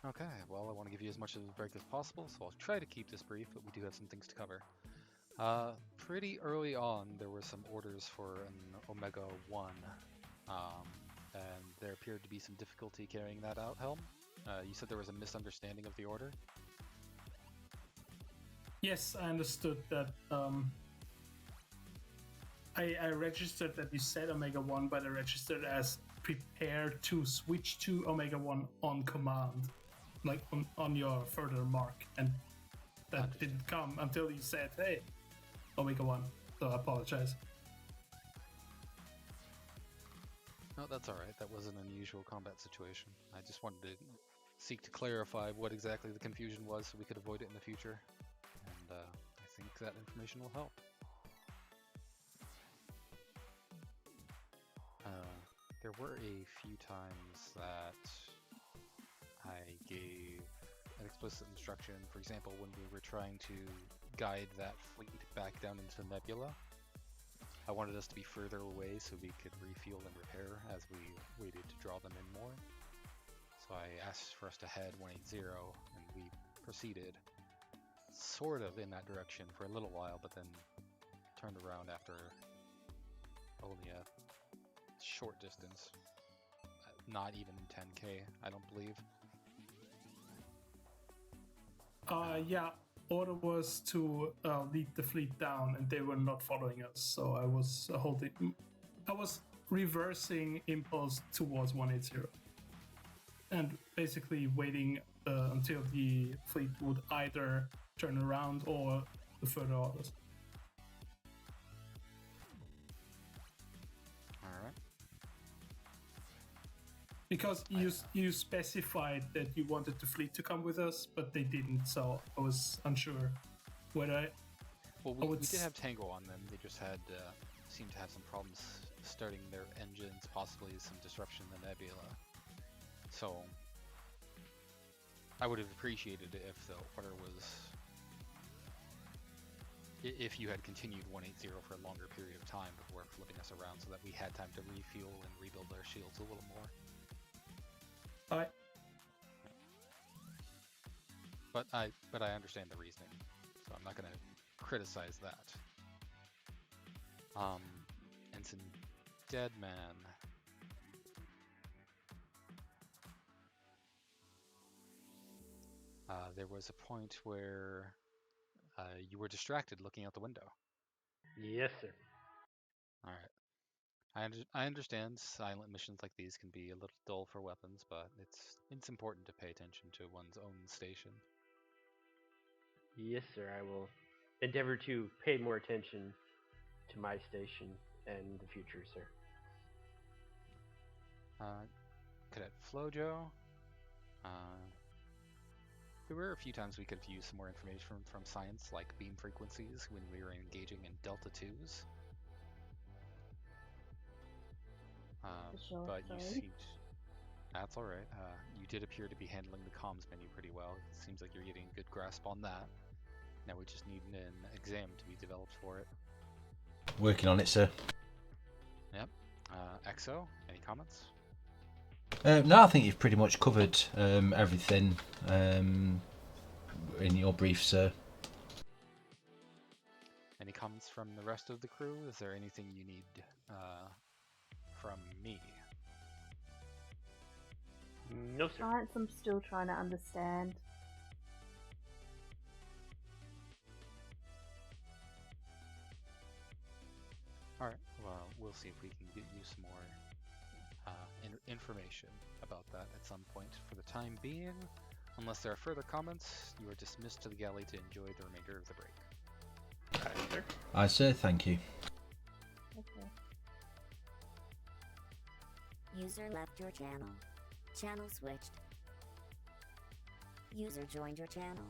Okay, well, I want to give you as much of a break as possible, so I'll try to keep this brief, but we do have some things to cover. Pretty early on, there were some orders for an Omega 1, and there appeared to be some difficulty carrying that out, Helm. You said there was a misunderstanding of the order? Yes, I understood that. I registered that you said Omega 1, but I registered as prepare to switch to Omega 1 on command, like on your further mark, and that didn't come until you said, hey, Omega 1, so I apologize. No, that's alright. That was an unusual combat situation. I just wanted to seek to clarify what exactly the confusion was so we could avoid it in the future. And I think that information will help. There were a few times that I gave an explicit instruction, for example, when we were trying to guide that fleet back down into the nebula. I wanted us to be further away so we could refuel and repair as we waited to draw them in more. So I asked for us to head 180, and we proceeded sort of in that direction for a little while, but then turned around after only a short distance. Not even 10k, I don't believe. Yeah, order was to lead the fleet down, and they were not following us, so I was I was reversing impulse towards 180, and basically waiting until the fleet would either turn around or the further orders. Alright. Because you specified that you wanted the fleet to come with us, but they didn't, so I was unsure whether Well, we did have Tango on them. They just had seemed to have some problems starting their engines, possibly some disruption in the nebula. So I would have appreciated it if the order was, if you had continued 180 for a longer period of time before flipping us around, so that we had time to refuel and rebuild our shields a little more. Alright. But I understand the reasoning, so I'm not going to criticize that. Ensign Deadman. There was a point where you were distracted looking out the window. Yes, sir. Alright. I understand silent missions like these can be a little dull for weapons, but it's important to pay attention to one's own station. Yes, sir. I will endeavor to pay more attention to my station and the future, sir. Cadet Flojo. There were a few times we could have used some more information from science, like beam frequencies, when we were engaging in Delta 2s. Sure, But you sorry. seemed... That's alright. You did appear to be handling the comms menu pretty well. It seems like you're getting a good grasp on that. Now we just need an exam to be developed for it. Working on it, sir. Yep. EXO, any comments? No, I think you've pretty much covered everything in your brief, sir. Any comments from the rest of the crew? Is there anything you need from me? No, sir. Science I'm still trying to understand. All right. Well, we'll see if we can get you some more information about that at some point. For the time being, unless there are further comments, you are dismissed to the galley to enjoy the remainder of the break. I say thank you. Okay. User left your channel. Channel switched. User joined your channel.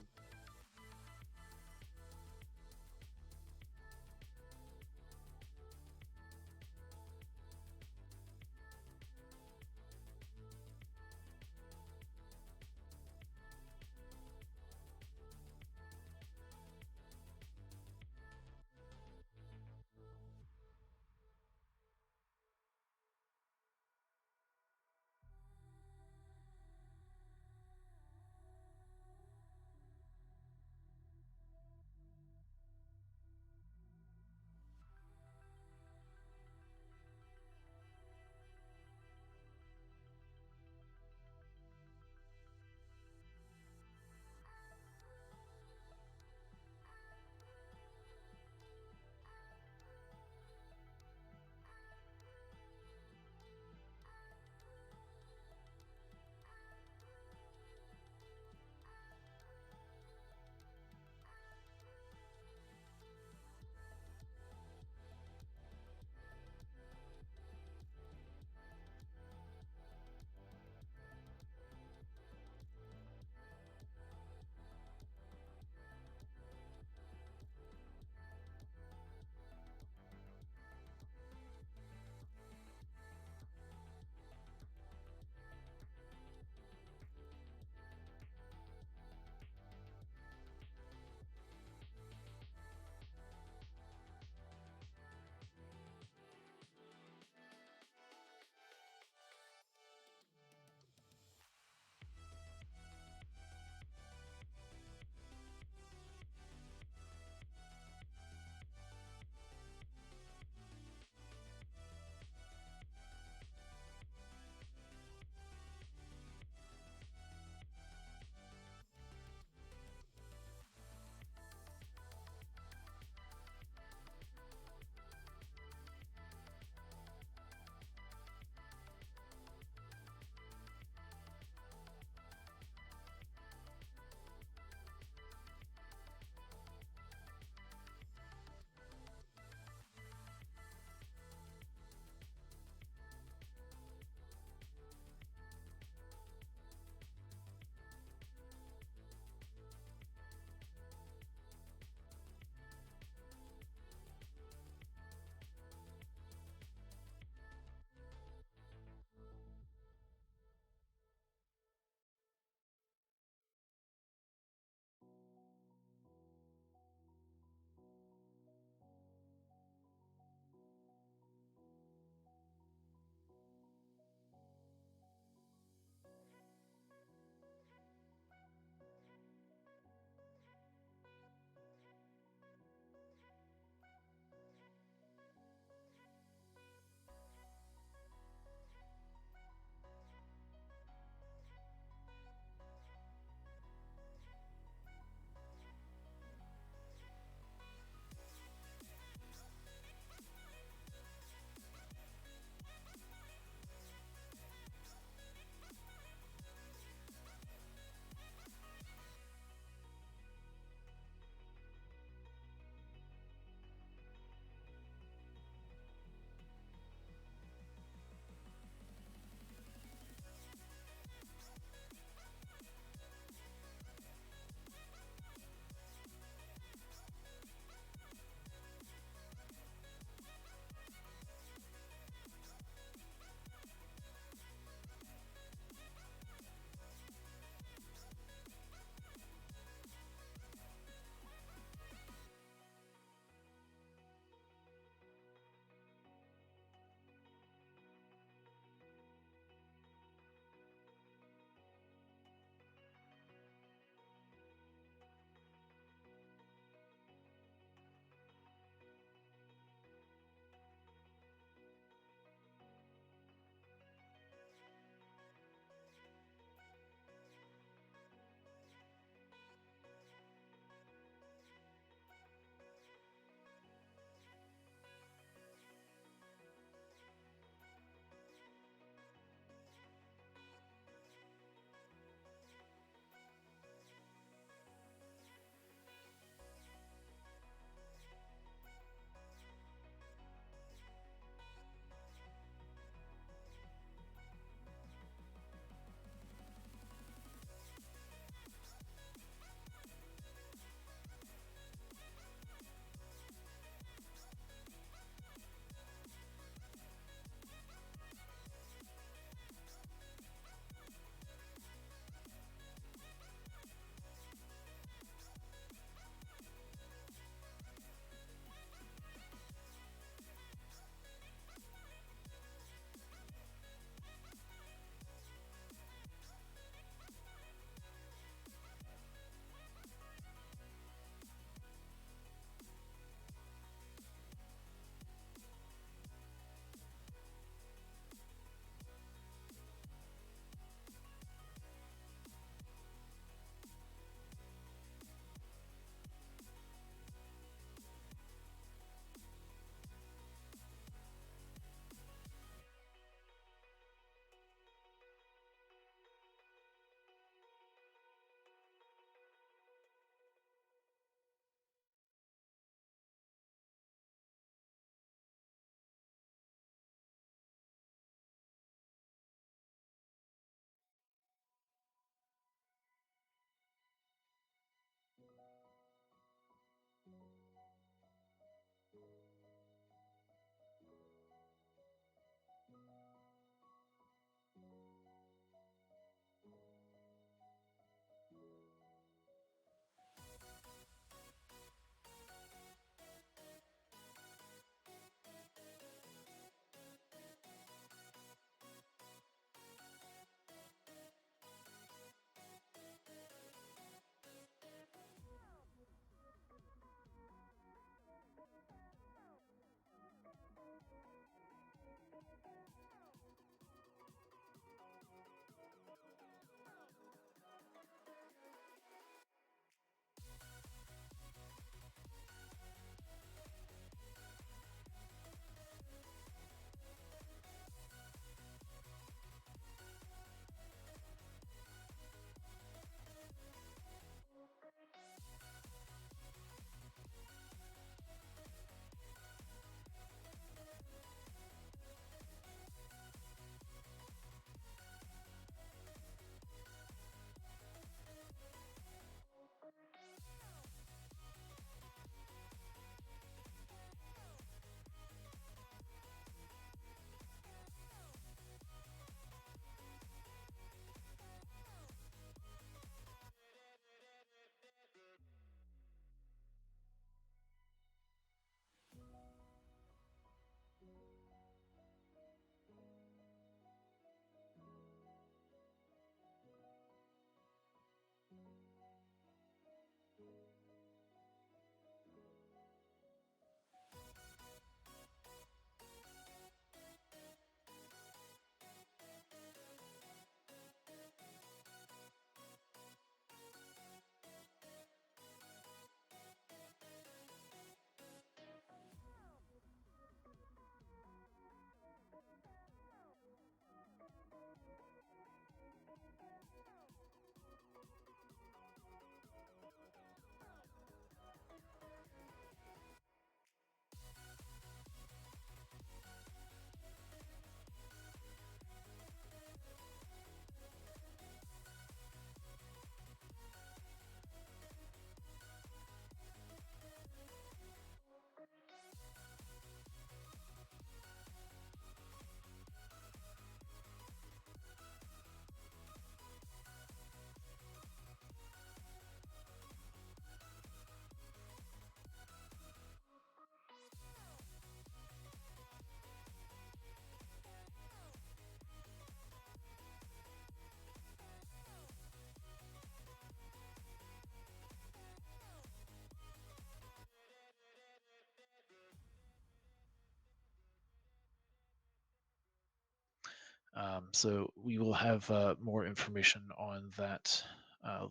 So we will have more information on that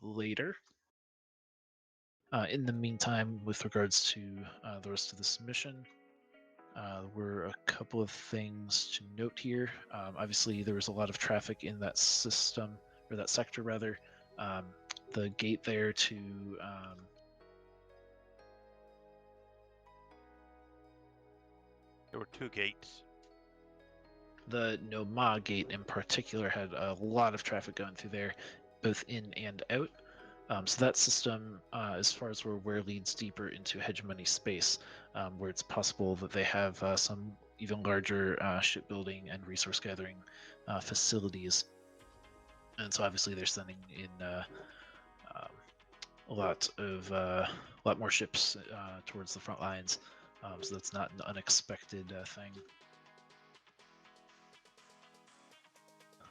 later. In the meantime, with regards to the rest of this mission, there were a couple of things to note here. Obviously, there was a lot of traffic in that system, or that sector rather. The gate there to There were 2 gates. the Noma gate in particular had a lot of traffic going through there, both in and out. So that system, as far as we're aware, leads deeper into hegemony space, where it's possible that they have some even larger shipbuilding and resource gathering facilities. And so obviously they're sending in a lot more ships towards the front lines. So that's not an unexpected thing.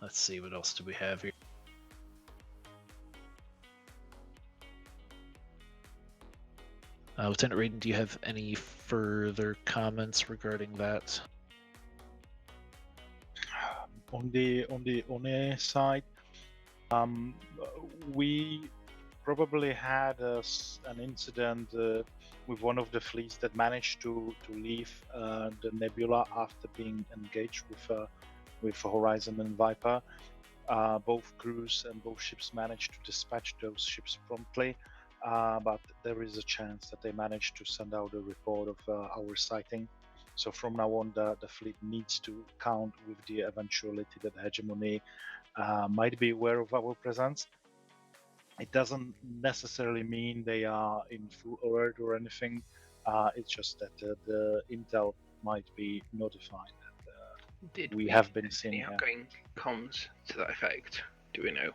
Let's see, what else do we have here? Lieutenant Raiden, do you have any further comments regarding that? On the ONE side, we probably had an incident with one of the fleets that managed to leave the Nebula after being engaged with Horizon and Viper. Both crews and both ships managed to dispatch those ships promptly, but there is a chance that they managed to send out a report of our sighting. So from now on, the fleet needs to count with the eventuality that Hegemony might be aware of our presence. It doesn't necessarily mean they are in full alert or anything. It's just that the intel might be notified that we have been seen Any here. outgoing comms to that effect? Do we know?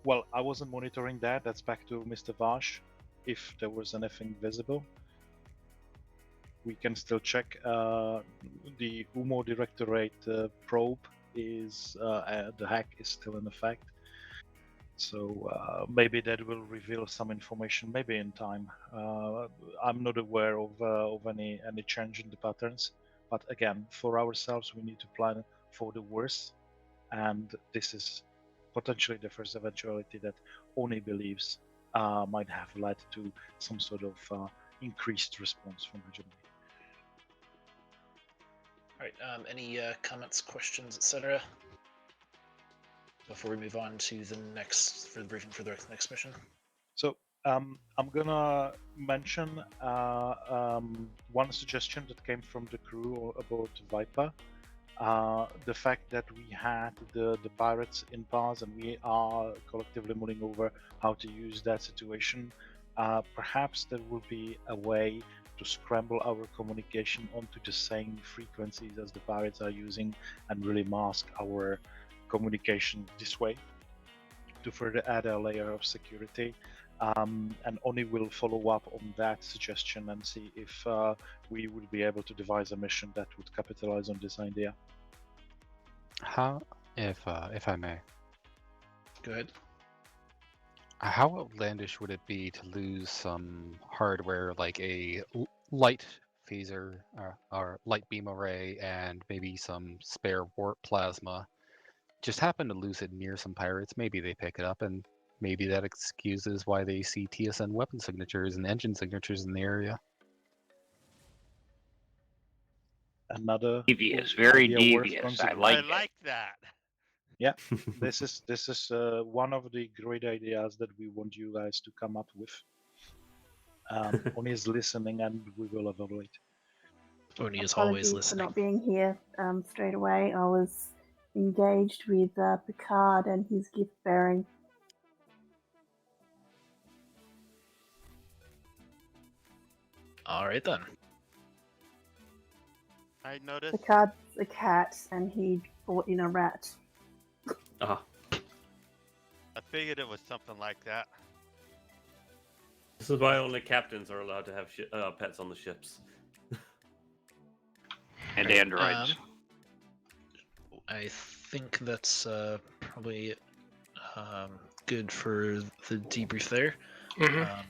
Well, I wasn't monitoring that. That's back to Mr. Vash. If there was anything visible, we can still check. The UMO Directorate probe is the hack is still in effect. So maybe that will reveal some information, maybe in time. I'm not aware of any change in the patterns, but again, for ourselves, we need to plan for the worst, and this is potentially the first eventuality that Oni believes might have led to some sort of increased response from Hegemony. All right. Any comments, questions, etc. Before we move on to the briefing for the next mission. So I'm gonna mention one suggestion that came from the crew about Viper. The fact that we had the pirates in bars and we are collectively mulling over how to use that situation. Perhaps there will be a way to scramble our communication onto the same frequencies as the pirates are using and really mask our communication this way to further add a layer of security. And Oni will follow up on that suggestion and see if we would be able to devise a mission that would capitalize on this idea. How, if I may, go ahead. How outlandish would it be to lose some hardware like a light phaser or light beam array and maybe some spare warp plasma? Just happen to lose it near some pirates. Maybe they pick it up, and maybe that excuses why they see TSN weapon signatures and engine signatures in the area. Another devious, very idea worth devious. I considering. like it. that. Yeah, this is one of the great ideas that we want you guys to come up with. Oni is listening, and we will evaluate. Oni is always Apologies for listening. not being here straight away. I was engaged with Picard and his gift bearing. All right then. I noticed. Picard's a cat, and he brought in a rat. Ah. I figured it was something like that. This is why only captains are allowed to have pets on the ships. And androids. I think that's probably good for the debrief there.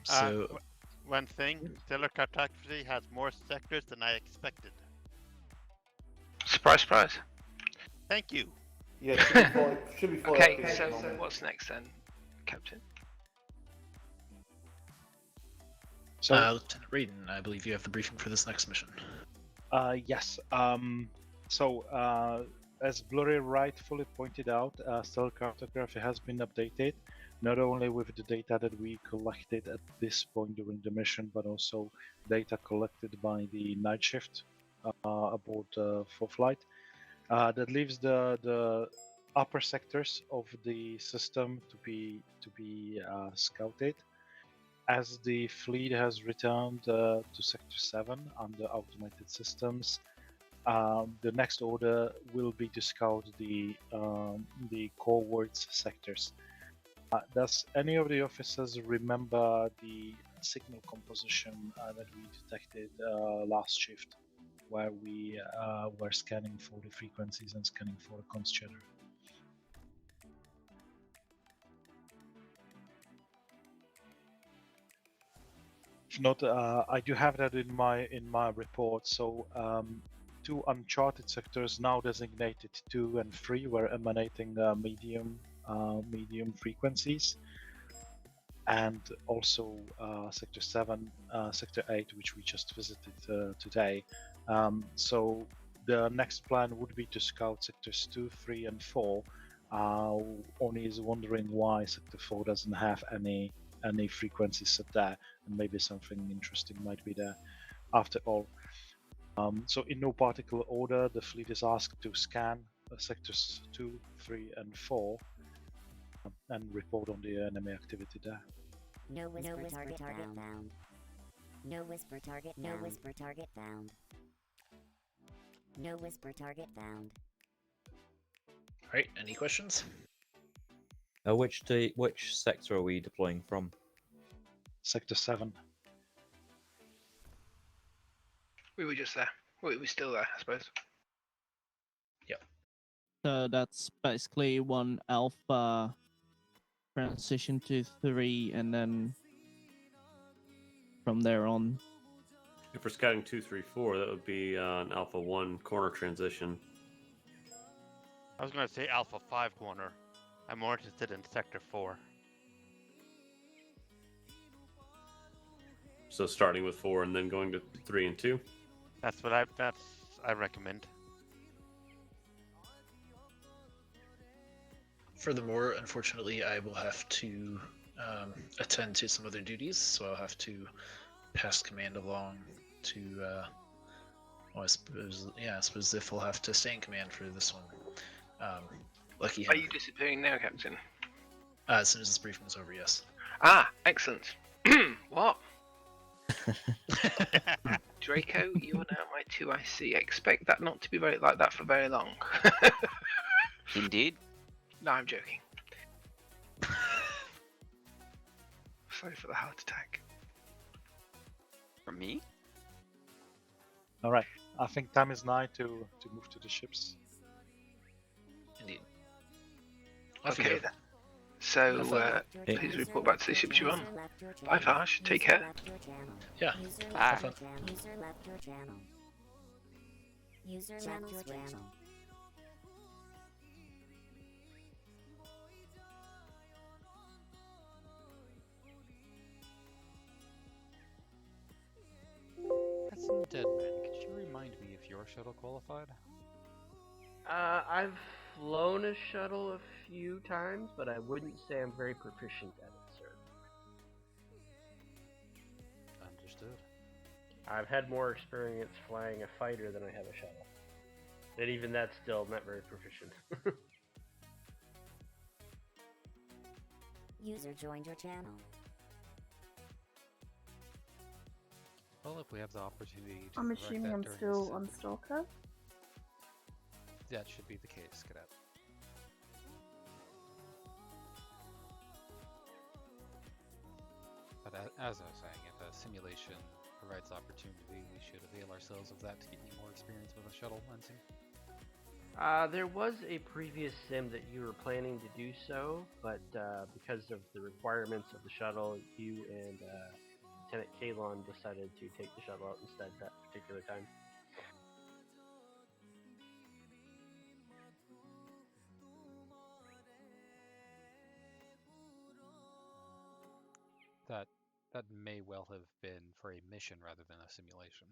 So One thing, stellar cartography has more sectors than I expected. Surprise, surprise. Thank you. Yeah, should be fully Okay, updated at so the moment. what's next then, Captain? So, Lieutenant Raiden, I believe you have the briefing for this next mission. yes. As Blurry rightfully pointed out, stellar cartography has been updated, not only with the data that we collected at this point during the mission, but also data collected by the night shift aboard for flight. That leaves the upper sectors of the system to be scouted. As the fleet has returned to Sector 7 under automated systems, the next order will be to scout the corewards sectors. Does any of the officers remember the signal composition that we detected last shift, where we were scanning for the frequencies and scanning for the comms chatter? If not, I do have that in my report. So, two uncharted sectors now designated 2 and 3 were emanating medium frequencies, and also Sector 7, Sector 8, which we just visited today. So the next plan would be to scout Sectors 2, 3, and 4. Oni is wondering why Sector 4 doesn't have any frequencies set there, and maybe something interesting might be there after all. So in no particular order, the fleet is asked to scan sectors 2, 3, and 4 and report on the enemy activity there. No whisper target found. No whisper target found. No whisper target found. No whisper target found. Alright, any questions? Which sector are we deploying from? Sector 7. We were just there. We were still there, I suppose. So that's basically 1 alpha transition to 3, and then from there on. If we're scouting 2, 3, 4, that would be an Alpha 1 corner transition. I was going to say Alpha 5 corner. I'm more interested in Sector 4. So starting with 4 and then going to 3 and 2. That's what I recommend. Furthermore, unfortunately, I will have to attend to some other duties, so I'll have to pass command along to. I suppose Ziff will have to stay in command for this one. Lucky him. Are you disappearing now, Captain? As soon as this briefing is over, yes. Ah, excellent. What? Draco, you are now my 2IC. Expect that not to be like that for very long. Indeed. No, I'm joking. Sorry for the heart attack. From me? Alright, I think time is nigh to move to the ships. Indeed. Okay then. So, please report back to the ships you're on. Bye, Vash. Take care. Yeah. Bye. User left your channel. User left your channel. Handsome Dead Man, could you remind me if your shuttle qualified? I've flown a shuttle a few times, but I wouldn't say I'm very proficient at it, sir. Understood. I've had more experience flying a fighter than I have a shuttle. And even that's still not very proficient. User joined your channel. Well, if we have the opportunity to I'm correct assuming that I'm during still this- on Stalker. That should be the case, Cadet. But as I was saying, if a simulation provides opportunity, we should avail ourselves of that to get you more experience with a shuttle, Unseen. There was a previous sim that you were planning to do so, but because of the requirements of the shuttle, you and Lieutenant Calon decided to take the shuttle out instead that particular time. That may well have been for a mission rather than a simulation.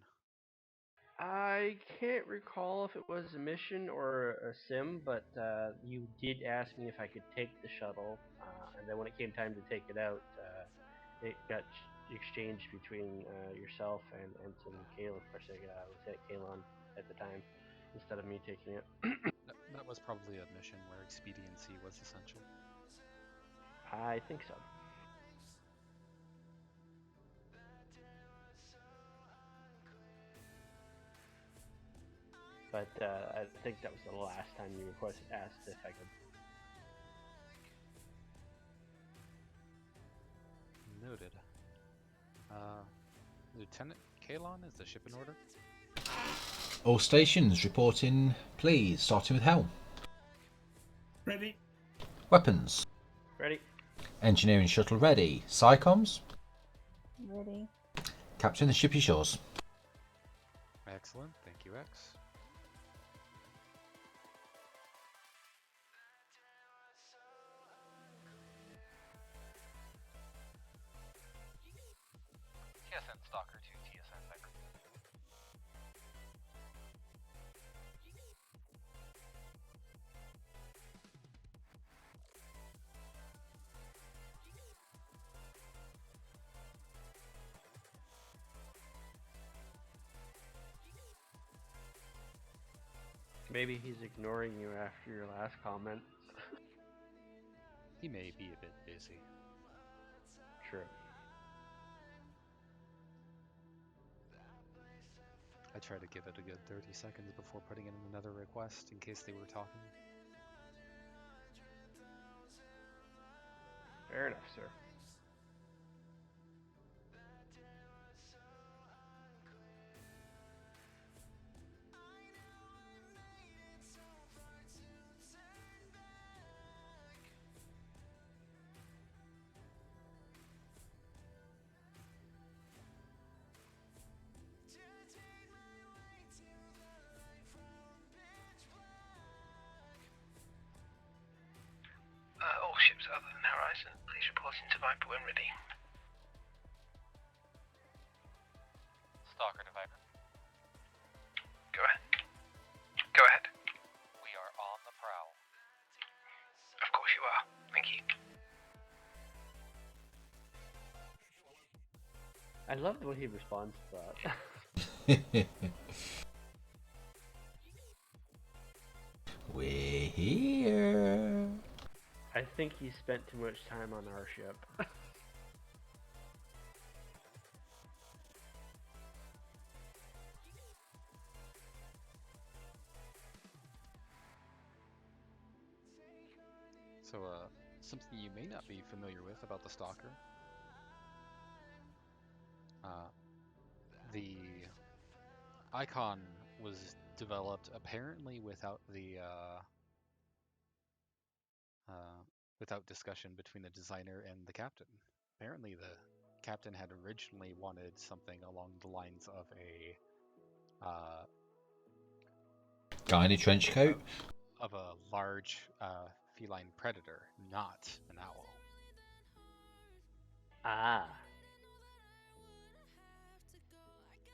I can't recall if it was a mission or a sim, but you did ask me if I could take the shuttle, and then when it came time to take it out, it got exchanged between yourself and Ensign Calon, or say, Lieutenant Calon at the time, instead of me taking it. That was probably a mission where expediency was essential. I think so. But I think that was the last time you asked if I could. Noted. Lieutenant Calon, is the ship in order? All stations reporting, please, starting with Hell. Ready. Weapons. Ready. Engineering shuttle ready. Psychoms. Ready. Captain, the ship is yours. Excellent, thank you, X. TSN Stalker to TSN Viper. Maybe he's ignoring you after your last comment. He may be a bit busy. True. I try to give it a good 30 seconds before putting in another request in case they were talking. Fair enough, sir. All ships other than Horizon, please report into Viper when ready. Stalker to Viper. Go ahead. Go ahead. We are on the prowl. Of course you are. Thank you. I love the way he responds to that. We're here. I think he spent too much time on our ship. So, something you may not be familiar with about the Stalker. The icon was developed apparently without the without discussion between the designer and the captain. Apparently, the captain had originally wanted something along the lines of a guy in a trench coat. Of a large feline predator, not an owl. Ah.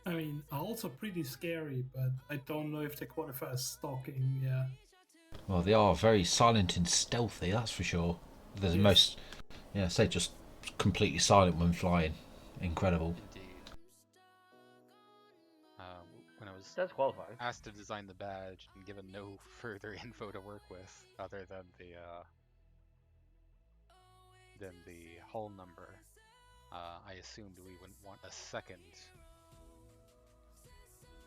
I mean, owls are pretty scary, but I don't know if they qualify as stalking, yeah. Well, they are very silent and stealthy, that's for sure. They're the most, yeah, say just completely silent when flying. Incredible. Indeed. When I was asked to design the badge and given no further info to work with other than the hull number, I assumed we wouldn't want a second.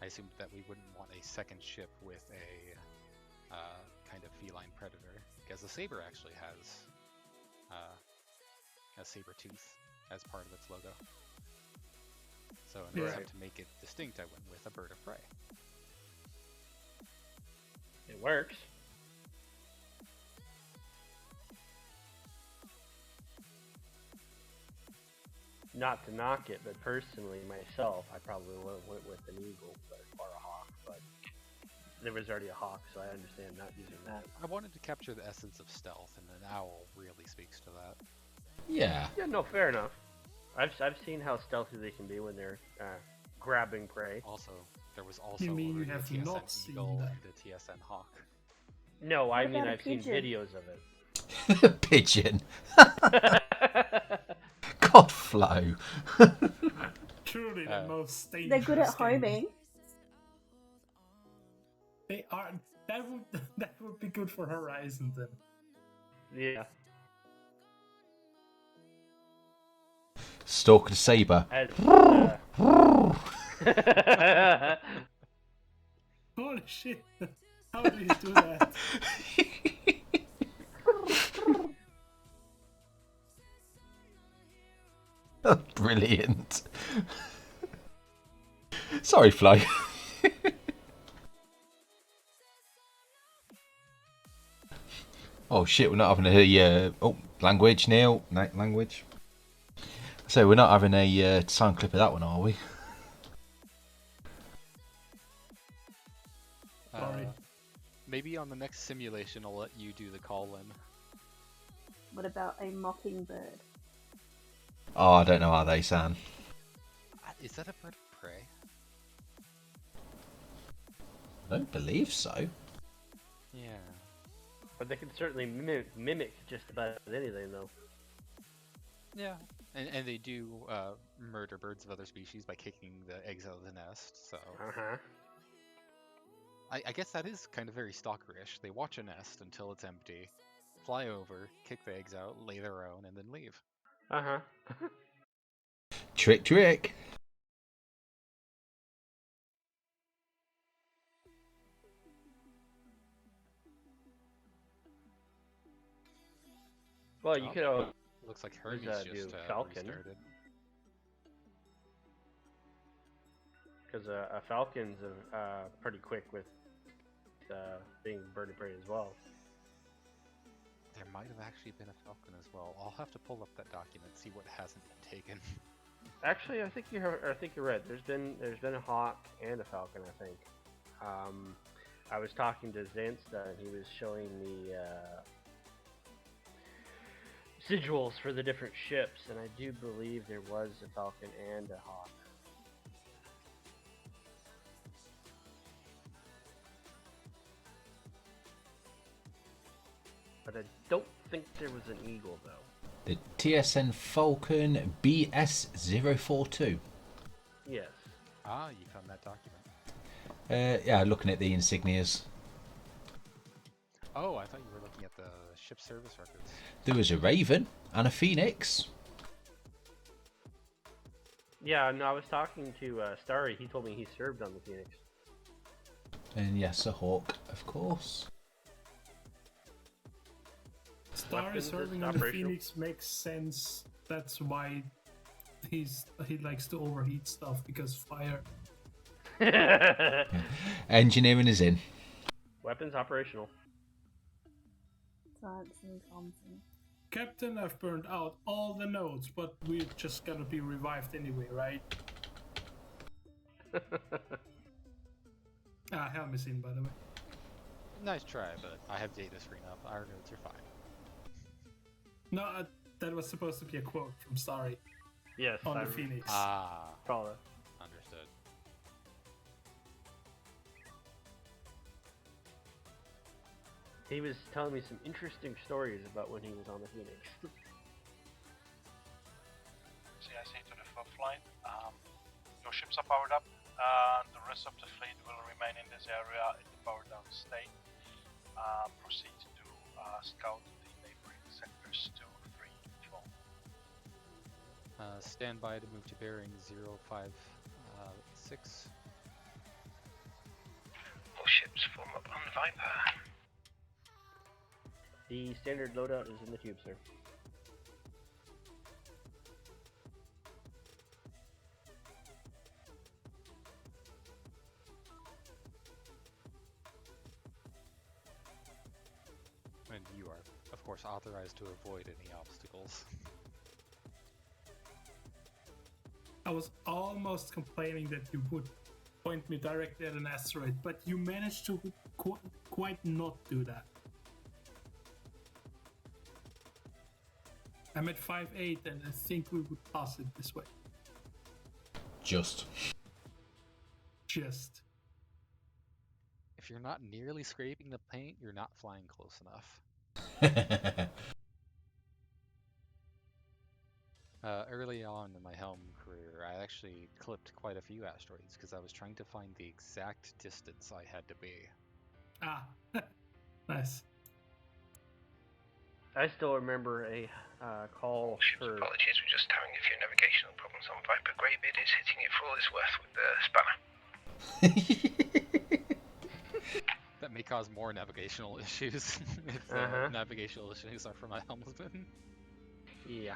I assumed that we wouldn't want a second ship with a kind of feline predator, because the Saber actually has a saber tooth as part of its logo. So in order to make it distinct, I went with a bird of prey. It works. Not to knock it, but personally, myself, I probably would have went with an eagle or a hawk, but there was already a hawk, so I understand not using that. I wanted to capture the essence of stealth, and an owl really speaks to that. Yeah. Yeah, no, fair enough. I've seen how stealthy they can be when they're grabbing prey. Also, there was also You mean you already a have TSN not seen Eagle that? and a TSN Hawk. No, I What mean about a I've seen pigeon? videos of it. Pigeon. God, Flo. Truly the most dangerous. They're good at game. homing. They are. That would be good for Horizon then. Yeah. Stalk the saber. Holy shit! How do you do that? Brilliant. Sorry, Flo. Oh shit, we're not having a language, Neil. Language. So we're not having a sound clip of that one, are we? Sorry. Maybe on the next simulation I'll let you do the call-in. What about a mockingbird? Oh, I don't know how they sound. Is that a bird of prey? I don't believe so. Yeah. But they can certainly mimic just about anything, though. Yeah. And they do murder birds of other species by kicking the eggs out of the nest, so... Uh-huh. I guess that is kind of very stalkerish. They watch a nest until it's empty, fly over, kick the eggs out, lay their own, and then leave. Uh-huh. Trick, trick. Well, you could. Looks like Hermes do just Falcon. restarted. Because a falcon's pretty quick with being bird of prey as well. There might have actually been a falcon as well. I'll have to pull up that document, see what hasn't been taken. Actually, I think you're right. There's been a hawk and a falcon. I think. I was talking to Zansta, and he was showing me sigils for the different ships, and I do believe there was a falcon and a hawk. But I don't think there was an eagle, though. The TSN Falcon BS042. Yes. Ah, you found that document. Yeah, looking at the insignias. Oh, I thought you were looking at the ship service records. There was a Raven and a Phoenix. Yeah, no, I was talking to Starry. He told me he served on the Phoenix. And yes, a Hawk, of course. Star is serving on the Phoenix makes sense. That's why he likes to overheat stuff, because fire. Engineering is in. Weapons operational. Science and comms. Captain, I've burned out all the nodes, but we're just gonna be revived anyway, right? Helm is in, by the way. Nice try, but I have data screen up. Our notes are fine. No, that was supposed to be a quote from Starry. Yes. On the Phoenix. Ah. Probably. Understood. He was telling me some interesting stories about when he was on the Phoenix. CIC to the fourth line. Your ships are powered up. The rest of the fleet will remain in this area in the powered down state. Proceed to scout the neighboring sectors 2, 3, 12. Stand by to move to bearing 056. All ships form up on the Viper. The standard loadout is in the tube, sir. And you are, of course, authorized to avoid any obstacles. I was almost complaining that you would point me directly at an asteroid, but you managed to quite not do that. I'm at 5'8", and I think we would pass it this way. Just. If you're not nearly scraping the paint, you're not flying close enough. Early on in my helm career, I actually clipped quite a few asteroids because I was trying to find the exact distance I had to be. Ah, nice. I still remember a call for. Apologies, we're just having a few navigational problems on Viper. Greybeard is hitting it for all it's worth with the spanner. That may cause more navigational issues if the navigational issues are from my helmsman. Yeah.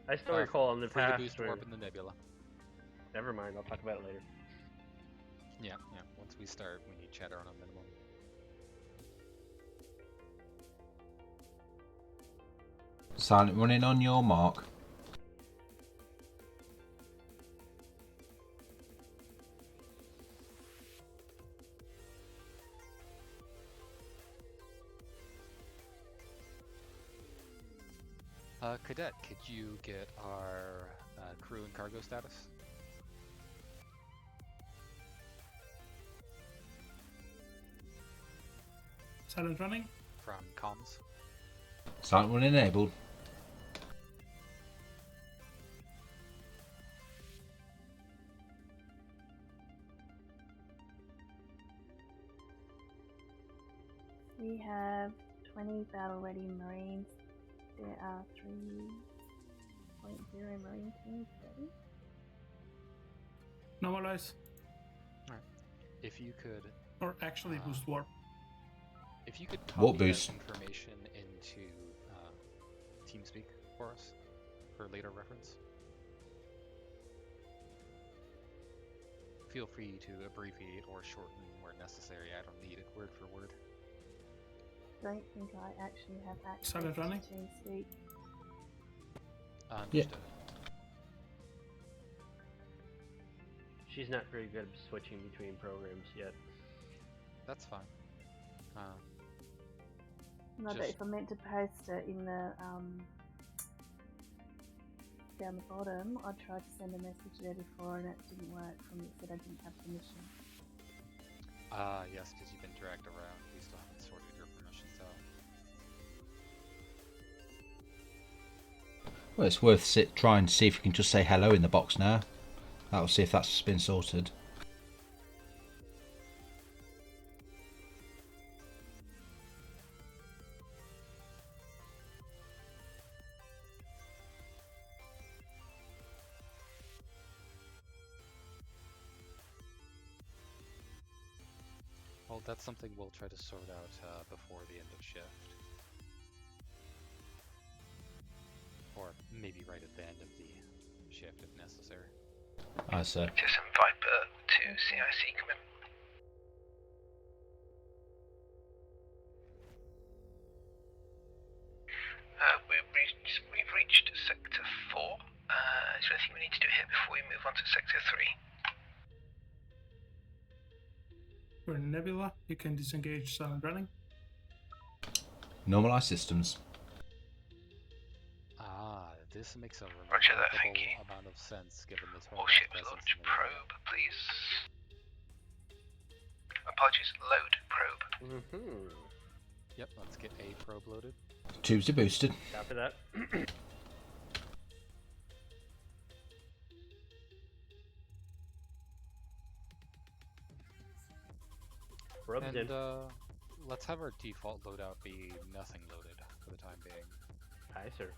I still recall in the free past. to boost warp in the nebula. Never mind, I'll talk about it later. Yeah. Once we start, we need chatter on a minimum. Silent running on your mark. Cadet, could you get our crew and cargo status? Silent running? From comms. Silent run enabled. We have 20 battle-ready Marines. There are 3.0 Marine teams ready. Normalize. Alright. If you could... Or actually boost warp. If you could Warp copy that boost. information into TeamSpeak for us, for later reference. Feel free to abbreviate or shorten where necessary. I don't need it word for word. Don't think I actually have access Silent running? to TeamSpeak. Understood. She's not very good at switching between programs yet. That's fine. No, but if I meant to post it in the down the bottom, I tried to send a message there before and it didn't work from it, said I didn't have permission. Yes, because you've been dragged around. We still haven't sorted your permissions out. Well, it's worth trying to see if you can just say hello in the box now. That'll see if that's been sorted. Well, that's something we'll try to sort out before the end of shift. Or maybe right at the end of the shift if necessary. I see. TSN Viper to CIC, come in. We've reached Sector 4. Is there anything we need to do here before we move on to Sector 3? We're in Nebula. You can disengage silent running. Normalize systems. This makes a Roger that, thank you. amount of sense given the Terran All ships presence launch in the area. probe, please. Apologies, load probe. Yep, let's get a probe loaded. Tubes are boosted. Copy that. Probe's in. And let's have our default loadout be nothing loaded for the time being. Aye, sir.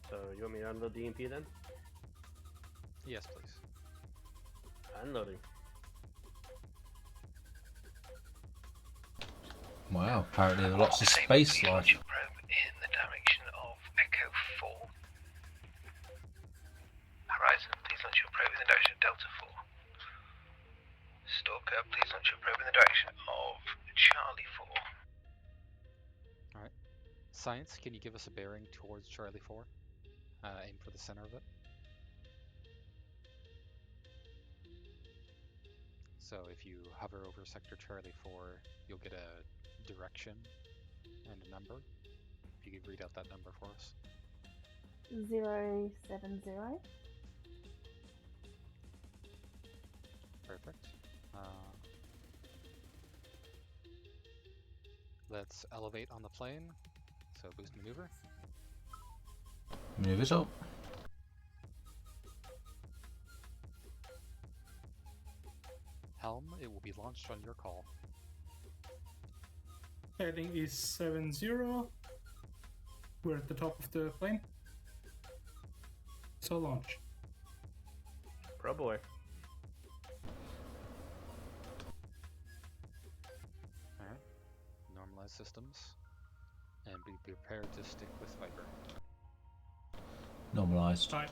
So, you want me to unload the EMP then? Yes, please. Unloading. Wow, apparently there are lots of space life. Launch your probe in the direction of Echo 4. Horizon, please launch your probe in the direction of Delta 4. Stalker, please launch your probe in the direction of Charlie 4. Alright. Science, can you give us a bearing towards Charlie 4? Aim for the center of it. So if you hover over sector Charlie 4, you'll get a direction and a number. if you could read out that number for us. 070. Perfect. Let's elevate on the plane. So boost maneuver. Maneuvers up. Helm, it will be launched on your call. Heading is 70. We're at the top of the plane. So launch. Pro boy. Alright. Normalize systems. And be prepared to stick with Viper. Normalized. Right.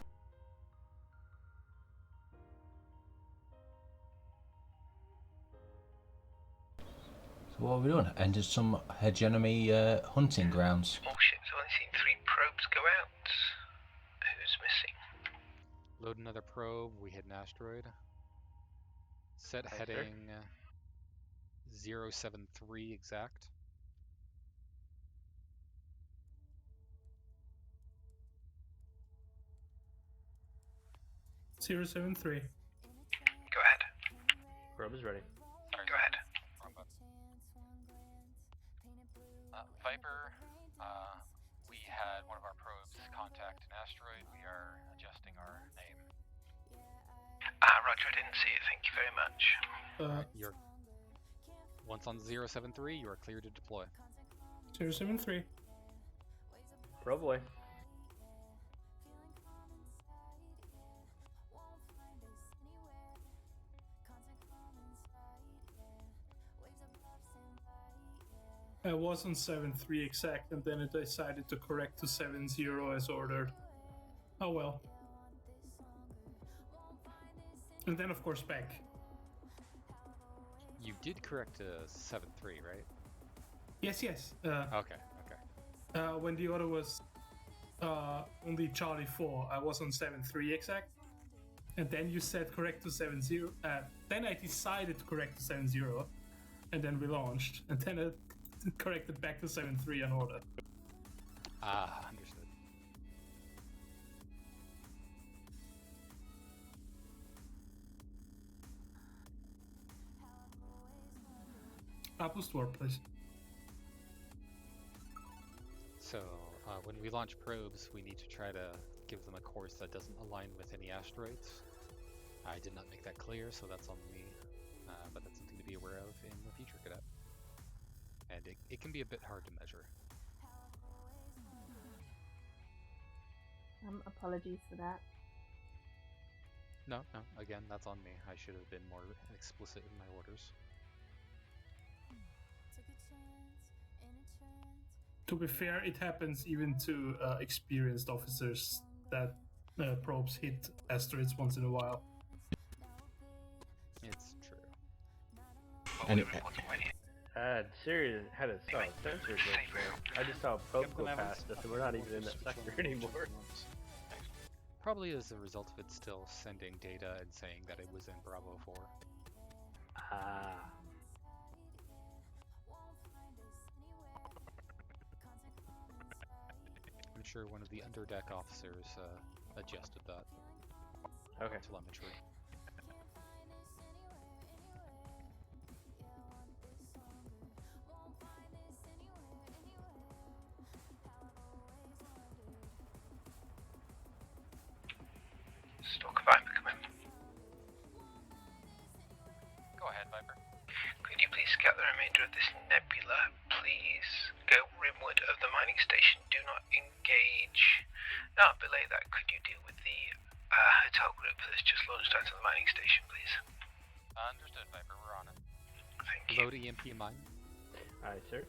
So what are we doing? Entered some hegemony hunting grounds. All ships, I've only seen 3 probes go out. Who's missing? Load another probe. We hit an asteroid. Set heading 073 exact. Zero 073. Go ahead. Probe is ready. Go ahead. Wrong button. Viper, we had one of our probes contact an asteroid. We are adjusting our name. Roger, I didn't see it. Thank you very much. You're once on 073, you are clear to deploy. 073. Pro boy. I was on 7.3 exact, and then it decided to correct to 7.0 as ordered. Oh well. And then of course back. You did correct to 73, right? Yes, yes. Okay. When the order was only Charlie 4, I was on 7.3 exact. And then you said correct to 7.0. Then I decided to correct to 7.0. And then we launched. And then it corrected back to 7.3 on order. Understood. Apples to warp, please. So, when we launch probes, we need to try to give them a course that doesn't align with any asteroids. I did not make that clear, so that's on me. But that's something to be aware of in the future, Cadet. And it can be a bit hard to measure. Apologies for that. No, again, that's on me. I should have been more explicit in my orders. To be fair, it happens even to experienced officers that probes hit asteroids once in a while. It's true. And Siri had a sensor glitch there. I just saw a probe go past us, and we're not even in that sector anymore. Probably as a result of it still sending data and saying that it was in Bravo 4. I'm sure one of the underdeck officers adjusted that. Okay. Telemetry. Stalker Viper, come in. Go ahead, Viper. Could you please scout the remainder of this nebula? Please go rimward of the mining station. Do not engage. Belay that. Could you deal with the hotel group that's just launched out to the mining station, please? Understood, Viper. We're on it. Thank you. Load EMP mine. Aye, sir.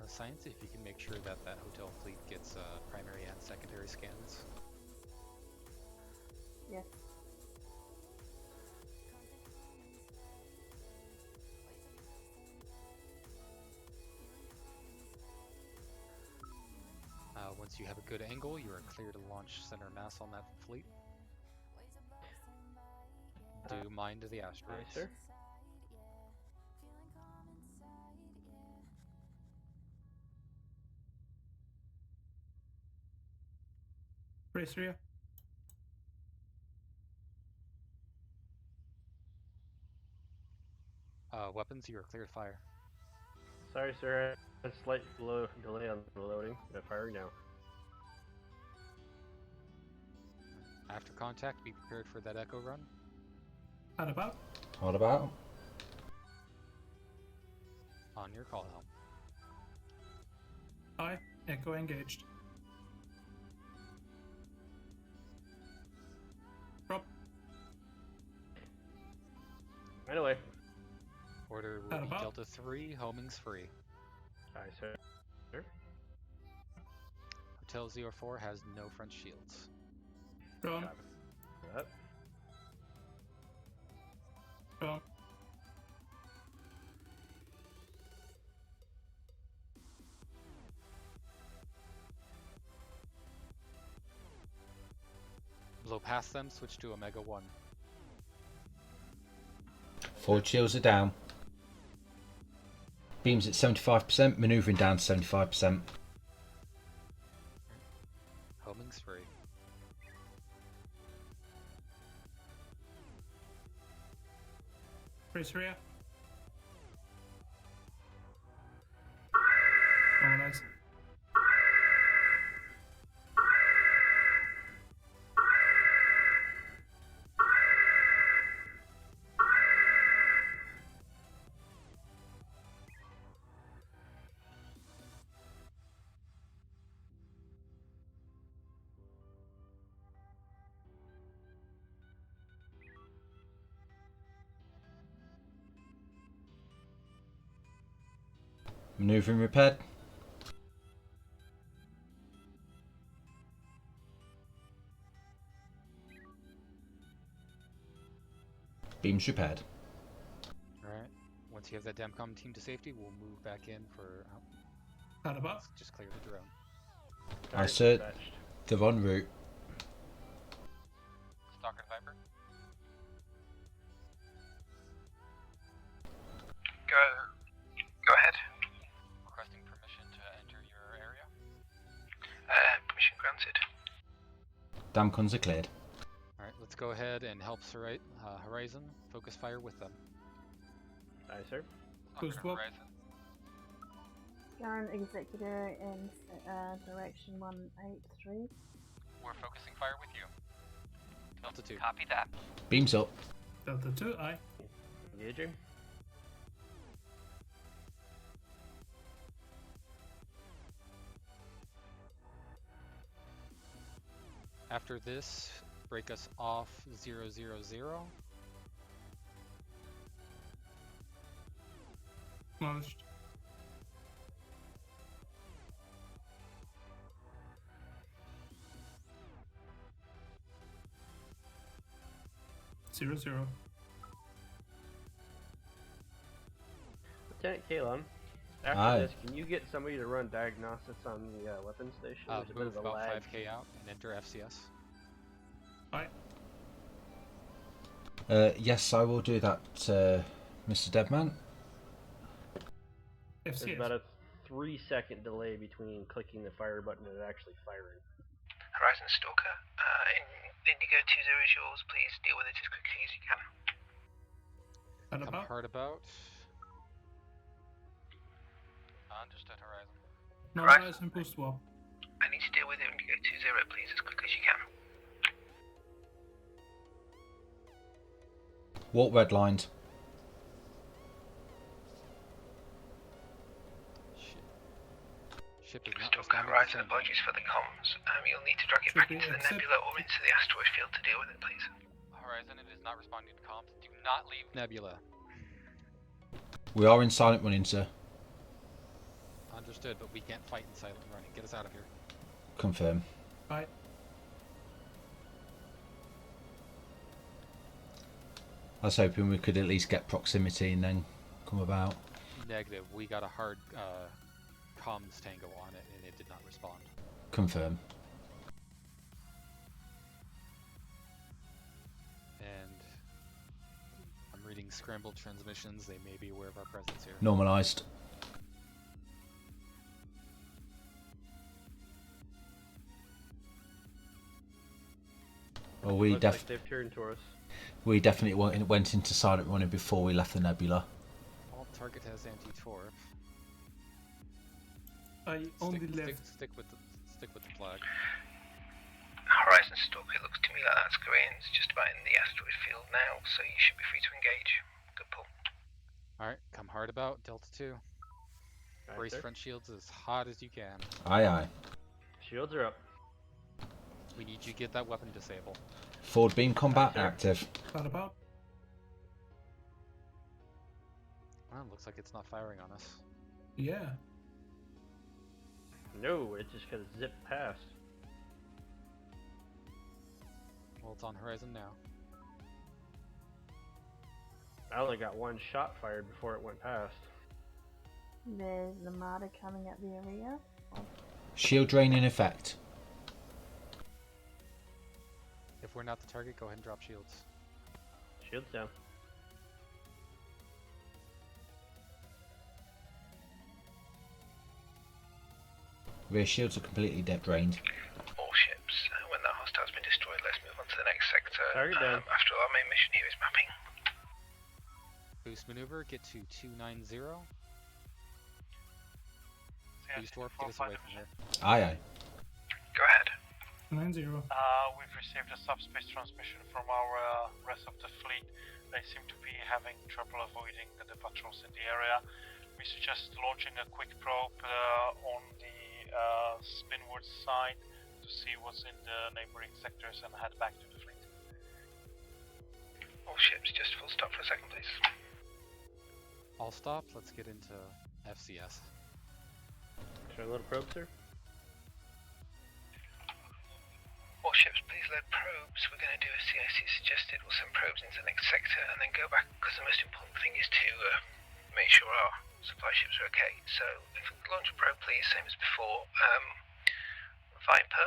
Science, if you can make sure that that hotel fleet gets primary and secondary scans. Yes. Once you have a good angle, you are clear to launch center mass on that fleet. Do mind the asteroids. Aye, sir. Braceria. Weapons, you are clear to fire. Sorry, sir. A slight delay on the loading. Firing now. After contact, be prepared for that echo run. How about? What about? On your call helm. Aye. Echo engaged. Drop. Right away. Order How about? Delta 3, homing's free. Aye, sir. Hotel 04 has no front shields. Go on. That. Go on. Blow past them, switch to Omega 1. Forward shields are down. Beams at 75%, manoeuvring down to 75%. Homing's free. Braceria. Oh, nice. Manoeuvring repaired. Beams repaired. Alright. Once you have that DAMCOM team to safety, we'll move back in for... How about? Just clear the drone. I said they're en route. Stalker to Viper. Go ahead. Requesting permission to enter your area. Permission granted. Damcons are cleared. Alright, let's go ahead and help Horizon focus fire with them. Aye, sir. Boost swap. Current executor in direction 183. We're focusing fire with you. Delta 2. Copy that. Beams up. Delta 2, aye. Engaging. After this, break us off 000. Acknowledged. Zero. Lieutenant Calon, after Aye. this, can you get somebody to run diagnostics on the weapons station? There's a bit Move of a about lag. 5k out and enter FCS. Aye. Yes, I will do that, Mr. Deadman. There's FCS. about a 3-second delay between clicking the fire button and actually firing. Horizon Stalker, Indigo 20 is yours. Please deal with it as quickly as you can. How Come about? hard about. Understood, Horizon. Normalize and boost swap. I need to deal with Indigo 20, please, as quickly as you can. Warp redlined. Ship is not Stalker, responding. Horizon, apologies for the comms. You'll need to drag it back into the nebula or into the asteroid field to deal with it, please. Horizon, it is not responding to comms. Do not leave Nebula. We are in silent running, sir. Understood, but we can't fight in silent running. Get us out of here. Confirm. Aye. I was hoping we could at least get proximity and then come about. Negative. We got a hard comms tango on it and it did not respond. Confirm. And I'm reading scrambled transmissions. They may be aware of our presence here. Normalized. Well, we Looks like they've turned to us. we definitely went into silent running before we left the nebula. All target has anti-torp. I only left. Stick with the flag. Horizon Stalker, it looks to me like that's going just about in the asteroid field now, so you should be free to engage. Good pull. Alright, come hard about, Delta 2. Brace sir. front shields as hot as you can. Aye, aye. Shields are up. We need you to get that weapon disabled. Forward beam combat Aye, sir. active. About. Well, looks like it's not firing on us. Yeah. No, it just got zipped past. Well, it's on horizon now. I only got one shot fired before it went past. There's the martyr coming at the area. Shield drain in effect. If we're not the target, go ahead and drop shields. Shields down. Rear shields are completely drained. All ships, when that hostile's been destroyed, let's move on to the next sector. Target down. After all, our main mission here is mapping. Boost maneuver, get to 290. Boost warp, get us away from here. Aye, aye. Go ahead. 9-0. We've received a subspace transmission from our rest of the fleet. They seem to be having trouble avoiding the patrols in the area. We suggest launching a quick probe on the spinward side to see what's in the neighboring sectors and head back to the fleet. All ships, just full stop for a second, please. All stop, let's get into FCS. Should I load a probe, sir? All ships, please load probes. We're going to do as CIC suggested. We'll send probes into the next sector and then go back, because the most important thing is to make sure our supply ships are okay. So, if we could launch a probe, please, same as before. Viper,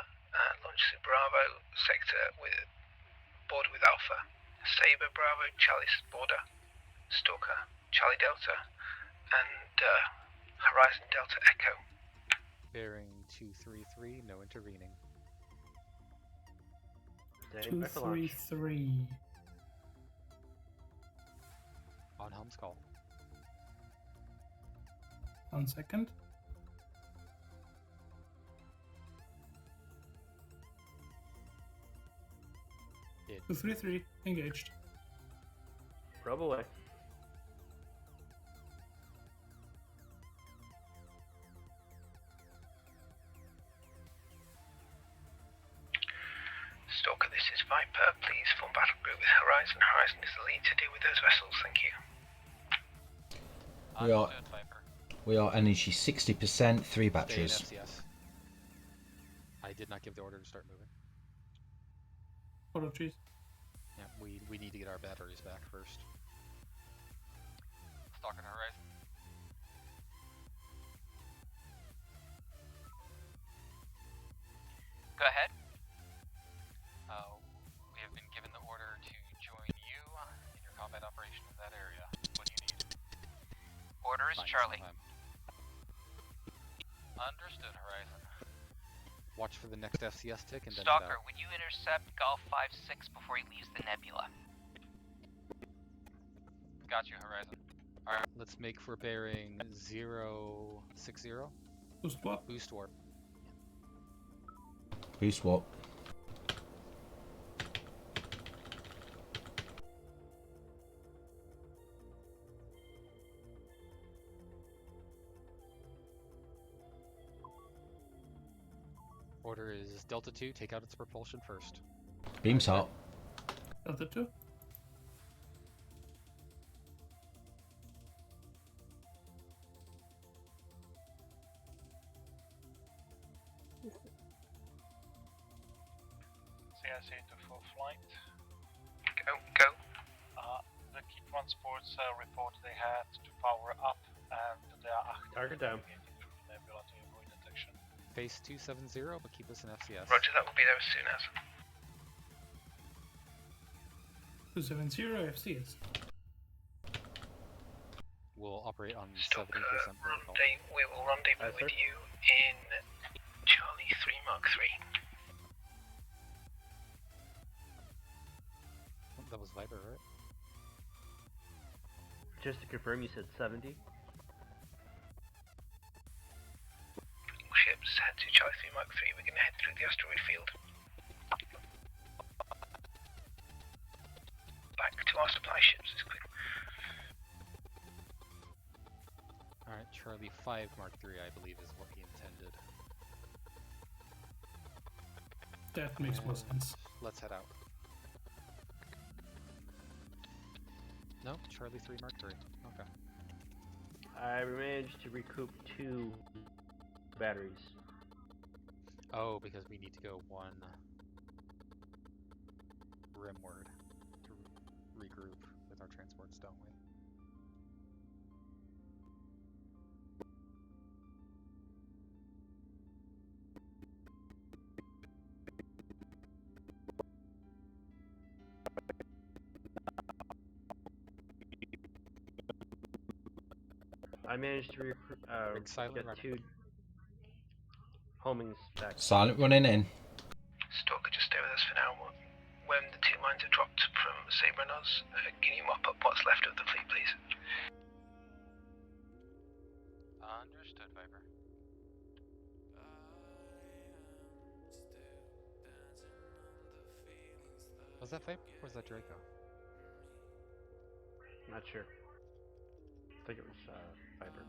launch to Bravo sector with border with Alpha. Saber, Bravo, Charlie border. Stalker, Charlie Delta, and Horizon Delta Echo. Bearing 233, no intervening. 233. On Helm's call. 1 second. It. 233 engaged. Probe away. Stalker, this is Viper. Please form battle group with Horizon. Horizon is the lead to deal with those vessels. Thank you. We are energy 60%, 3 batteries. Stay in FCS. I did not give the order to start moving. Apologies. Yeah, we need to get our batteries back first. Stalking Horizon. Go ahead. We have been given the order to join you in your combat operation in that area. What do you need? Order is Charlie. Understood, Horizon. Watch for the next FCS tick and then Stalker, would you intercept Golf 5-6 before he leaves the nebula? Got you, Horizon. Alright. Let's make for bearing 060. Boost warp. Boost warp. Boost warp. Order is Delta 2, take out its propulsion first. Beams hot. Delta 2. CIC to full flight. Go. The key transports report they had to power up and they are Target down. through the nebula to avoid detection. Face 270, but keep us in FCS. Roger, that will be there as soon as. 270 FCS. We'll operate on 70% Stalker, protocol. we will rendezvous with you in Charlie 3 Mark 3. That was Viper, right? Just to confirm, you said 70? Ships, head to Charlie 3 Mark 3. We're going to head through the asteroid field. Back to our supply ships as quick. Alright, Charlie 5 Mark 3, I believe, is what he intended. That makes more sense. Let's head out. No, Charlie 3 Mark 3. Okay. I managed to recoup 2 batteries. Oh, because we need to go 1 rimward to regroup with our transports, don't we? I managed to get 2 homings back. Silent running in. Stalker, just stay with us for now. When the 2 mines are dropped from Saber and us, can you mop up what's left of the fleet, please? Understood, Viper. Was that Viper or was that Draco? Not sure. I think it was Viper.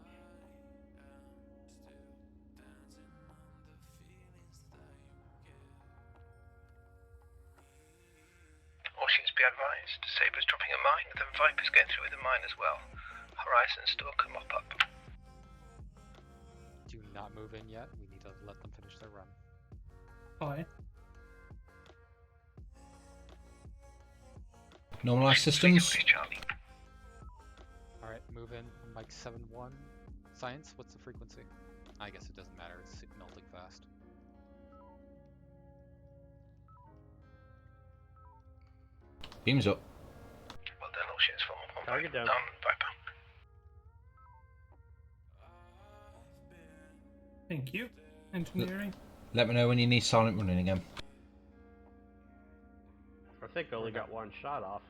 All ships be advised. Saber's dropping a mine, then Viper's going through with a mine as well. Horizon Stalker, mop up. Do not move in yet. We need to let them finish their run. Alright. Normalize systems. Alright, move in. Mike 7-1. Science, what's the frequency? I guess it doesn't matter, it's melting fast. Beams up. Well done, all ships form up on Target down. Viper. Thank you. Engineering. Let me know when you need silent running again. I think I only got 1 shot off.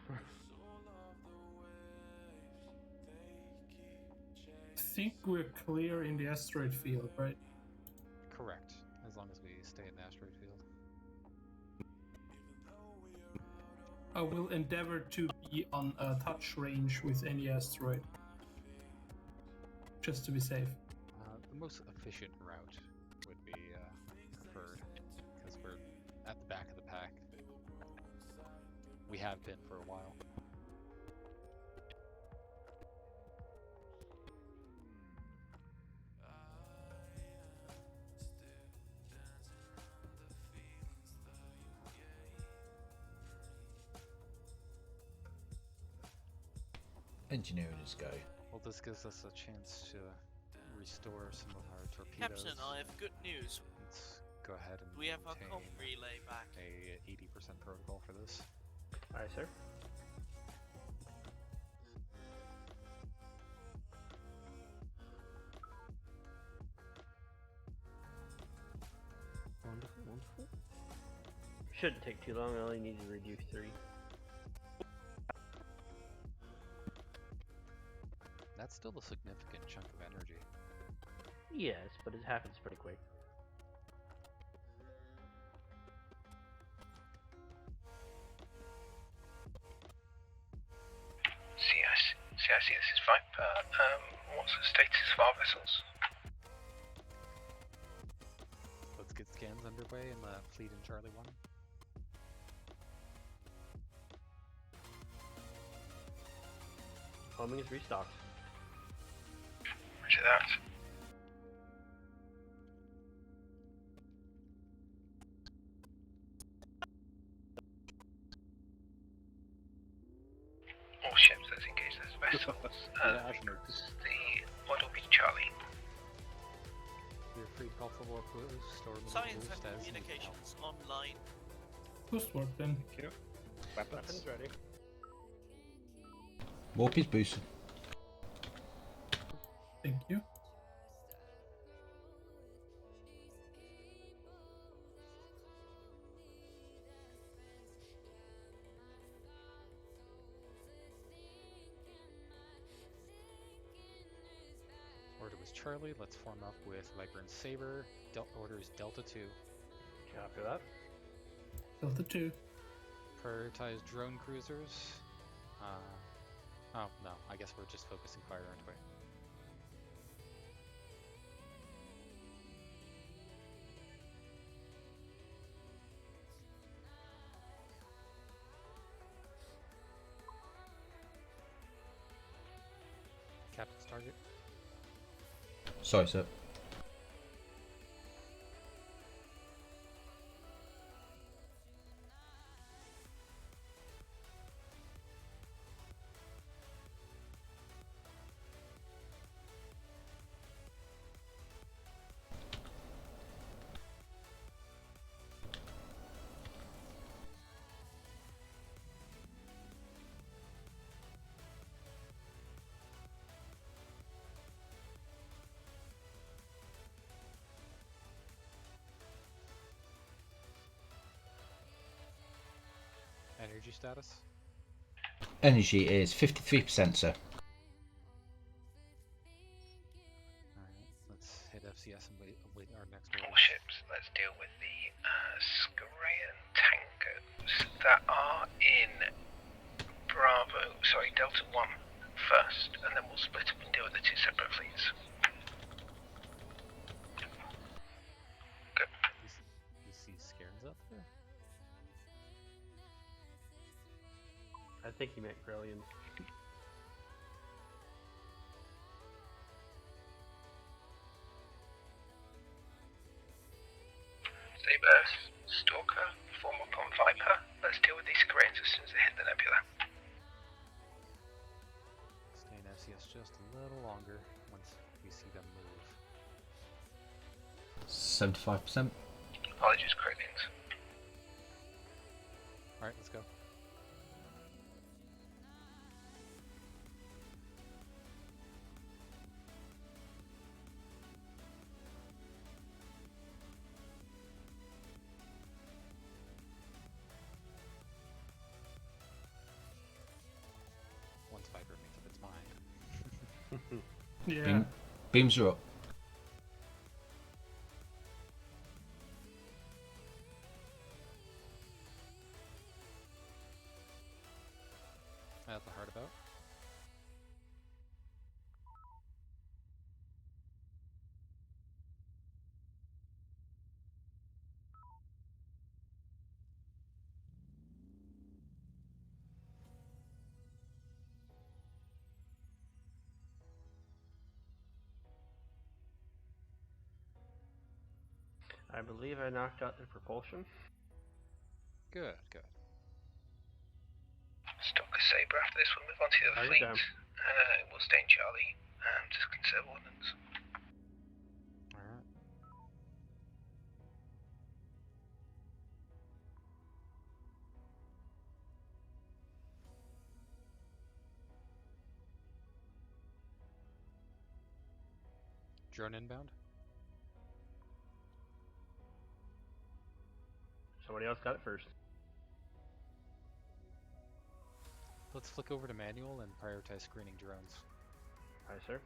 I think we're clear in the asteroid field, right? Correct, as long as we stay in the asteroid field. I will endeavor to be on a touch range with any asteroid. Just to be safe. The most efficient route would be preferred, because we're at the back of the pack. We have been for a while. Engineering is go. Well, this gives us a chance to restore some of our torpedoes. Captain, I have good news. Let's go ahead and We have our obtain comm relay back. a 80% protocol for this. Aye, sir. Wonderful, wonderful. Shouldn't take too long, I only need to reduce 3. That's still a significant chunk of energy. Yes, but it happens pretty quick. CIC, this is Viper. What's the status of our vessels? Let's get scans underway in the fleet in Charlie 1. Homing is restocked. Roger that. All ships, let's engage those vessels. The model be Charlie. You're free to call for more clues, store them Science boost and as needed. communications online. Boost work then. Thank you. Weapons ready. Warp is boosted. Thank you. is Charlie. Let's form up with Viper and Saber. Orders Delta 2. Copy that. Delta 2. Prioritize drone cruisers. Oh, no. I guess we're just focusing fire, aren't we? Captain's target. Sorry, sir. Energy status? Energy is 53%, sir. Alright, let's hit FCS and wait our next order. Warships, let's deal with the Skarayan tankers that are in Delta 1 first, and then we'll split up and deal with the two separate fleets. Good. You see Scairns up there? I think he meant Brilliant. Saber, Stalker, form up on Viper. Let's deal with these Skarans as soon as they hit the nebula. Stay in FCS just a little longer once we see them move. 75%. Apologies, Crokins. Alright, let's go. Once Viper makes up its mind. Yeah. Beams are up. At the heart about. I believe I knocked out the propulsion. Good, good. Stalker, Saber, after this we'll move on to the other Target fleet. down. We'll stay in Charlie and just conserve ordnance. Alright. Drone inbound. Somebody else got it first. Let's flick over to manual and prioritize screening drones. Aye, sir.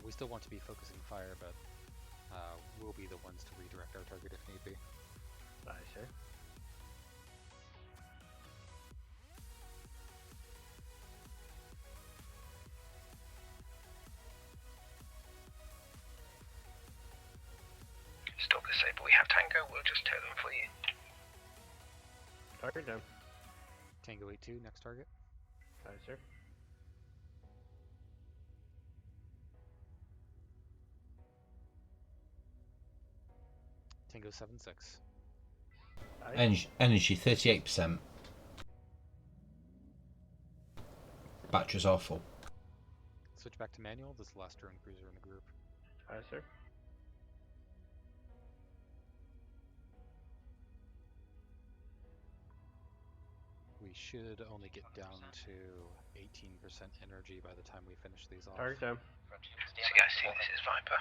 We still want to be focusing fire, but we'll be the ones to redirect our target if need be. Aye, sir. Stalker, Saber, we have Tango, we'll just tail them for you. Target down. Tango 8-2, next target. Aye, sir. Tango 7-6. Energy 38%. Batteries are full. Switch back to manual. This is the last drone cruiser in the group. Aye, sir. We should only get down to 18% energy by the time we finish these off. Target time. So guys, see, this is Viper.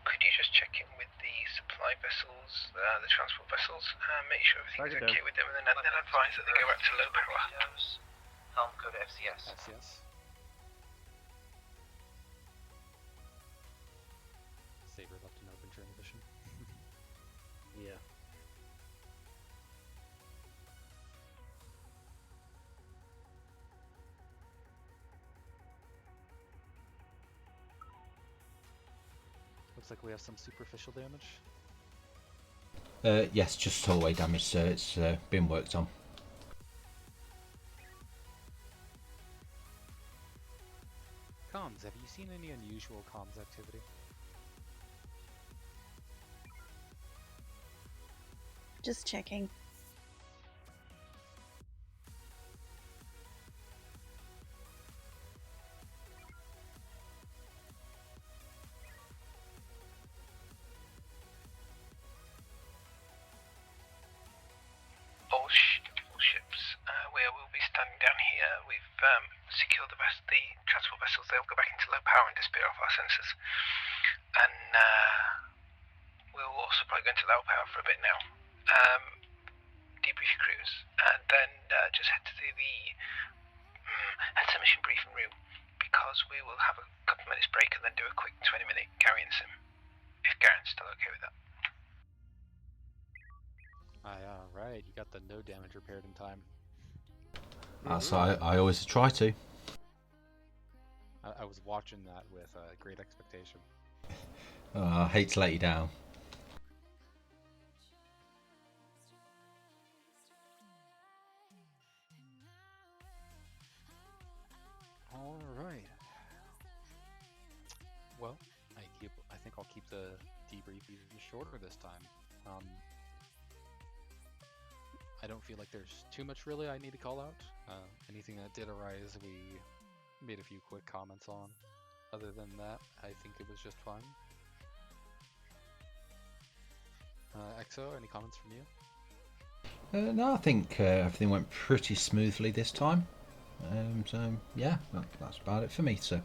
Could you just check in with the supply vessels, the transport vessels, make sure everything's okay with them, and then they'll advise that they go back to low power. Helm code FCS. FCS. Saber left an open transition. Yeah. Looks like we have some superficial damage. Yes, just hallway damage, sir. It's been worked on. Comms, have you seen any unusual comms activity? Just checking. All ships, where we'll be standing down here, we've secured the transport vessels. They'll go back into low power and disappear off our sensors. And we'll also probably go into low power for a bit now. Debrief your crews, and then just head to the mission briefing room, because we will have a couple of minutes break and then do a quick 20-minute carry-in sim, if Garen's still okay with that. Right, you got the no damage repaired in time. So I always try to. I was watching that with great expectation. I hate to let you down. Alright. Well, I think I'll keep the debrief even shorter this time. I don't feel like there's too much really I need to call out. Anything that did arise, we made a few quick comments on. Other than that, I think it was just fine. Exo, any comments from you? No, I think everything went pretty smoothly this time. So yeah, that's about it for me, sir.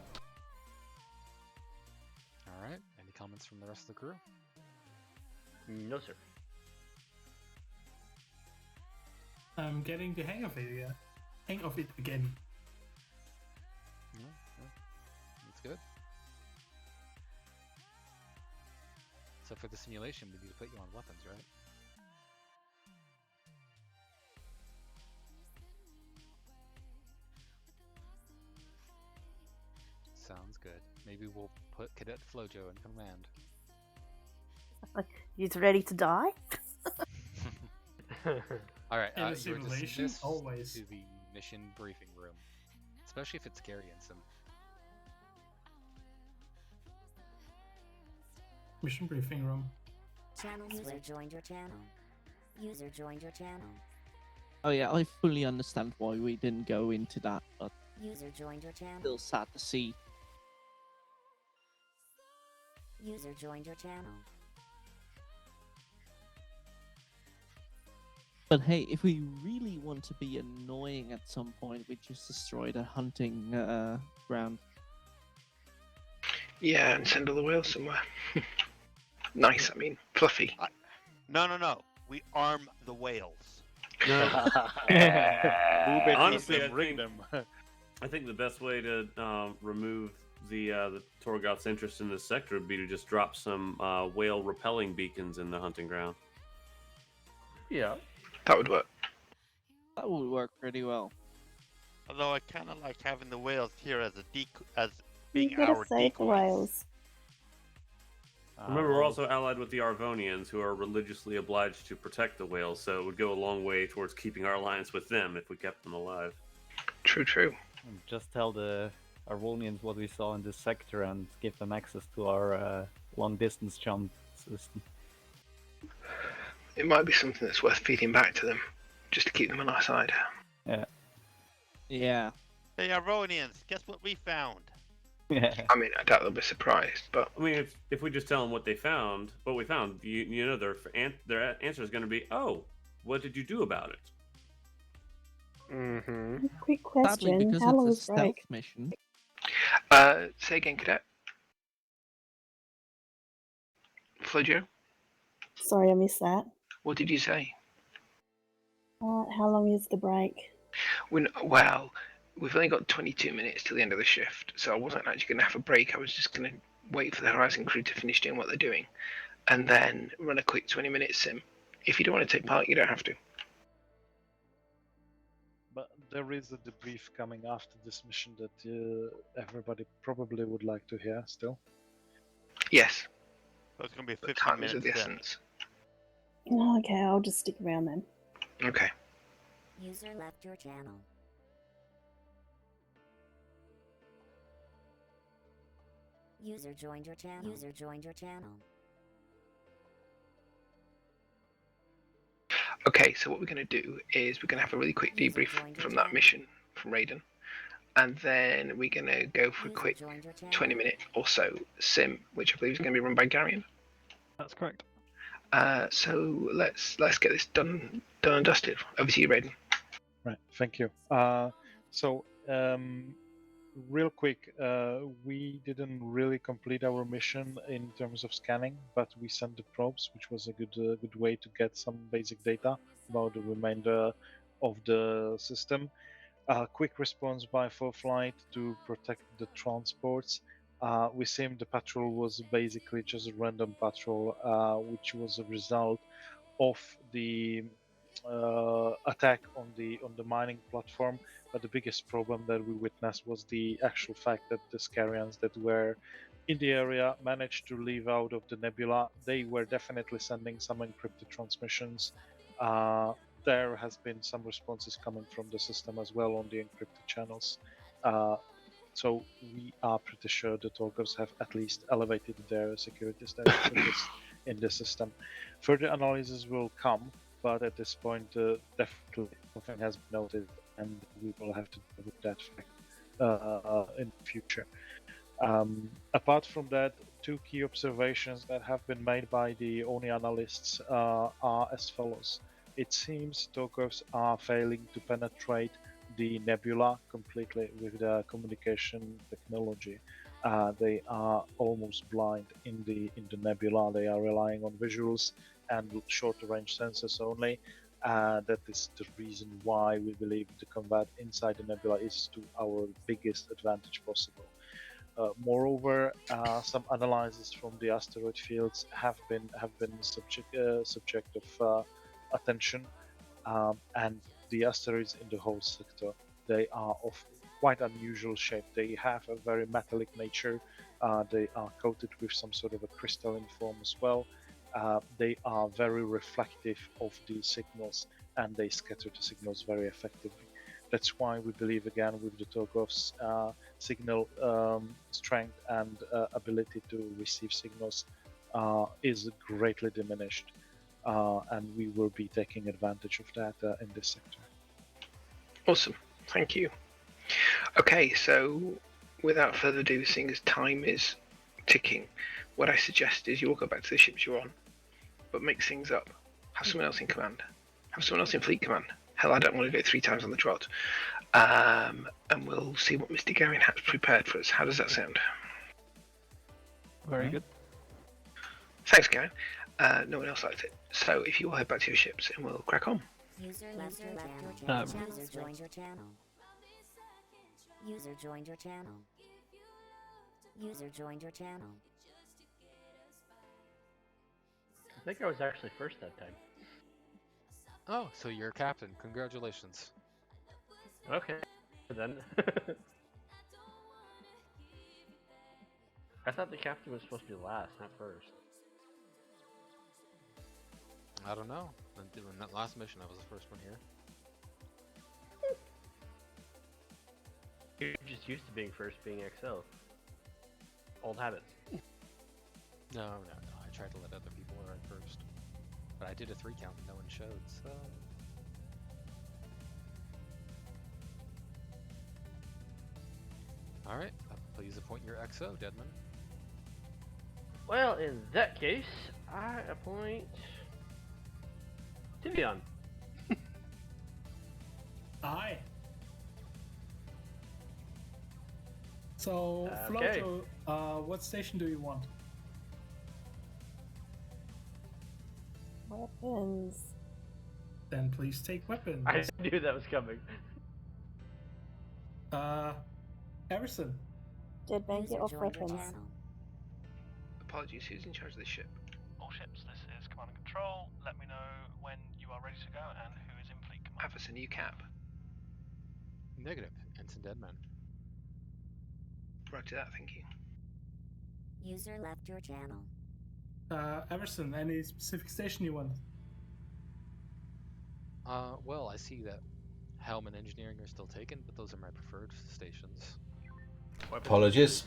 Alright, any comments from the rest of the crew? No, sir. I'm getting the hang of it again. Yeah, that's good. So for the simulation, we need to put you on weapons, right? Sounds good. Maybe we'll put Cadet Flojo in command. He's ready to die? Alright, In a you're simulation, dismissed always. to the mission briefing room. Especially if it's scary and sim. Mission briefing room. Channel user joined your channel. User joined your channel. Oh yeah, I fully understand why we didn't go into that, but User joined your channel. still sad to see. User joined your channel. But hey, if we really want to be annoying at some point, we just destroy the hunting ground. Yeah, and send all the whales somewhere. Nice, I mean, fluffy. No. We arm the whales. Honestly, I think the best way to remove the Torgoth's interest in this sector would be to just drop some whale repelling beacons in the hunting ground. Yeah. That would work. That would work pretty well. Although I kind of like having the whales here as You being gotta our save the decoys. whales. Remember, we're also allied with the Arvonians, who are religiously obliged to protect the whales, so it would go a long way towards keeping our alliance with them if we kept them alive. True. Just tell the Arvonians what we saw in this sector and give them access to our long-distance jump system. It might be something that's worth feeding back to them, just to keep them on our side. Yeah. Yeah. Hey, Arvonians, guess what we found? I mean, I doubt they'll be surprised, but I mean, if we just tell them what we found, you know, their answer is going to be, oh, what did you do about it? Mm-hmm. Quick Sadly, question: because how long it's a is stealth break? mission. Say again, Cadet. Flojo, Sorry, I missed that. what did you say? How long is the break? Well, we've only got 22 minutes till the end of the shift, so I wasn't actually going to have a break. I was just going to wait for the Horizon crew to finish doing what they're doing, and then run a quick 20-minute sim. If you don't want to take part, you don't have to. But there is a debrief coming after this mission that everybody probably would like to hear still. Yes. So it's going to be a But 15 time is minute of the sim. essence. Oh, okay, I'll just stick around then. Okay. User left your channel. User joined your channel. User joined your channel. Okay, so what we're going to do is we're going to have a really quick debrief from that mission from Raiden, and then we're going to go for a quick 20-minute or so sim, which I believe is going to be run by Garion. That's correct. So let's get this done and dusted. Over to you, Raiden. Right, thank you. Real quick, we didn't really complete our mission in terms of scanning, but we sent the probes, which was a good way to get some basic data about the remainder of the system. Quick response by Flight to protect the transports. We assumed the patrol was basically just a random patrol, which was a result of the attack on the mining platform. But the biggest problem that we witnessed was the actual fact that the Scarians that were in the area managed to leave out of the nebula. They were definitely sending some encrypted transmissions. There has been some responses coming from the system as well on the encrypted channels. So we are pretty sure the Torgovs have at least elevated their security status in the system. Further analysis will come, but at this point, definitely nothing has been noted, and we will have to deal with that fact in the future. Apart from that, two key observations that have been made by the ONI analysts are as follows. It seems Torgovs are failing to penetrate the nebula completely with the communication technology. They are almost blind in the nebula. They are relying on visuals and short-range sensors only. That is the reason why we believe the combat inside the nebula is to our biggest advantage possible. Moreover, some analyses from the asteroid fields have been subject of attention, and the asteroids in the whole sector, they are of quite unusual shape. They have a very metallic nature. They are coated with some sort of a crystalline form as well. They are very reflective of the signals, and they scatter the signals very effectively. That's why we believe, again, with the Torgov's signal strength and ability to receive signals is greatly diminished. And we will be taking advantage of that in this sector. Awesome, thank you. Okay, so without further ado, seeing as time is ticking, what I suggest is you all go back to the ships you're on, but mix things up. Have someone else in command. Have someone else in fleet command. Hell, I don't want to do it 3 times on the trot. And we'll see what Mr. Garion has prepared for us. How does that sound? Very good. Thanks, Garion. No one else liked it. So if you all head back to your ships, and we'll crack on. User left your channel. User joined your channel. User joined your channel. User joined your channel. I think I was actually first that time. Oh, so you're a captain. Congratulations. Okay, then. I thought the captain was supposed to be last, not first. I don't know. In that last mission, I was the first one here. You're just used to being first, being XL. Old habits. No. I tried to let other people run first. But I did a 3 count and no one showed, so... Alright, please appoint your XO, Deadman. Well, in that case, I appoint Tivion. Aye. So, Okay. Flojo, what station do you want? Weapons. Then please take weapons. I knew that was coming. Harrison. Dead man, get off weapons. Apologies, who's in charge of the ship? All ships, this is Command and Control. Let me know when you are ready to go and who is in fleet command. Have us a new cap. Negative. Ensign Deadman. Roger that, thank you. User left your channel. Everson, any specific station you want? Well, I see that Helm and Engineering are still taken, but those are my preferred stations. Apologies.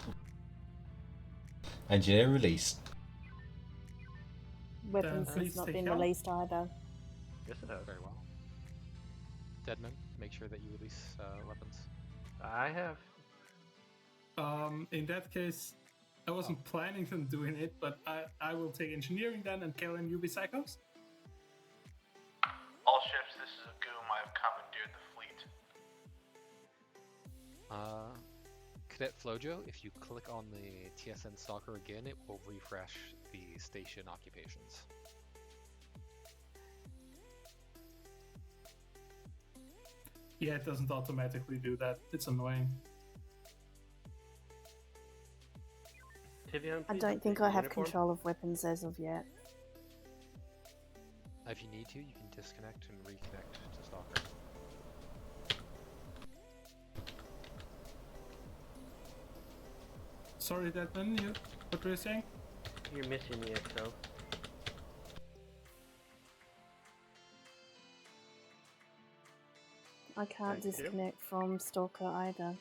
Engineer released. Weapons has not been released either. Yes, it has. Very well. Deadman, make sure that you release weapons. I have. In that case, I wasn't planning on doing it, but I will take engineering then, and Calon, you be psychos? All ships, this is a Goom. I have commandeered the fleet. Cadet Flojo, if you click on the TSN stalker again, it will refresh the station occupations. Yeah, it doesn't automatically do that. It's annoying. I don't think I have control of weapons as of yet. If you need to, you can disconnect and reconnect to stalker. Sorry, Deadman, what were you saying? You're missing the XO. I can't Thank you. disconnect from Stalker either.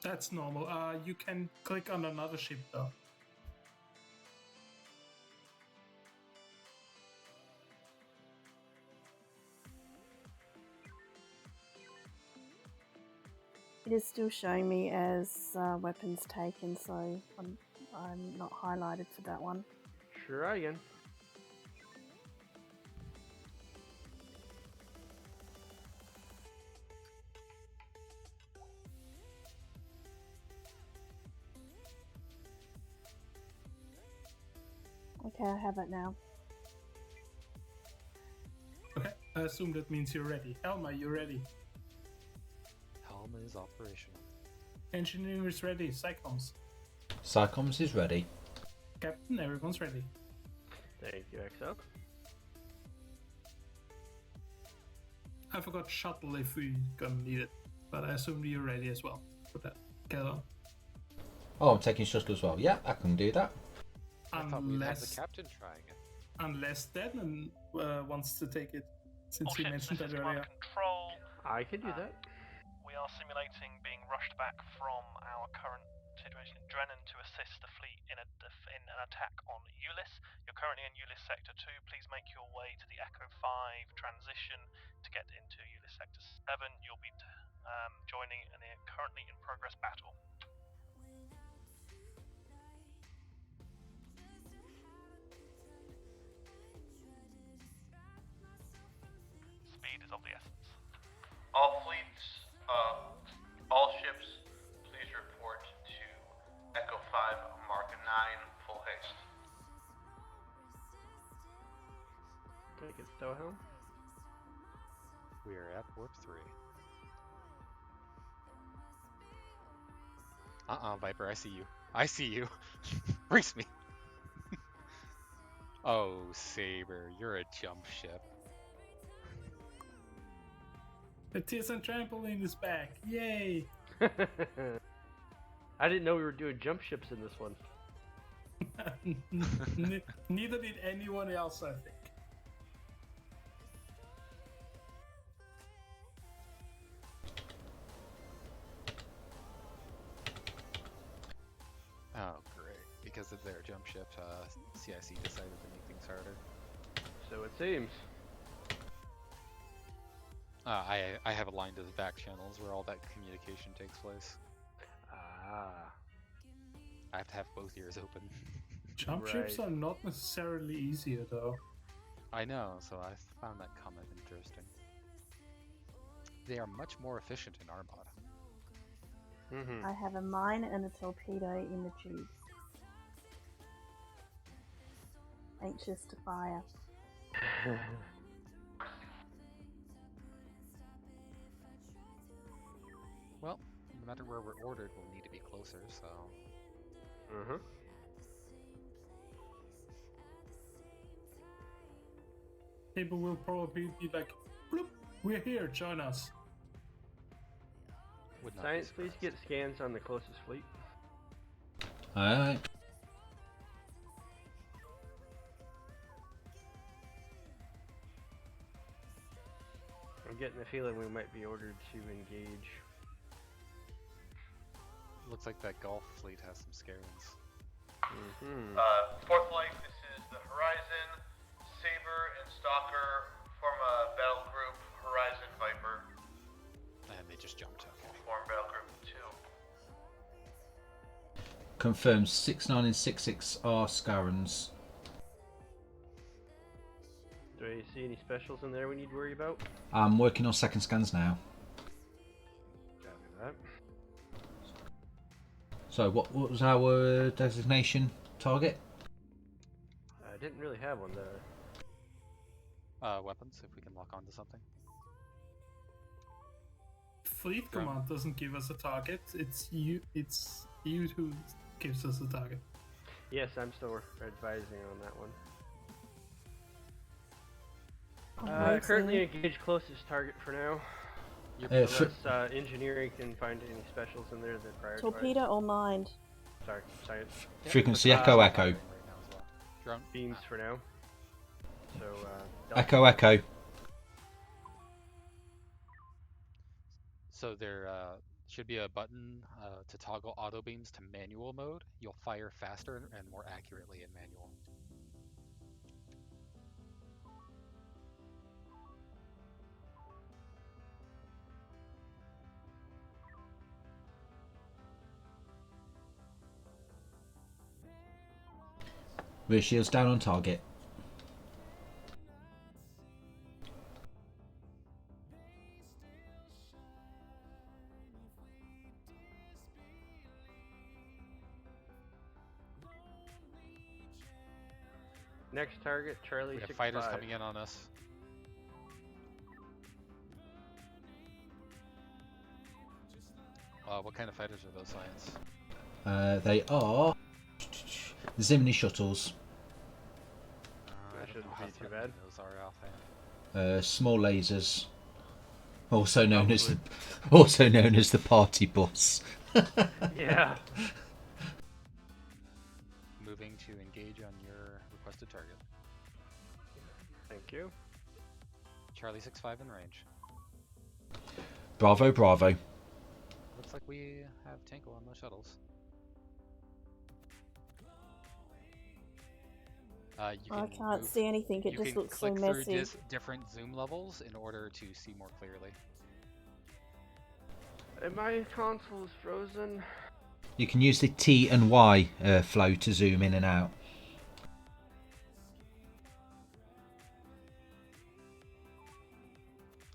That's normal. You can click on another ship though. It is still showing me as weapons taken, so I'm not highlighted for that one. Try again. Okay, I have it now. Okay, I assume that means you're ready. Elma, you ready? Helm is operational. Engineering is ready. Psychoms. Psychoms is ready. Captain, everyone's ready. Thank you, XO. I forgot shuttle if we gonna need it, but I assume you're ready as well for that. Calon. Oh, I'm taking shuttle as well. Yeah, I can do that. I thought we'd have the captain trying it. Unless Deadman wants to take it, since All he ships, mentioned this that is earlier. Command Control. I can do that. We are simulating being rushed back from our current situation in Drennan to assist the fleet in an attack on Ulyss. You're currently in Ulyss Sector 2. Please make your way to the Echo 5 transition to get into Ulyss Sector 7. You'll be joining a currently in progress battle. Speed is of the essence. All fleets, all ships, please report to Echo 5 Mark 9, full haste. Take it, Stohelm. We are at warp 3. Viper, I see you. I see you. Race me. Oh, Saber, you're a jump ship. The TSN trampoline is back. Yay! I didn't know we were doing jump ships in this one. Neither did anyone else, I think. Oh, great. Because of their jump ship, CIC decided to make things harder. So it seems. I have a line to the back channels where all that communication takes place. Ah. I have to have both ears open. Jump ships are not necessarily easier, though. I know, so I found that comment interesting. They are much more efficient in our mod. I have a mine and a torpedo in the tubes. Anxious to fire. Well, no matter where we're ordered, we'll need to be closer, so... People will probably be like, bloop, we're here, join us. Would not Science, please get scans on the closest fleet. Alright. I'm getting the feeling we might be ordered to engage. Looks like that Gulf fleet has some scarens. Fourth Light, this is the Horizon, Saber, and Stalker form a battle group, Horizon Viper. And they just jumped, okay. Form battle group 2. Confirmed 69 and 66 are Scarons. Do I see any specials in there we need to worry about? I'm working on second scans now. Copy that. So what was our designation target? I didn't really have one there. Weapons, if we can lock onto something. Fleet command doesn't give us a target. It's you who gives us a target. Yes, I'm still advising on that one. Currently engaged closest target for now. Unless engineering can find any specials in there that prioritize. Torpedo or mind? Sorry, science. Frequency echo echo. Drone beams for now. So Echo echo. So there should be a button to toggle auto beams to manual mode. You'll fire faster and more accurately in manual. Rear shields down on target. next target, Charlie. We have fighters coming in on us. What kind of fighters are those, Science? They are Zimni shuttles. That shouldn't be too bad. Those are offhand. Small lasers, also known as the party bus. Yeah. Moving to engage on your requested target. Thank you. Charlie 6-5 in range. Bravo, bravo. Looks like we have Tanko on those shuttles. I can't see anything, it just looks so messy. You can click through different zoom levels in order to see more clearly. And my console is frozen. You can use the T and Y flow to zoom in and out.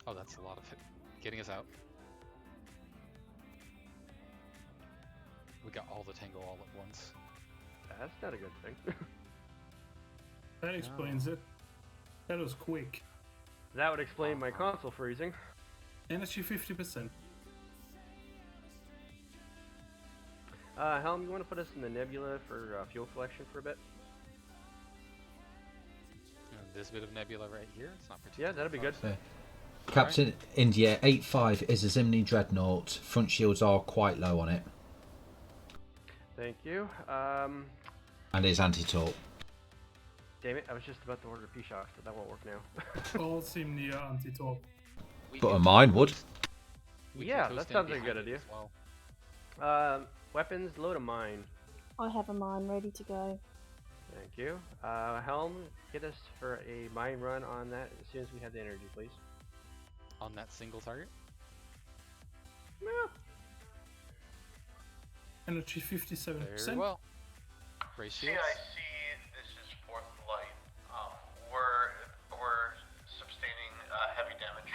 Oh, that's a lot of it. Getting us out. We got all the Tango all at once. That's not a good thing. That explains it. That was quick. That would explain my console freezing. Energy 50%. Helm, you want to put us in the nebula for fuel collection for a bit? This bit of nebula right here. It's not particularly. Yeah, that'd be good. Captain India 8-5 is a Zimni dreadnought. Front shields are quite low on it. Thank you. And is anti-torp. Damn it, I was just about to order P-Shocks, but that won't work now. All Zimni are anti-torp. But a mine would. Yeah, that sounds like a good idea. Weapons, load a mine. I have a mine ready to go. Thank you. Helm, get us for a mine run on that as soon as we have the energy, please. On that single target? Yeah. Energy 57%. Very well. Brace shields. CIC, this is Fourth Light. We're sustaining heavy damage.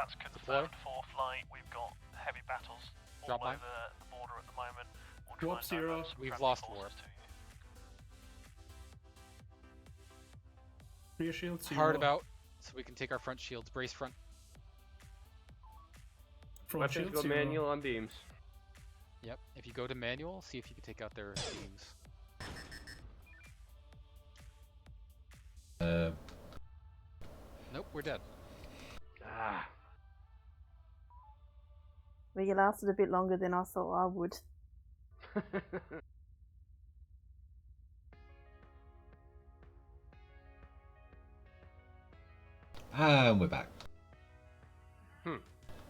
That's confirmed for flight. We've got heavy battles all Drop over mine. the border at the moment. We'll try Warp and zero. divert some We've friendly lost forces warp. to you. Rear shield zero. Hard about, so we can take our front shields. Brace front. Front Weapons shield go zero. manual on beams. Yep. If you go to manual, see if you can take out their beams. Nope, we're dead. Ah. Well, you lasted a bit longer than I thought I would. And we're back.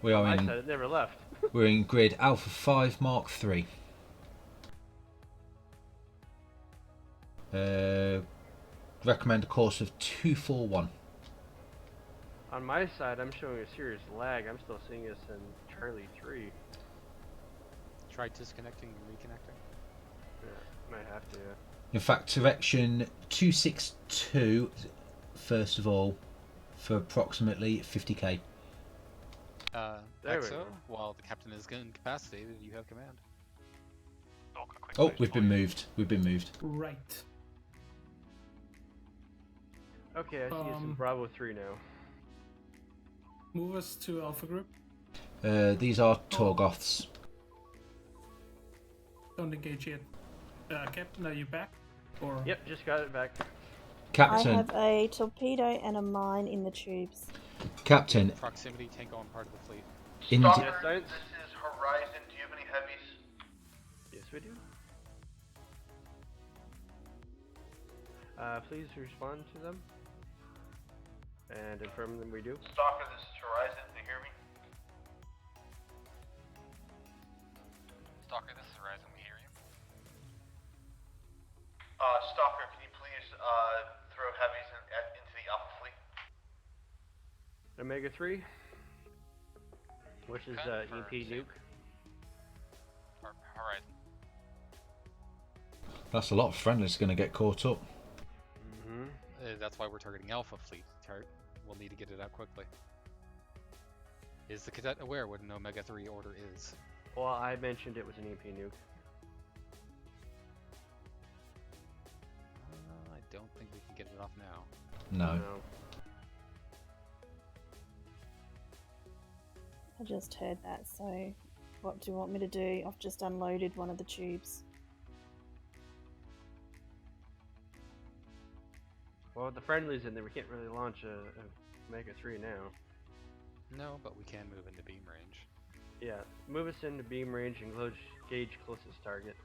We are I in. said it never left. We're in grid Alpha 5 Mark 3. Recommend a course of 241. On my side, I'm showing a serious lag. I'm still seeing us in Charlie 3. Try disconnecting and reconnecting. Yeah, might have to. In fact, direction 262, first of all, for approximately 50k. There we Exo, go. while the captain is incapacitated, you have command. Oh, we've been moved. We've been moved. Right. Okay, I see us in Bravo 3 now. Move us to Alpha Group. These are Torgoths. Don't engage yet. Captain, are you back? Or Yep, just got it back. Captain. I have a torpedo and a mine in the tubes. Captain. Proximity tank on part of the fleet. Stalker, this is Horizon. Do you have any heavies? Yes, we do. Please respond to them. And inform them we do. Stalker, this is Horizon. Do you hear me? Stalker, this is Horizon. We hear you. Stalker, can you please throw heavies into the Alpha fleet? Omega 3, which is Confirmed. EP nuke. Horizon. That's a lot of friendlies going to get caught up. That's why we're targeting Alpha fleet. We'll need to get it out quickly. Is the cadet aware what an Omega 3 order is? Well, I mentioned it was an EP nuke. I don't think we can get it off now. No. I just heard that, so what do you want me to do? I've just unloaded one of the tubes. Well, with the friendlies in there, we can't really launch a Omega 3 now. No, but we can move into beam range. Yeah, move us into beam range and gauge closest target.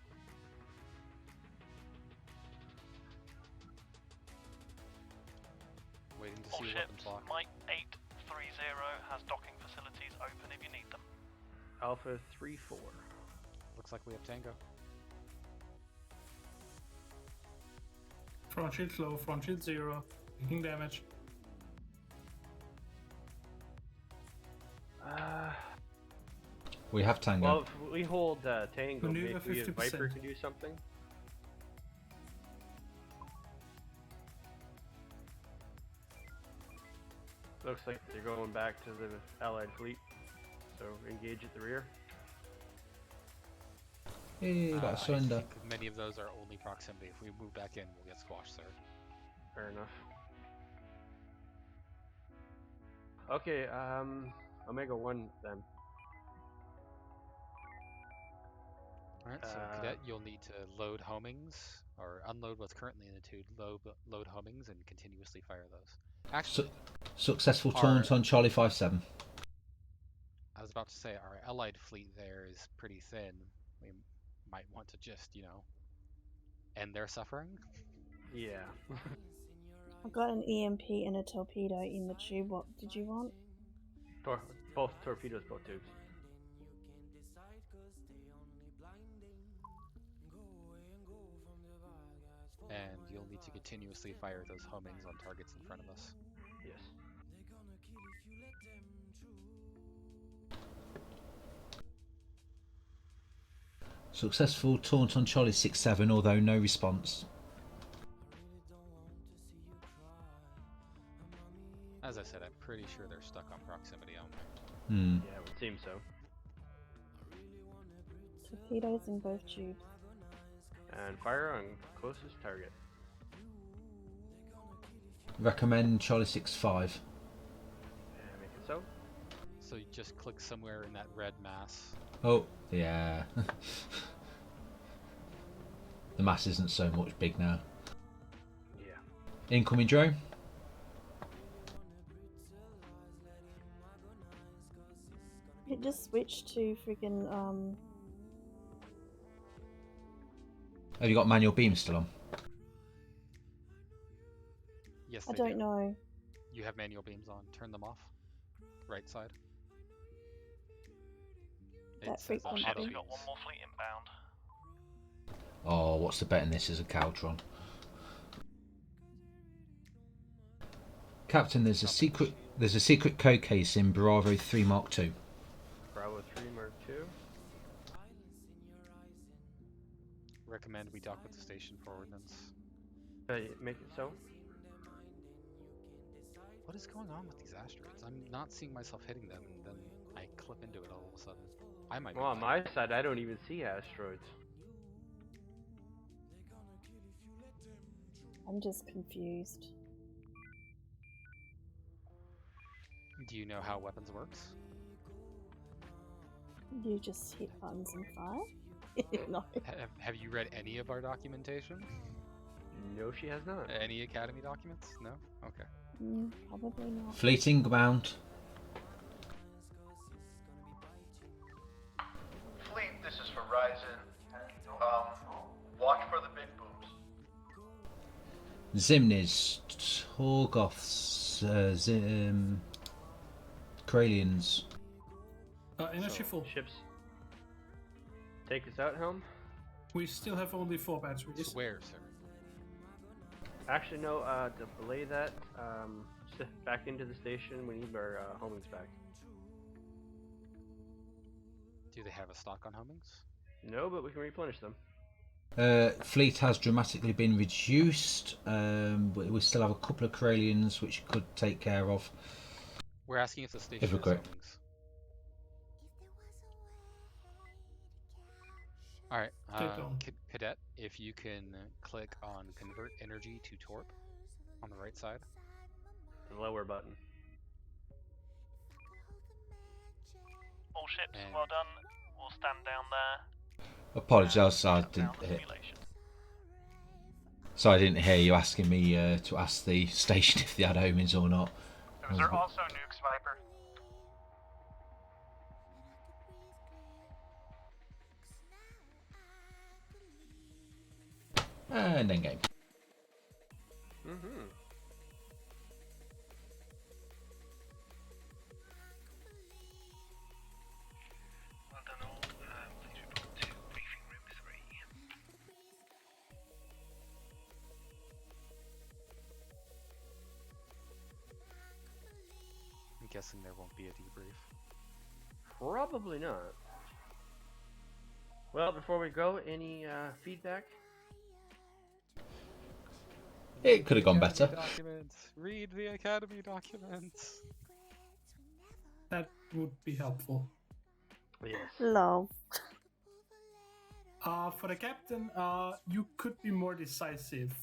Waiting to All see weapons ships, lock. Mike 830 has docking facilities open if you need them. Alpha 3-4. Looks like we have Tango. front shield low, front shield zero, taking damage. We have Tango. Well, if we hold Tango, Maneuver maybe a 50%. Viper can do something. Looks like they're going back to the Allied fleet, so engage at the rear. Hey, got a I cylinder. think many of those are only proximity. If we move back in, we'll get squashed there. Fair enough. Okay, Omega 1 then. Alright, so Cadet, you'll need to load homings, or unload what's currently in the tube, load homings, and continuously fire those. Actually, Successful taunt on Charlie 5-7. I was about to say, our allied fleet there is pretty thin. We might want to just, end their suffering. Yeah. I've got an EMP and a torpedo in the tube. What did you want? Both torpedoes, both tubes. And you'll need to continuously fire those homings on targets in front of us. Yes. Successful taunt on Charlie 6-7, although no response. As I said, I'm pretty sure they're stuck on proximity only. Yeah, it would seem so. Torpedoes in both tubes. And fire on closest target. Recommend Charlie 6-5. And make it so. So you just click somewhere in that red mass. Oh, yeah. The mass isn't so much big now. Yeah. Incoming drone. It just switched to freaking Have you got manual beam still on? Yes, I they don't do. know. You have manual beams on. Turn them off. Right side. That freaked auto me. Ship's beams. got one more fleet inbound. Oh, what's the bet in this is a Caltron. Captain, there's a secret code case in Bravo 3 Mark II. Bravo 3 Mark II. Recommend we dock with the station for ordnance. Make it so. What is going on with these asteroids? I'm not seeing myself hitting them, and then I clip into it all of a sudden. I might. Well, on my side, I don't even see asteroids. I'm just confused. Do you know how weapons works? You just hit buttons and fire? No. Have you read any of our documentation? No, she has not. Any Academy documents? No? Okay. Probably not. Fleet inbound. Fleet, this is Horizon. Watch for the big booms. Zimnis, Torgoths, Corellians. Energy full. Ships. Take us out, Helm. We still have only 4 batteries. Where, sir? Actually, no. To belay that, back into the station. We need our homings back. Do they have a stock on homings? No, but we can replenish them. Fleet has dramatically been reduced, but we still have a couple of Corellians which you could take care of. We're asking if the station If has required. homings. Alright, Cadet, if you can click on Convert Energy to Torp on the right side. The lower button. All ships, well done. We'll stand down there. Apologise, I didn't hear. So I didn't hear you asking me to ask the station if they had homings or not. Those are also nukes, Viper. And then game. Mm-hmm. Well done all. Please report to briefing room 3. I'm guessing there won't be a debrief. Probably not. Well, before we go, any feedback? It could have gone better. Documents. Read the Academy documents. That would be helpful. Yes. Lol. For the captain, you could be more decisive.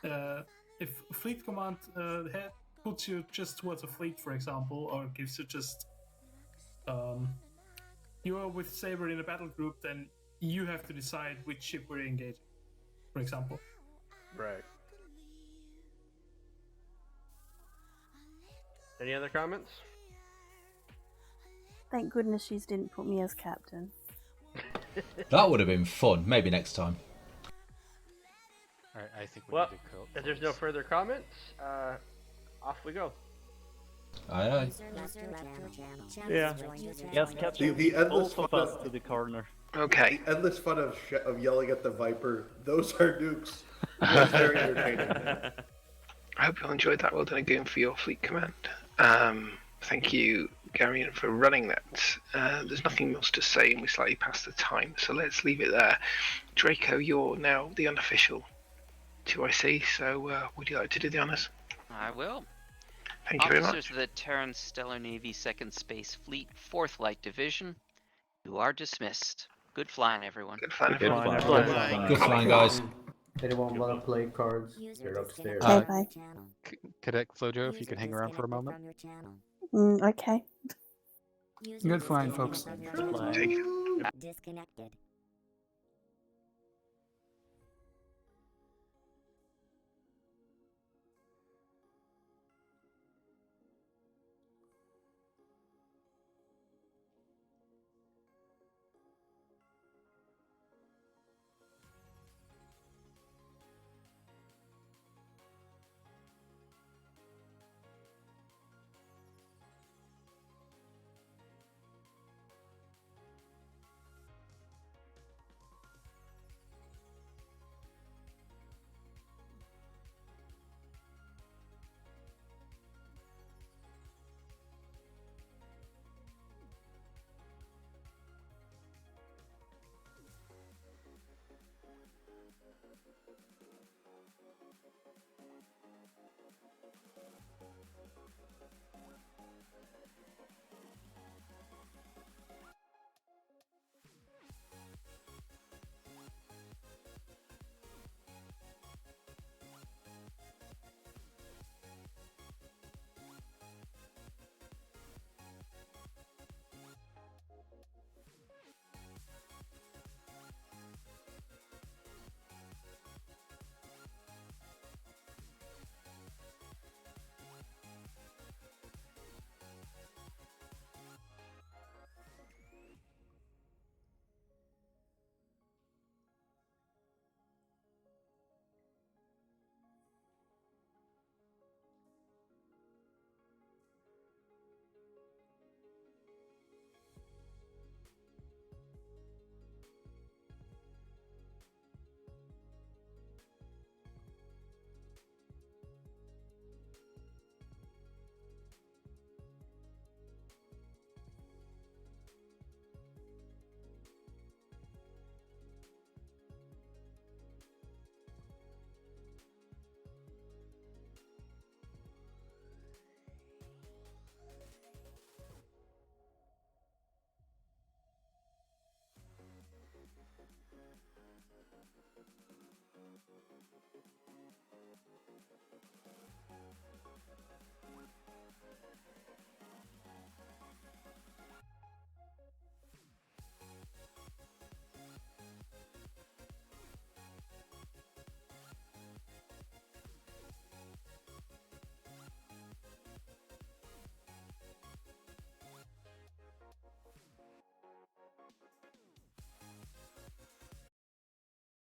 If fleet command puts you just towards a fleet, for example, or gives you just you are with Saber in a battle group, then you have to decide which ship we're engaging, for example. Right. Any other comments? Thank goodness she didn't put me as captain. That would have been fun. Maybe next time. Alright, I think we Well, need to go. if there's no further comments, off we go. Aye, aye. Yeah. Yes, Captain. The endless Both of fun us to the corner. Okay. The endless fun of yelling at the Viper. Those are nukes. That's very entertaining. I hope you all enjoyed that. Well done again for your fleet command. Thank you, Garion, for running that. There's nothing else to say, and we slightly passed the time, so let's leave it there. Draco, you're now the unofficial 2IC, so would you like to do the honours? I will. Thank you very Officers much. of the Terran Stellar Navy 2nd Space Fleet, 4th Light Division, you are dismissed. Good flying, everyone. Good flying, Good everyone. flying, Good everyone. Good flying, guys. Anyone want to play cards? They're upstairs. Okay, bye. Cadet Flojo, if you could hang around for a moment. Okay. Good flying, folks. Take it. Disconnected.